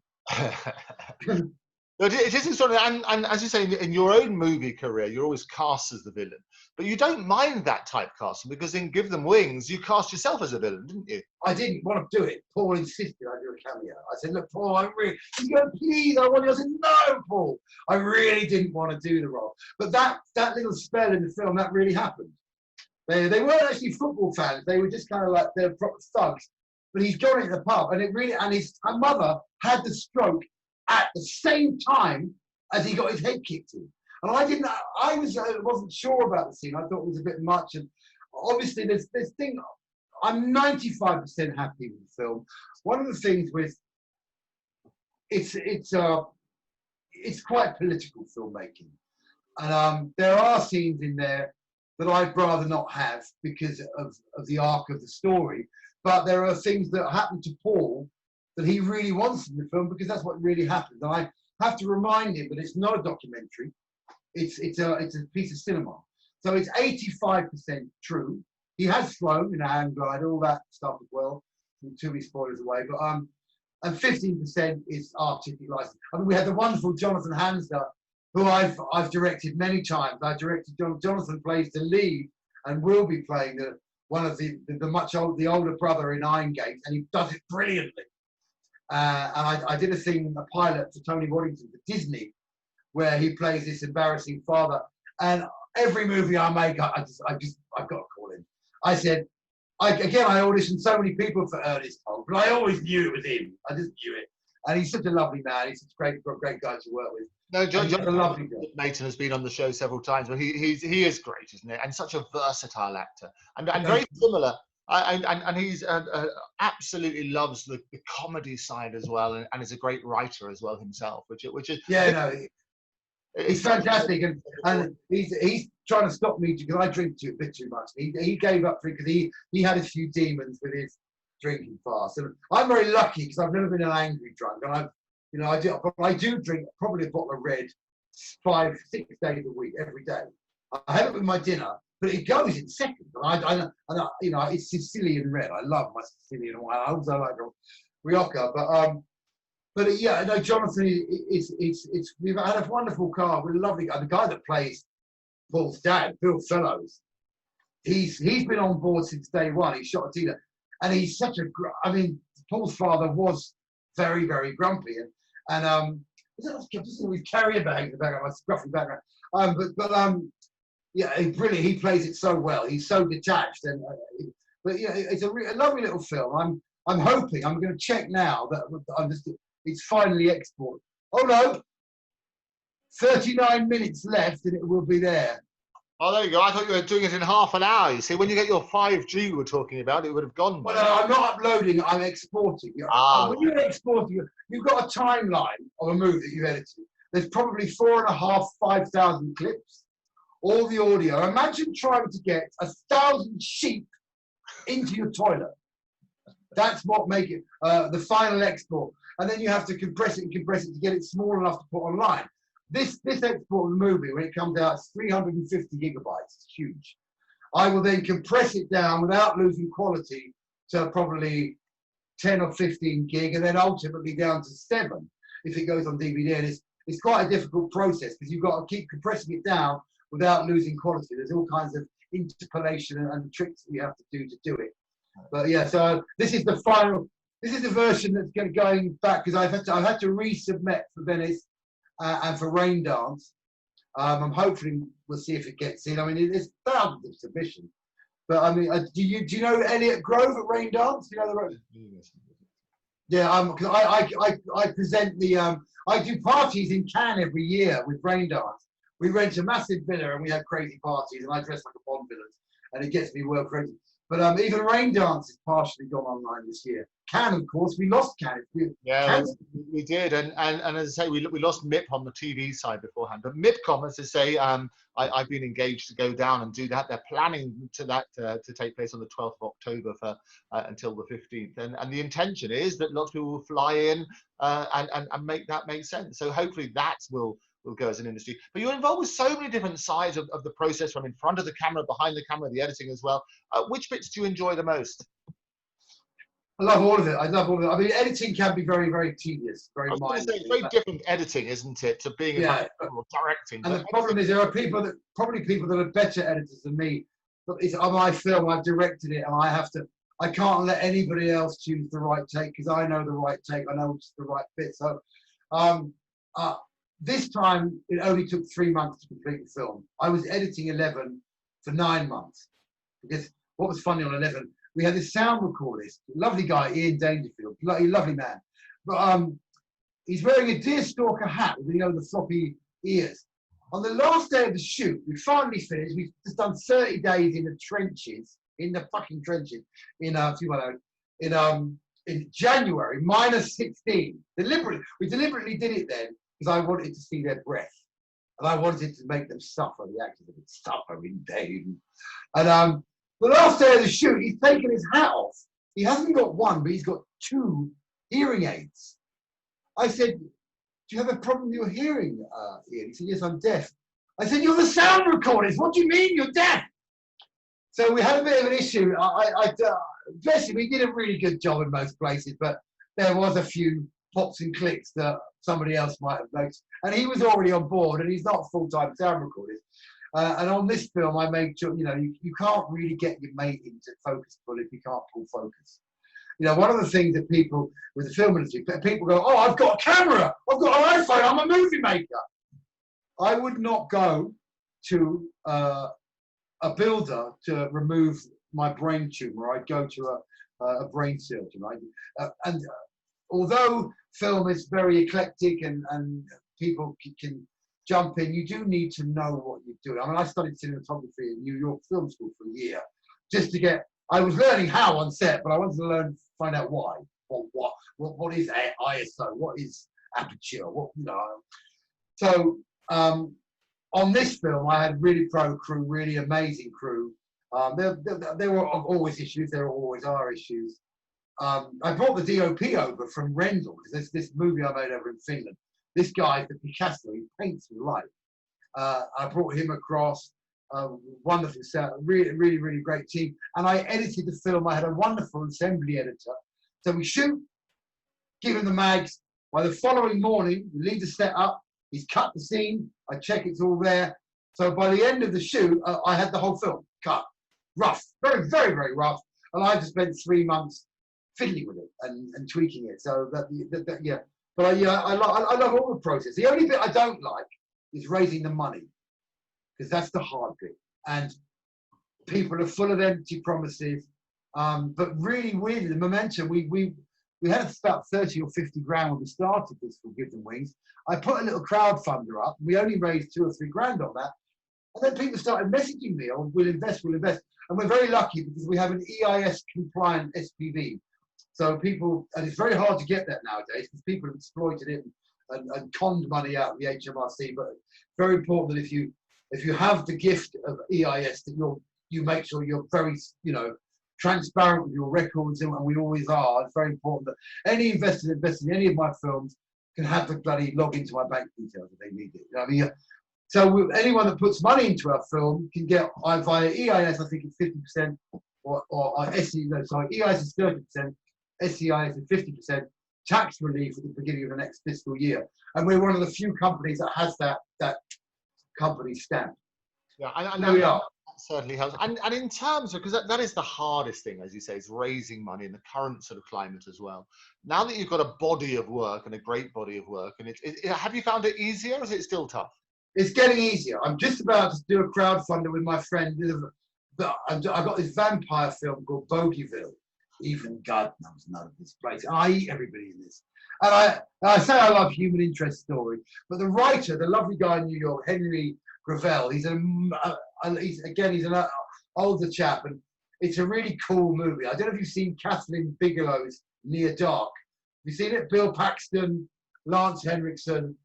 But it isn't sort of, and as you say, in your own movie career, you're always cast as the villain, but you don't mind that typecasting because in Give Them Wings, you cast yourself as a villain, didn't you? I didn't want to do it. Paul insisted I do a cameo. I said, look, Paul, he's going, please, I want you. I said, no, Paul. I really didn't want to do the role. But that little spell in the film, that really happened. They weren't actually football fans. They were just kind of like, they're proper thugs. But he's gone into the pub, and her mother had the stroke at the same time as he got his head kicked in. And I wasn't sure about the scene. I thought it was a bit much. And obviously there's thing, I'm 95% happy with the film. One of the things with, it's quite political filmmaking. And there are scenes in there that I'd rather not have because of the arc of the story. But there are things that happen to Paul that he really wants in the film because that's what really happened. And I have to remind him that it's not a documentary. It's a piece of cinema. So it's 85% true. He has flown in a hang glider, all that stuff as well. Too many spoilers away. But and 15% is artistic license. I mean, we had the wonderful Jonathan Hansler, who I've directed many times. I directed Jonathan plays the lead and will be playing the older brother in Iron Gate, and he does it brilliantly. And I did a pilot for Tony Waddington for Disney, where he plays this embarrassing father. And every movie I make, I've got to call him. I said, I auditioned so many people for Ernest Holmes, but I always knew it was him. I just knew it. And he's such a lovely man. He's such a great guy to work with. No, Jonathan Mason has been on the show several times, but he is great, isn't he? And such a versatile actor, and very similar. And he's absolutely loves the comedy side as well, and is a great writer as well himself, which is he's fantastic, and he's trying to stop me because I drink a bit too much. He gave up drinking because he had a few demons with his drinking fast, and I'm very lucky because I've never been an angry drunk, and I do drink probably a bottle of red 5-6 days a week every day. I have it with my dinner. But it goes in seconds. It's Sicilian red. I love my Sicilian wine. I also like Rioja. But Jonathan we've had a wonderful car with a lovely guy. The guy that plays Paul's dad, Bill Fellows, he's been on board since day one. He shot a dealer, and he's such a. Paul's father was very, very grumpy, and with carrier bags in the background, my scruffy background. Yeah, brilliant. He plays it so well. He's so detached, it's a lovely little film. I'm hoping. I'm going to check now that it's finally exported. Oh no, 39 minutes left, and it will be there. Oh, there you go. I thought you were doing it in half an hour. You see, when you get your 5G you were talking about, it would have gone. Well, no, I'm not uploading. I'm exporting. When you're exporting, you've got a timeline of a movie that you've edited. There's probably 4,500-5,000 clips. All the audio. Imagine trying to get 1,000 sheep into your toilet. That's what makes it the final export. And then you have to compress it to get it small enough to put online. This export of the movie, when it comes out, it's 350 gigabytes. It's huge. I will then compress it down without losing quality to probably 10 or 15 gig, and then ultimately down to 7 if it goes on DVD. And it's quite a difficult process because you've got to keep compressing it down without losing quality. There's all kinds of interpolation and tricks that you have to do it. But yeah, so this is the final. This is the version that's going back because I've had to resubmit for Venice and for Rain Dance. I'm hoping we'll see if it gets in. I mean, there's thousands of submissions. But I mean, do you know Elliot Grove at Rain Dance? You know the road? Yeah, because I present the I do parties in Cannes every year with Rain Dance. We rent a massive villa and we have crazy parties, and I dress like a Bond villain, and it gets me well crazy. But even Rain Dance is partially gone online this year. Cannes, of course, we lost Cannes. We did, and as I say, we lost MIP on the TV side beforehand. But MIPCOM, as I say, I've been engaged to go down and do that. They're planning to take place on the 12th of October for until the 15th, and the intention is that lots of people will fly in and make that make sense. So hopefully that will go as an industry. But you're involved with so many different sides of the process, from in front of the camera, behind the camera, the editing as well. Which bits do you enjoy the most? I love all of it. I love all of it. I mean, editing can be very, very tedious, very I was going to mindless. say, it's very different editing, isn't it, to being Yeah. or directing. And the problem is there are people that are better editors than me. But it's on my film, I've directed it, and I can't let anybody else choose the right take because I know the right take. I know it's the right bit. So this time, it only took 3 months to complete the film. I was editing 11 for 9 months because what was funny on 11, we had this sound recordist, lovely guy, Ian Dangerfield, lovely man. But he's wearing a deerstalker hat with, the floppy ears. On the last day of the shoot, we finally finished. We've just done 30 days in the trenches, in the fucking trenches, in January, -16. We deliberately did it then because I wanted to see their breath. And I wanted to make them suffer, the actors would suffer in pain. And the last day of the shoot, he's taken his hat off. He hasn't got one, but he's got 2 hearing aids. I said, do you have a problem with your hearing, Ian? He said, yes, I'm deaf. I said, you're the sound recordist. What do you mean you're deaf? So we had a bit of an issue. Basically, we did a really good job in most places, but there was a few pops and clicks that somebody else might have noticed. And he was already on board, and he's not a full-time sound recordist. And on this film, I made sure, you can't really get your mate into focus pull if you can't pull focus. One of the things that people with the film industry, people go, oh, I've got a camera, I've got an iPhone, I'm a movie maker. I would not go to a builder to remove my brain tumor. I'd go to a brain surgeon. And although film is very eclectic and people can jump in, you do need to know what you're doing. I mean, I studied cinematography in New York Film School for a year just to get. I was learning how on set, but I wanted to find out why. What is ISO? What is aperture? So on this film, I had really pro crew, really amazing crew. There were always issues. There always are issues. I brought the DOP over from Rendell because there's this movie I made over in Finland. This guy, the Picasso, he paints with light. I brought him across. Wonderful set, really, really, really great team. And I edited the film. I had a wonderful assembly editor. So we shoot, give him the mags. By the following morning, we leave the set up. He's cut the scene. I check it's all there. So by the end of the shoot, I had the whole film cut. Rough, very, very, very rough. And I just spent 3 months fiddling with it and tweaking it. So yeah. But I love all the process. The only bit I don't like is raising the money, because that's the hard bit. And people are full of empty promises. But really, weirdly, the momentum, we had about 30 or 50 grand when we started this for Give Them Wings. I put a little crowdfunder up. We only raised 2 or 3 grand on that. And then people started messaging me, oh, we'll invest. And we're very lucky because we have an EIS compliant SPV. So people, and it's very hard to get that nowadays because people have exploited it and conned money out of the HMRC. But very important that if you have the gift of EIS, that you make sure you're very, transparent with your records, and we always are. It's very important that any investor investing in any of my films can have the bloody log into my bank details if they need it. So anyone that puts money into our film can get via EIS, I think it's 50%, or SE, no, sorry, EIS is 30%, SEIS is 50% tax relief at the beginning of the next fiscal year. And we're one of the few companies that has that company stamp. Yeah, I know that certainly helps. And in terms of, because that is the hardest thing, as you say, is raising money in the current sort of climate as well. Now that you've got a body of work and a great body of work, and have you found it easier, or is it still tough? It's getting easier. I'm just about to do a crowdfunder with my friend. I've got this vampire film called Bogeyville. Even God knows none of this place. And I eat everybody in this. And I say I love human interest story, but the writer, the lovely guy in New York, Henry Gravel, he's an older chap, and it's a really cool movie. I don't know if you've seen Kathleen Bigelow's Near Dark. Have you seen it? Bill Paxton, Lance Henriksen.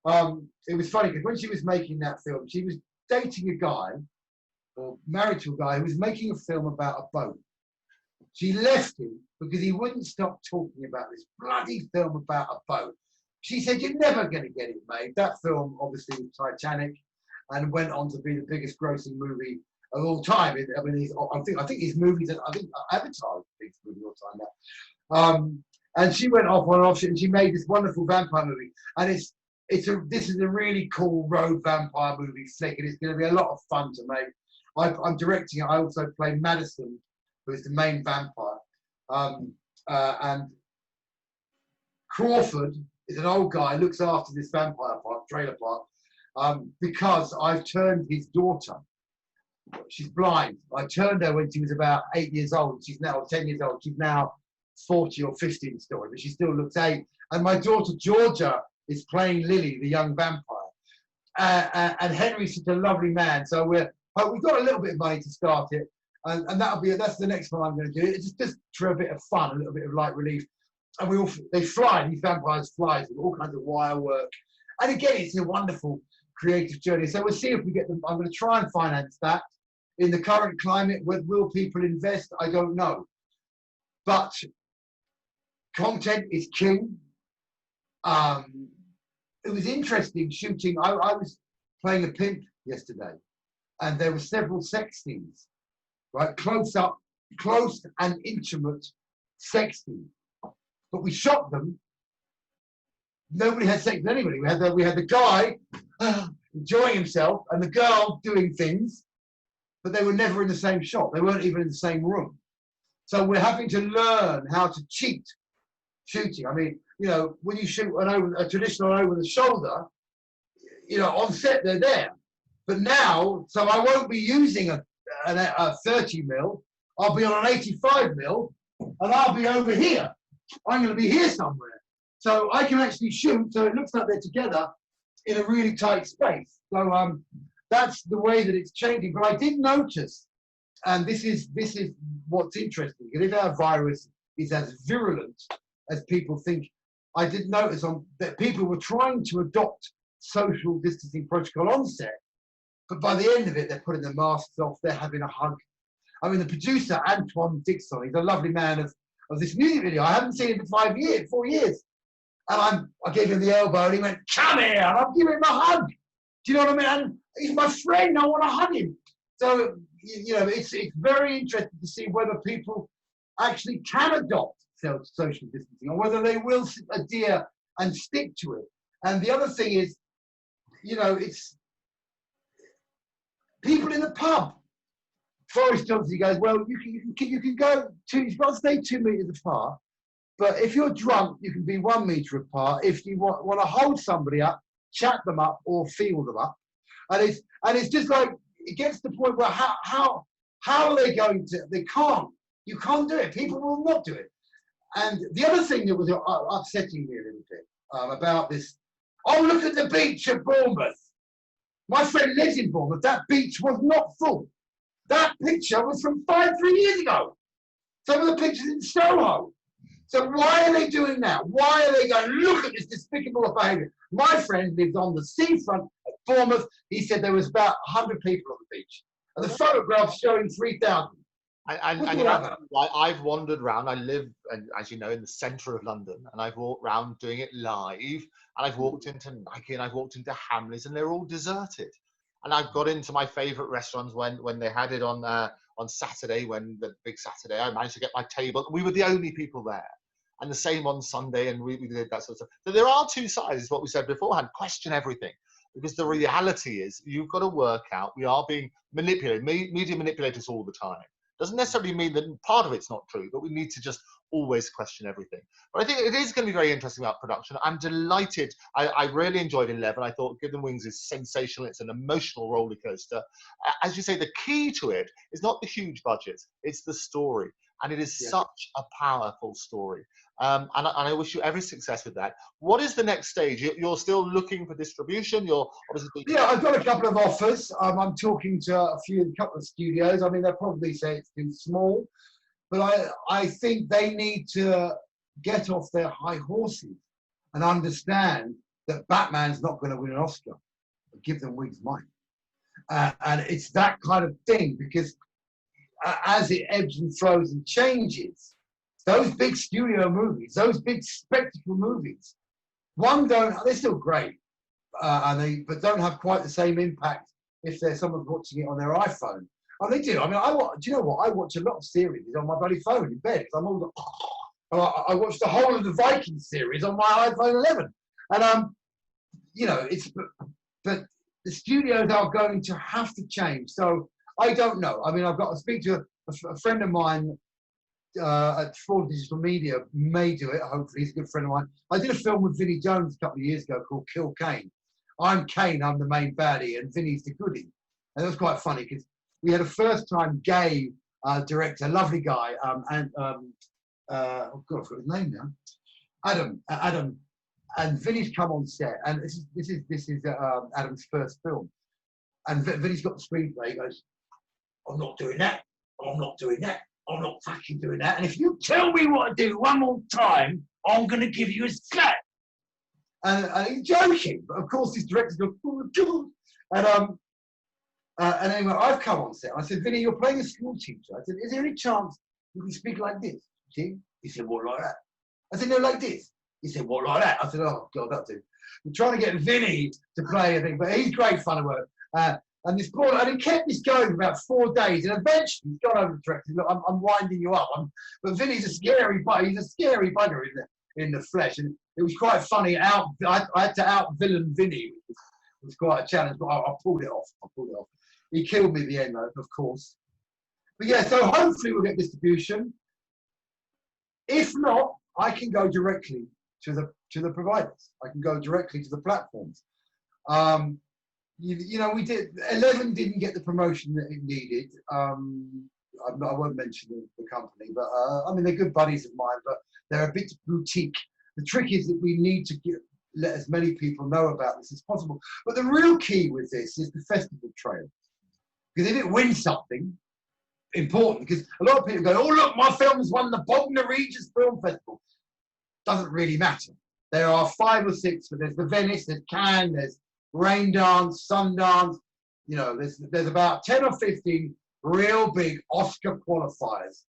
It was funny because when she was making that film, she was dating a guy, or married to a guy, who was making a film about a boat. She left him because he wouldn't stop talking about this bloody film about a boat. She said, you're never going to get it made. That film obviously was Titanic and went on to be the biggest grossing movie of all time. I mean, I think his movies, I think Avatar is the biggest movie of all time now. And she went off on offshoot, and she made this wonderful vampire movie. And this is a really cool road vampire movie flick, and it's going to be a lot of fun to make. I'm directing it. I also play Madison, who is the main vampire, and Crawford is an old guy who looks after this vampire park, trailer park, because I've turned his daughter. She's blind. I turned her when she was about 8 years old. She's now 10 years old. She's now 40 or 50 in the story, but she still looks 8. And my daughter Georgia is playing Lily, the young vampire. And Henry's such a lovely man. So we've got a little bit of money to start it, and that's the next one I'm going to do. It's just for a bit of fun, a little bit of light relief. And they fly. These vampires fly with all kinds of wire work. And again, it's a wonderful creative journey. So we'll see if we get them. I'm going to try and finance that. In the current climate, will people invest? I don't know. But content is king. It was interesting shooting. I was playing a pimp yesterday, and there were several sex scenes, right? Close and intimate sex scenes. But we shot them. Nobody had sex with anybody. We had the guy enjoying himself and the girl doing things, but they were never in the same shot. They weren't even in the same room. So we're having to learn how to cheat shooting. I mean, when you shoot a traditional over the shoulder, on set they're there. But now, so I won't be using a 30 mil. I'll be on an 85 mil, and I'll be over here. I'm going to be here somewhere. So I can actually shoot, so it looks like they're together in a really tight space. So that's the way that it's changing. But I did notice, and this is what's interesting, because if our virus is as virulent as people think, I did notice that people were trying to adopt social distancing protocol on set, but by the end of it, they're putting their masks off, they're having a hug. I mean, the producer, Antoine Dixon, he's a lovely man of this music video. I haven't seen him for 4 years. And I gave him the elbow, and he went, "Come here," and I'm giving him a hug. Do you know what I mean? And he's my friend, I want to hug him. So, it's very interesting to see whether people actually can adopt social distancing, or whether they will adhere and stick to it. And the other thing is, it's people in the pub. Boris Johnson goes, well, you can go you've got to stay 2 meters apart, but if you're drunk, you can be 1 meter apart. If you want to hold somebody up, chat them up or feel them up, and it's just like, it gets to the point where how are they going to? They can't. You can't do it. People will not do it. And the other thing that was upsetting me a little bit about this, look at the beach at Bournemouth. My friend lives in Bournemouth. That beach was not full. That picture was from 3 years ago. Some of the pictures in Soho. So why are they doing that? Why are they going, look at this despicable behaviour? My friend lives on the seafront at Bournemouth. He said there was about 100 people on the beach. And the photograph's showing 3,000. I've wandered around. I live, as you know, in the centre of London, and I've walked around doing it live. And I've walked into Nike, and I've walked into Hamleys, and they're all deserted. And I've got into my favourite restaurants when they had it on Saturday, when the big Saturday, I managed to get my table. We were the only people there. And the same on Sunday, and we did that sort of stuff. So there are two sides, is what we said beforehand. Question everything. Because the reality is, you've got to work out, we are being manipulated. Media manipulate us all the time. Doesn't necessarily mean that part of it's not true, but we need to just always question everything. But I think it is going to be very interesting about production. I'm delighted. I really enjoyed 11. I thought Give Them Wings is sensational. It's an emotional roller coaster. As you say, the key to it is not the huge budget. It's the story. And it is such a powerful story. And I wish you every success with that. What is the next stage? You're still looking for distribution? You're obviously... Yeah, I've got a couple of offers. I'm talking to a couple of studios. I mean, they'll probably say it's too small, but I think they need to get off their high horses and understand that Batman's not going to win an Oscar. But Give Them Wings might. And it's that kind of thing, because as it ebbs and flows and changes, those big studio movies, those big spectacle movies, they're still great, but don't have quite the same impact if there's someone watching it on their iPhone. Oh, they do. I mean, do you know what? I watch a lot of series on my bloody phone in bed. I'm all. I watched the whole of the Viking series on my iPhone 11, and you know, but the studios are going to have to change. So I don't know. I mean, I've got to speak to a friend of mine at Fraud Digital Media. May do it. Hopefully, he's a good friend of mine. I did a film with Vinnie Jones a couple of years ago called Kill Kane. I'm Kane. I'm the main baddie, and Vinnie's the goodie. And it was quite funny because we had a first-time gay director, lovely guy, oh God, I forgot his name now. Adam, and Vinnie's come on set, and this is Adam's first film, and Vinnie's got the screenplay. He goes, "I'm not doing that. I'm not doing that. I'm not fucking doing that. And if you tell me what to do one more time, I'm going to give you a slap." And he's joking, but of course his director goes, "Oh my God." And anyway, I've come on set. I said, "Vinnie, you're playing a school teacher." I said, "Is there any chance you can speak like this?" See? He said, "What, like that?" I said, "No, like this." He said, "What, like that?" I said, "Oh, God, that's it." We're trying to get Vinnie to play a thing, but he's great fun to work. And this boy, and he kept this going for about 4 days, and eventually he's gone over to director. "Look, I'm winding you up." But Vinnie's a scary bugger. He's a scary bugger in the flesh. And it was quite funny. I had to out-villain Vinnie, which was quite a challenge, but I pulled it off. He killed me at the end, though, of course. But yeah, so hopefully we'll get distribution. If not, I can go directly to the providers. I can go directly to the platforms. You know, we did. 11 didn't get the promotion that it needed. I won't mention the company, but I mean they're good buddies of mine, but they're a bit boutique. The trick is that we need to let as many people know about this as possible. But the real key with this is the festival trail, because if it wins something important, because a lot of people go, "Oh look, my film's won the Bognor Regis Film Festival." Doesn't really matter. There are 5 or 6, but there's the Venice, there's Cannes, there's Rain Dance, Sundance. You know, there's about 10 or 15 real big Oscar qualifiers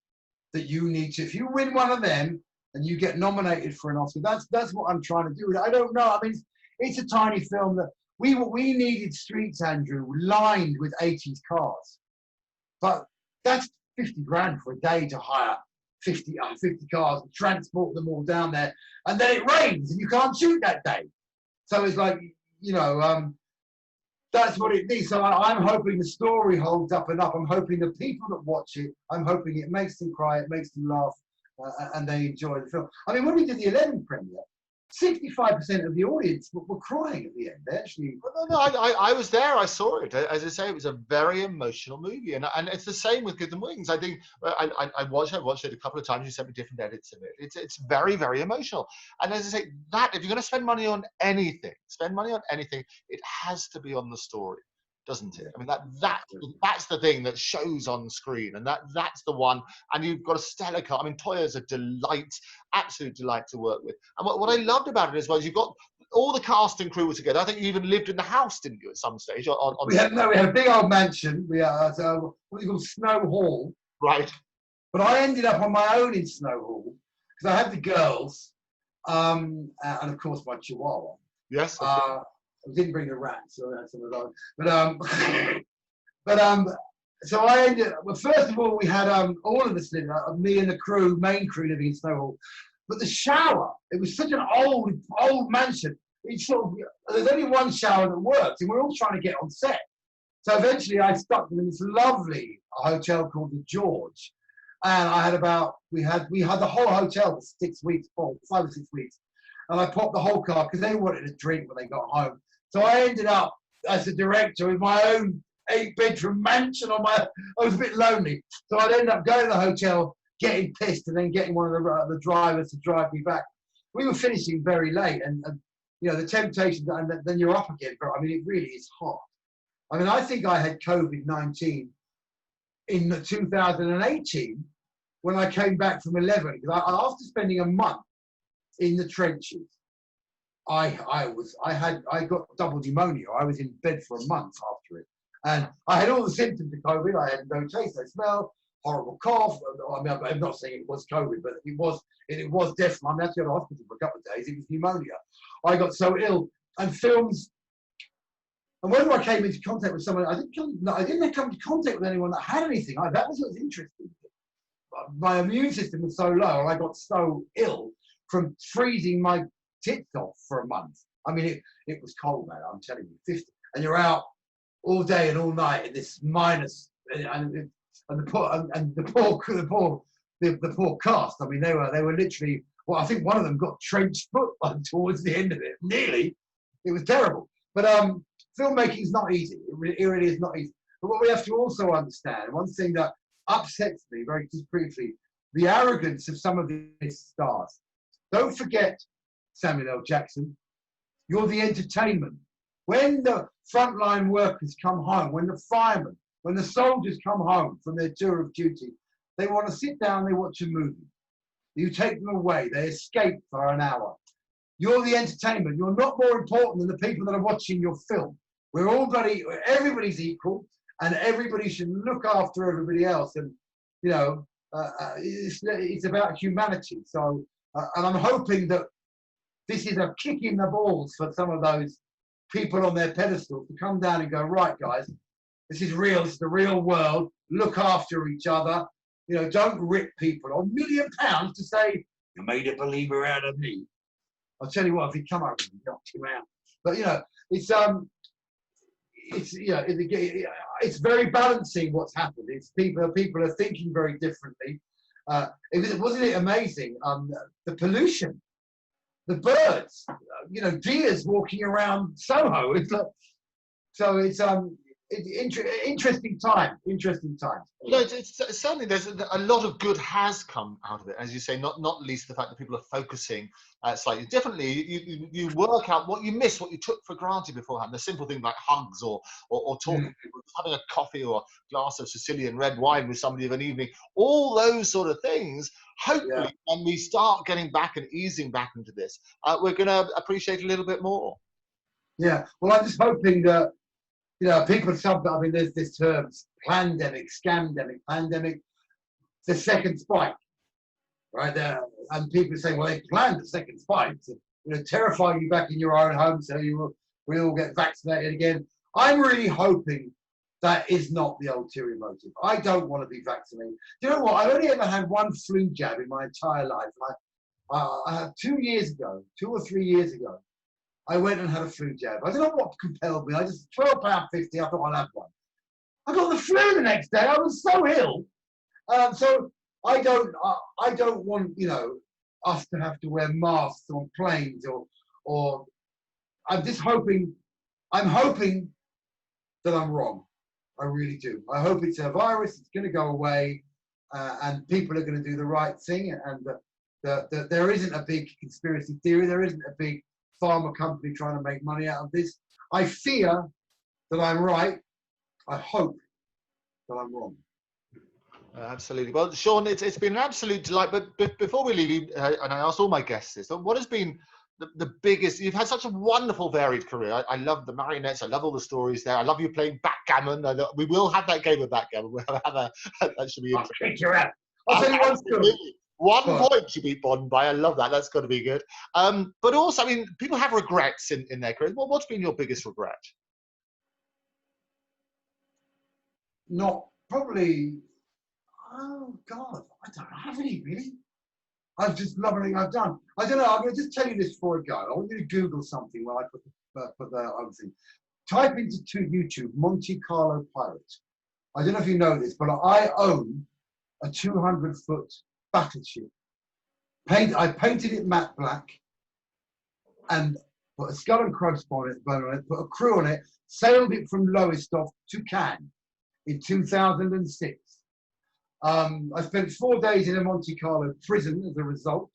that you need to. If you win one of them and you get nominated for an Oscar, that's what I'm trying to do. I don't know. I mean, it's a tiny film that we needed streets, Andrew, lined with 80s cars, but that's 50 grand for a day to hire 50 cars and transport them all down there, and then it rains and you can't shoot that day. So it's like, you know, that's what it needs. So I'm hoping the story holds up enough. I'm hoping the people that watch it, I'm hoping it makes them cry, it makes them laugh, and they enjoy the film. I mean, when we did the 11 premiere, 65% of the audience were crying at the end. They actually. No, I was there. I saw it. As I say, it was a very emotional movie, and it's the same with Good and Wings. I think I watched it a couple of times. You sent me different edits of it. It's very, very emotional. And as I say, that if you're going to spend money on anything, it has to be on the story, doesn't it? I mean, that's the thing that shows on screen, and that's the one. And you've got a stellar cast. I mean, Toyah's a delight, absolute delight to work with. And what I loved about it as well is you've got all the cast and crew were together. I think you even lived in the house, didn't you, at some stage? We had a big old mansion. We had what you call Snow Hall. Right. But I ended up on my own in Snow Hall because I had the girls, and of course my Chihuahua. Yes. I didn't bring the rats, so that's another. But so I ended. Well, first of all, we had all of us living, me and the main crew living in Snow Hall. But the shower, it was such an old mansion. It's sort of, there's only one shower that works, and we're all trying to get on set. So eventually, I stuck them in this lovely hotel called the George, and I had we had the whole hotel for 6 weeks, 5 or 6 weeks, and I popped the whole car because they wanted a drink when they got home. So I ended up as a director with my own 8-bedroom mansion I was a bit lonely, so I'd end up going to the hotel, getting pissed, and then getting one of the drivers to drive me back. We were finishing very late, and you know, the temptation, and then you're up again. But I mean, it really is hard. I mean, I think I had COVID-19 in 2018 when I came back from 11. Because after spending a month in the trenches, I got double pneumonia. I was in bed for a month after it, and I had all the symptoms of COVID. I had no taste, no smell, horrible cough. I mean, I'm not saying it was COVID, but it was definitely. I had to go to hospital for a couple of days. It was pneumonia. I got so ill, and films And whether I came into contact with someone, I didn't come into contact with anyone that had anything. That was what was interesting. My immune system was so low, and I got so ill from freezing my tits off for a month. I mean, it was cold, man. I'm telling you, 50, and you're out all day and all night in this minus, and the poor cast. I mean, they were literally. Well, I think one of them got trench foot towards the end of it. Nearly, it was terrible. But filmmaking is not easy. It really is not easy. But what we have to also understand, one thing that upsets me, very just briefly, the arrogance of some of these stars. Don't forget, Samuel L. Jackson, you're the entertainment. When the frontline workers come home, when the firemen, when the soldiers come home from their tour of duty, they want to sit down, they watch a movie. You take them away, they escape for an hour. You're the entertainment. You're not more important than the people that are watching your film. Everybody's equal, and everybody should look after everybody else. And, you know, it's about humanity. So, and I'm hoping that this is a kick in the balls for some of those people on their pedestal to come down and go, right, guys, this is real. This is the real world. Look after each other. You know, don't rip people on £1 million to say, you made a believer out of me. I'll tell you what, if he come over and knock him out. But, you know, it's very balancing what's happened. It's people are thinking very differently. Wasn't it amazing? The pollution, the birds, you know, deers walking around Soho. It's like, so it's interesting time. Interesting time. No, it's certainly there's a lot of good has come out of it, as you say. Not least the fact that people are focusing slightly differently. You work out what you missed, what you took for granted beforehand. The simple things like hugs or talking to people, having a coffee or a glass of Sicilian red wine with somebody of an evening. All those sort of things. Hopefully, when we start getting back and easing back into this, we're going to appreciate a little bit more. Yeah. Well, I'm just hoping that. You know, people I mean, there's this term, plandemic, scamdemic, pandemic, the second spike, right there. And people say, well, they planned the second spike to, you know, terrify you back in your own home so we all get vaccinated again. I'm really hoping that is not the ulterior motive. I don't want to be vaccinated. Do you know what? I've only ever had one flu jab in my entire life. I had 2 or 3 years ago, I went and had a flu jab. I don't know what compelled me. I just £12.50. I thought I'll have one. I got the flu the next day. I was so ill. So I don't want, you know, us to have to wear masks on planes or I'm just hoping. I'm hoping that I'm wrong. I really do. I hope it's a virus. It's going to go away, and people are going to do the right thing. And that there isn't a big conspiracy theory. There isn't a big pharma company trying to make money out of this. I fear that I'm right. I hope that I'm wrong. Absolutely. Well, Sean, it's been an absolute delight. But before we leave you, and I asked all my guests this, what has been the biggest? You've had such a wonderful, varied career. I love the Marionettes. I love all the stories there. I love you playing backgammon. We will have that game of backgammon. We'll have that should be interesting. I'll kick you out. I'll tell you one story. 1 point you beat Bond by. I love that. That's got to be good. But also, I mean, people have regrets in their career. What's been your biggest regret? Not probably. Oh God, I don't have any really. I just love everything I've done. I don't know. I'm going to just tell you this before I go. I want you to Google something while I put the other thing. Type into YouTube Monte Carlo Pirate. I don't know if you know this, but I own a 200-foot battleship. I painted it matte black and put a skull and crossbones on it, put a crew on it, sailed it from Lowestoft to Cannes in 2006. I spent 4 days in a Monte Carlo prison as a result.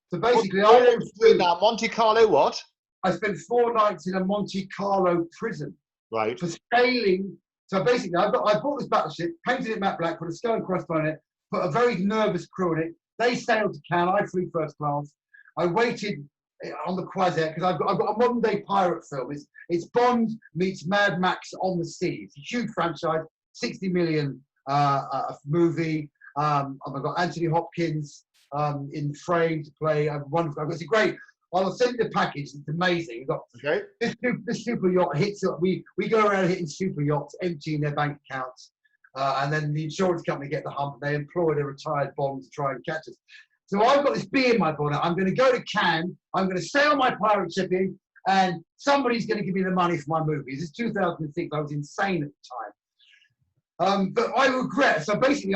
So basically, now Monte Carlo what? I spent 4 nights in a Monte Carlo prison. Right. For sailing. So basically, I bought this battleship, painted it matte black, put a skull and crossbones on it, put a very nervous crew in it. They sailed to Cannes. I flew first class. I waited on the Croisière because I've got a modern day pirate film. It's Bond meets Mad Max on the sea. It's a huge franchise, 60 million movie. I've got Anthony Hopkins in frame to play. It's a great I'll send you the package. It's amazing. We've got Okay. this super yacht hits up. We go around hitting super yachts, emptying their bank accounts, and then the insurance company get the hump. And they employ a retired Bond to try and catch us. So I've got this bee in my bonnet. I'm going to go to Cannes. I'm going to sail my pirate ship in, and somebody's going to give me the money for my movie. This is 2006. I was insane at the time. But I regret. So basically,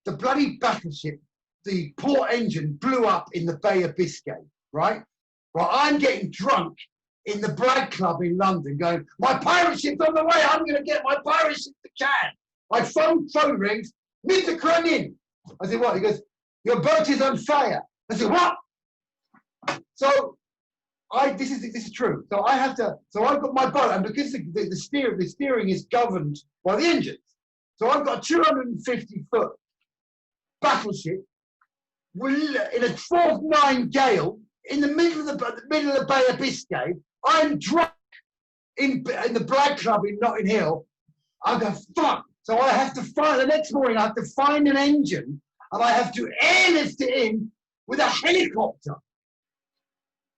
the bloody battleship, the port engine blew up in the Bay of Biscay, right? Well, I'm getting drunk in the Bragg Club in London going, my pirate ship's on the way, I'm going to get my pirate ship to Cannes. My phone rings, Mr. Cronin. I said, what? He goes, your boat is on fire. I said, what? So, this is true. So I've got my boat, and because the steering is governed by the engines. So I've got a 250-foot battleship in a 12-9 gale in the middle of the Bay of Biscay. I'm drunk in the Bragg Club in Notting Hill. I go, fuck. So I have to the next morning I have to find an engine, and I have to airlift it in with a helicopter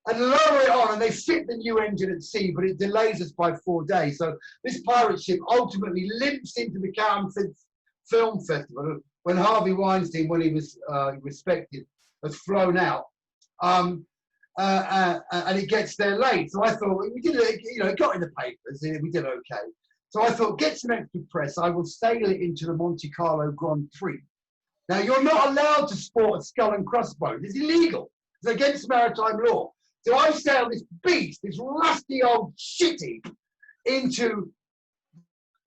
and lower it on, and they fit the new engine at sea, but it delays us by 4 days. So this pirate ship ultimately limps into the Cannes Film Festival when Harvey Weinstein, when he was respected, has flown out, and it gets there late. So I thought, we did it, it got in the papers, we did okay. So I thought, get some extra press, I will sail it into the Monte Carlo Grand Prix. Now, you're not allowed to sport a skull and crossbones. It's illegal. It's against maritime law. So I sailed this beast, this rusty old shitty, into,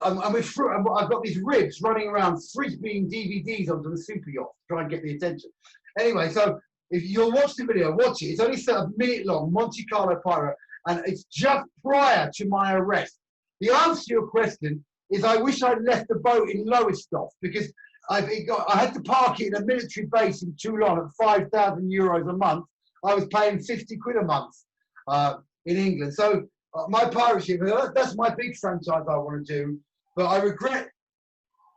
and I've got these ribs running around, frisbeeing DVDs onto the super yacht to try and get the attention. Anyway, so if you'll watch the video, watch it. It's only a minute long, Monte Carlo Pirate, and it's just prior to my arrest. The answer to your question is I wish I'd left the boat in Lowestoft, because I had to park it in a military base in Toulon at 5,000 euros a month. I was paying 50 quid a month in England. So my pirate ship, that's my big franchise I want to do. But I regret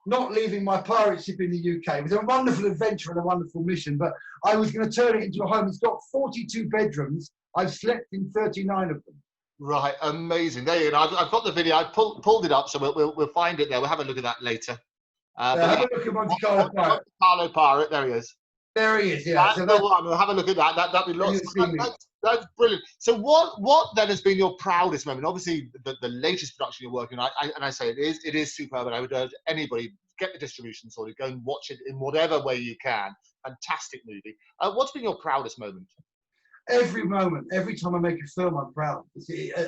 not leaving my pirate ship in the UK. It was a wonderful adventure and a wonderful mission, but I was going to turn it into a home. It's got 42 bedrooms. I've slept in 39 of them. Right, amazing. There you go. I've got the video. I pulled it up, so we'll find it there. We'll have a look at that later. Have a look at Monte Carlo Pirate. Monte Carlo Pirate. There he is. There he is. Yeah. That's the one. We'll have a look at that. That'd be lots. That's brilliant. So what then has been your proudest moment? Obviously, the latest production you're working on, and I say it is superb, and I would urge anybody, get the distribution sorted, go and watch it in whatever way you can. Fantastic movie. What's been your proudest moment? Every moment, every time I make a film, I'm proud.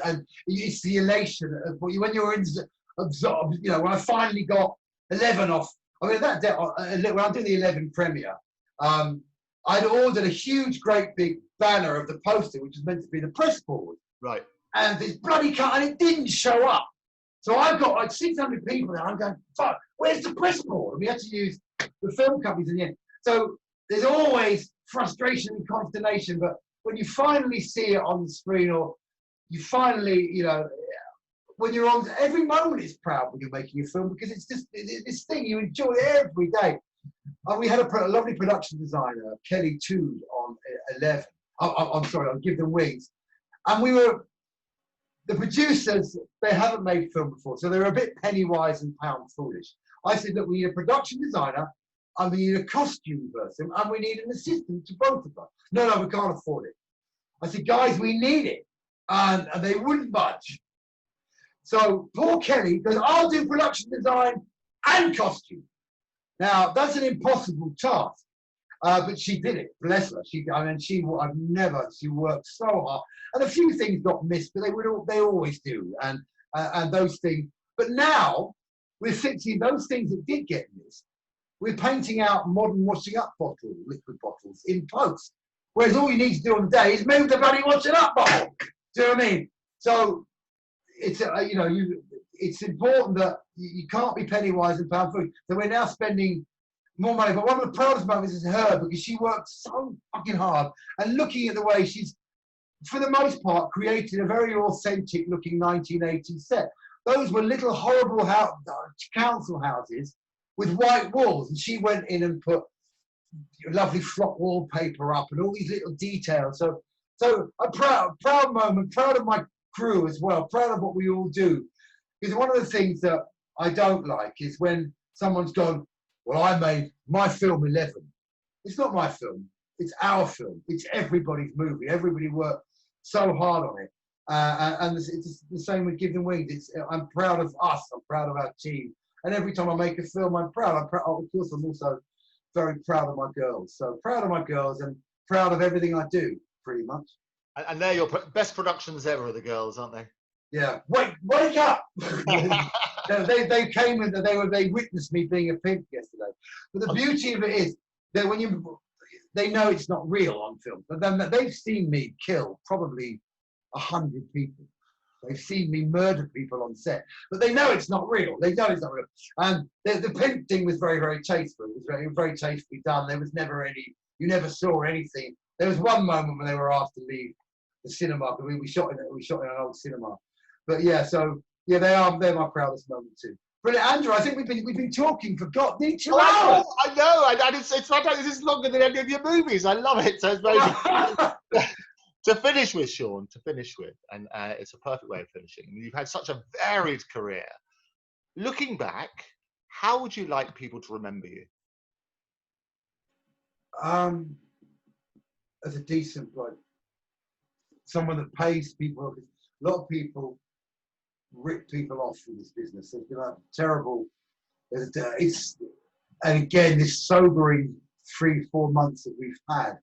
And it's the elation of when you're absorbed. When I finally got 11 off. I mean, that day, when I did the 11 premiere, I'd ordered a huge, great big banner of the poster, which was meant to be the press board. Right. And this bloody cut, and it didn't show up. So I've got like 600 people there. I'm going, fuck, where's the press board? And we had to use the film companies in the end. So there's always frustration and consternation, but when you finally see it on the screen, or you finally, when you're on, every moment is proud when you're making a film, because it's just this thing you enjoy every day. And we had a lovely production designer, Kelly Tood, on 11. I'm sorry, I'll Give Them Wings. And the producers, they haven't made film before, so they were a bit penny wise and pound foolish. I said, look, we need a production designer, and we need a costume person, and we need an assistant to both of us. No, we can't afford it. I said, guys, we need it. And they wouldn't budge. So poor Kelly goes, I'll do production design and costume. Now, that's an impossible task. But she did it, bless her. She worked so hard. And a few things got missed, but they always do. And those things. But now, we're fixing those things that did get missed. We're painting out modern washing up bottles, liquid bottles, in post. Whereas all you need to do on the day is move the bloody washing up bottle. Do you know what I mean? So it's it's important that you can't be penny wise and pound foolish. So we're now spending more money. But one of the proudest moments is her, because she worked so fucking hard, and looking at the way she's, for the most part, created a very authentic looking 1980s set. Those were little horrible council houses with white walls, and she went in and put lovely flock wallpaper up and all these little details. So a proud moment, proud of my crew as well, proud of what we all do. Because one of the things that I don't like is when someone's gone, well, I made my film 11. It's not my film. It's our film. It's everybody's movie. Everybody worked so hard on it. And it's the same with Give Them Wings. I'm proud of us. I'm proud of our team. And every time I make a film, I'm proud. Of course, I'm also very proud of my girls. So proud of my girls and proud of everything I do, pretty much. And they're your best productions ever, are the girls, aren't they? Yeah. Wake up! they came and they witnessed me being a pimp yesterday. But the beauty of it is that they know it's not real on film, but then they've seen me kill probably 100 people. They've seen me murder people on set, but they know it's not real. They know it's not real. And the pimp thing was very, very tasteful. It was very, very tastefully done. There was never you never saw anything. There was one moment when they were asked to leave the cinema, because we shot in an old cinema. But yeah, so yeah, they're my proudest moment too. Brilliant, Andrew. I think we've been talking for God, 2 hours. I know. It's fantastic. This is longer than any of your movies. I love it. So it's very to finish with, Sean. And it's a perfect way of finishing. You've had such a varied career. Looking back, how would you like people to remember you? As a decent bloke, someone that pays people. A lot of people rip people off in this business. There's been a terrible. And again, this sobering 3-4 months that we've had.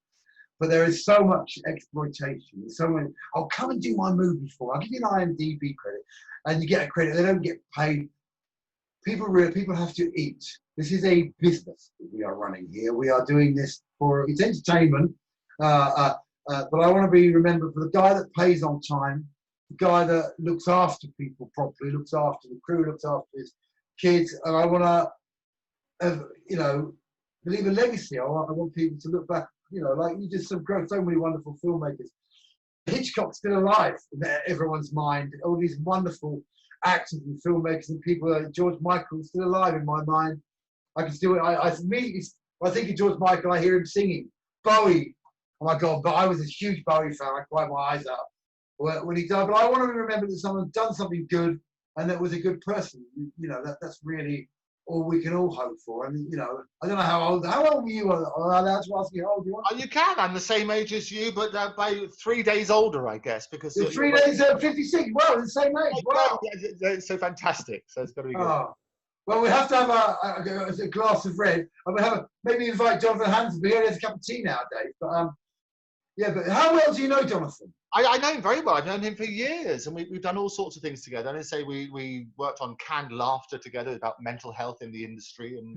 But there is so much exploitation. There's so many. I'll come and do my movie for. I'll give you an IMDb credit, and you get a credit. They don't get paid. People have to eat. This is a business that we are running here. We are doing this it's entertainment. But I want to be remembered for the guy that pays on time, the guy that looks after people properly, looks after the crew, looks after his kids, and I want to, leave a legacy. I want people to look back. Like you did so many wonderful filmmakers. Hitchcock's still alive in everyone's mind. All these wonderful actors and filmmakers and people. George Michael's still alive in my mind. I can still. I think of George Michael. I hear him singing. Bowie. Oh my God! But I was a huge Bowie fan. I cried my eyes out when he died. But I want to remember that someone done something good and that was a good person. That's really all we can all hope for. And I don't know how old were you? I'm allowed to ask you how old you are? You can. I'm the same age as you, but by 3 days older, I guess, because you're 3 days 56. Well, the same age. Wow, it's so fantastic. So it's got to be good. Well, we have to have a glass of red, and we maybe invite Jonathan Hanson. He only has a cup of tea nowadays. But but how well do you know Jonathan? I know him very well. I've known him for years, and we've done all sorts of things together. I say we worked on Canned Laughter together about mental health in the industry, and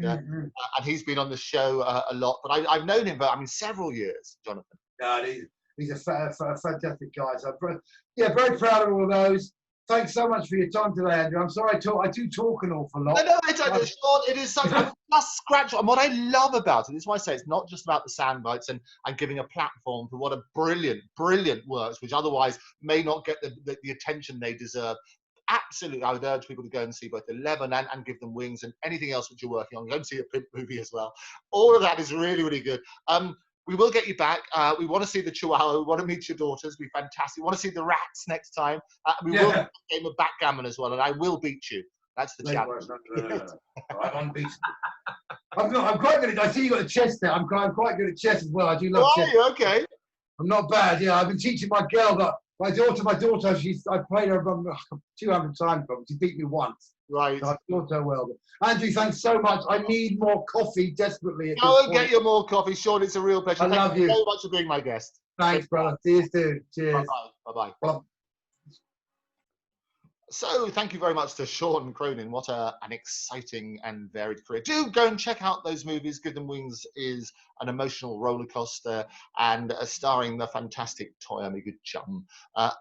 he's been on the show a lot. But I've known him for several years, Jonathan. Yeah, he's a fantastic guy. So very proud of all those. Thanks so much for your time today, Andrew. I'm sorry I do talk an awful lot. No, Sean, it is such a just scratch. And what I love about it is why I say it's not just about the sound bites and giving a platform for what are brilliant works, which otherwise may not get the attention they deserve. Absolutely, I would urge people to go and see both 11 and Give Them Wings and anything else that you're working on. Go and see a print movie as well. All of that is really, really good. We will get you back. We want to see the Chihuahua. We want to meet your daughters. It'll be fantastic. We want to see the rats next time. We will have a game of backgammon as well, and I will beat you. That's the challenge. No. I'm unbeatable. I'm quite good at. I see you got a chess there. I'm quite good at chess as well. I do love chess. Are you? Okay. I'm not bad. Yeah, I've been teaching my girl, but my daughter. I played her 200 times, but she beat me once. Right. So I taught her well. But Andrew, thanks so much. I need more coffee desperately. Go and get your more coffee, Sean. It's a real pleasure. Thank you so much for being my guest. Thanks, brother. See you soon. Cheers. Bye-bye. So thank you very much to Sean Cronin. What an exciting and varied career. Do go and check out those movies. Give Them Wings is an emotional roller coaster and starring the fantastic Toyah, my good chum.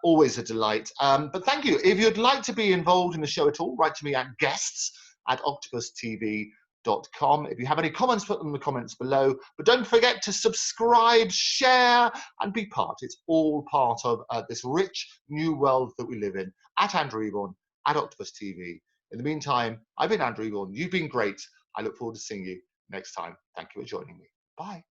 Always a delight. But thank you. If you'd like to be involved in the show at all, write to me at guests@octopustv.com. If you have any comments, put them in the comments below. But don't forget to subscribe, share, and be part. It's all part of this rich new world that we live in. At Andrew Eborn, at Octopus TV. In the meantime, I've been Andrew Eborn. You've been great. I look forward to seeing you next time. Thank you for joining me. Bye.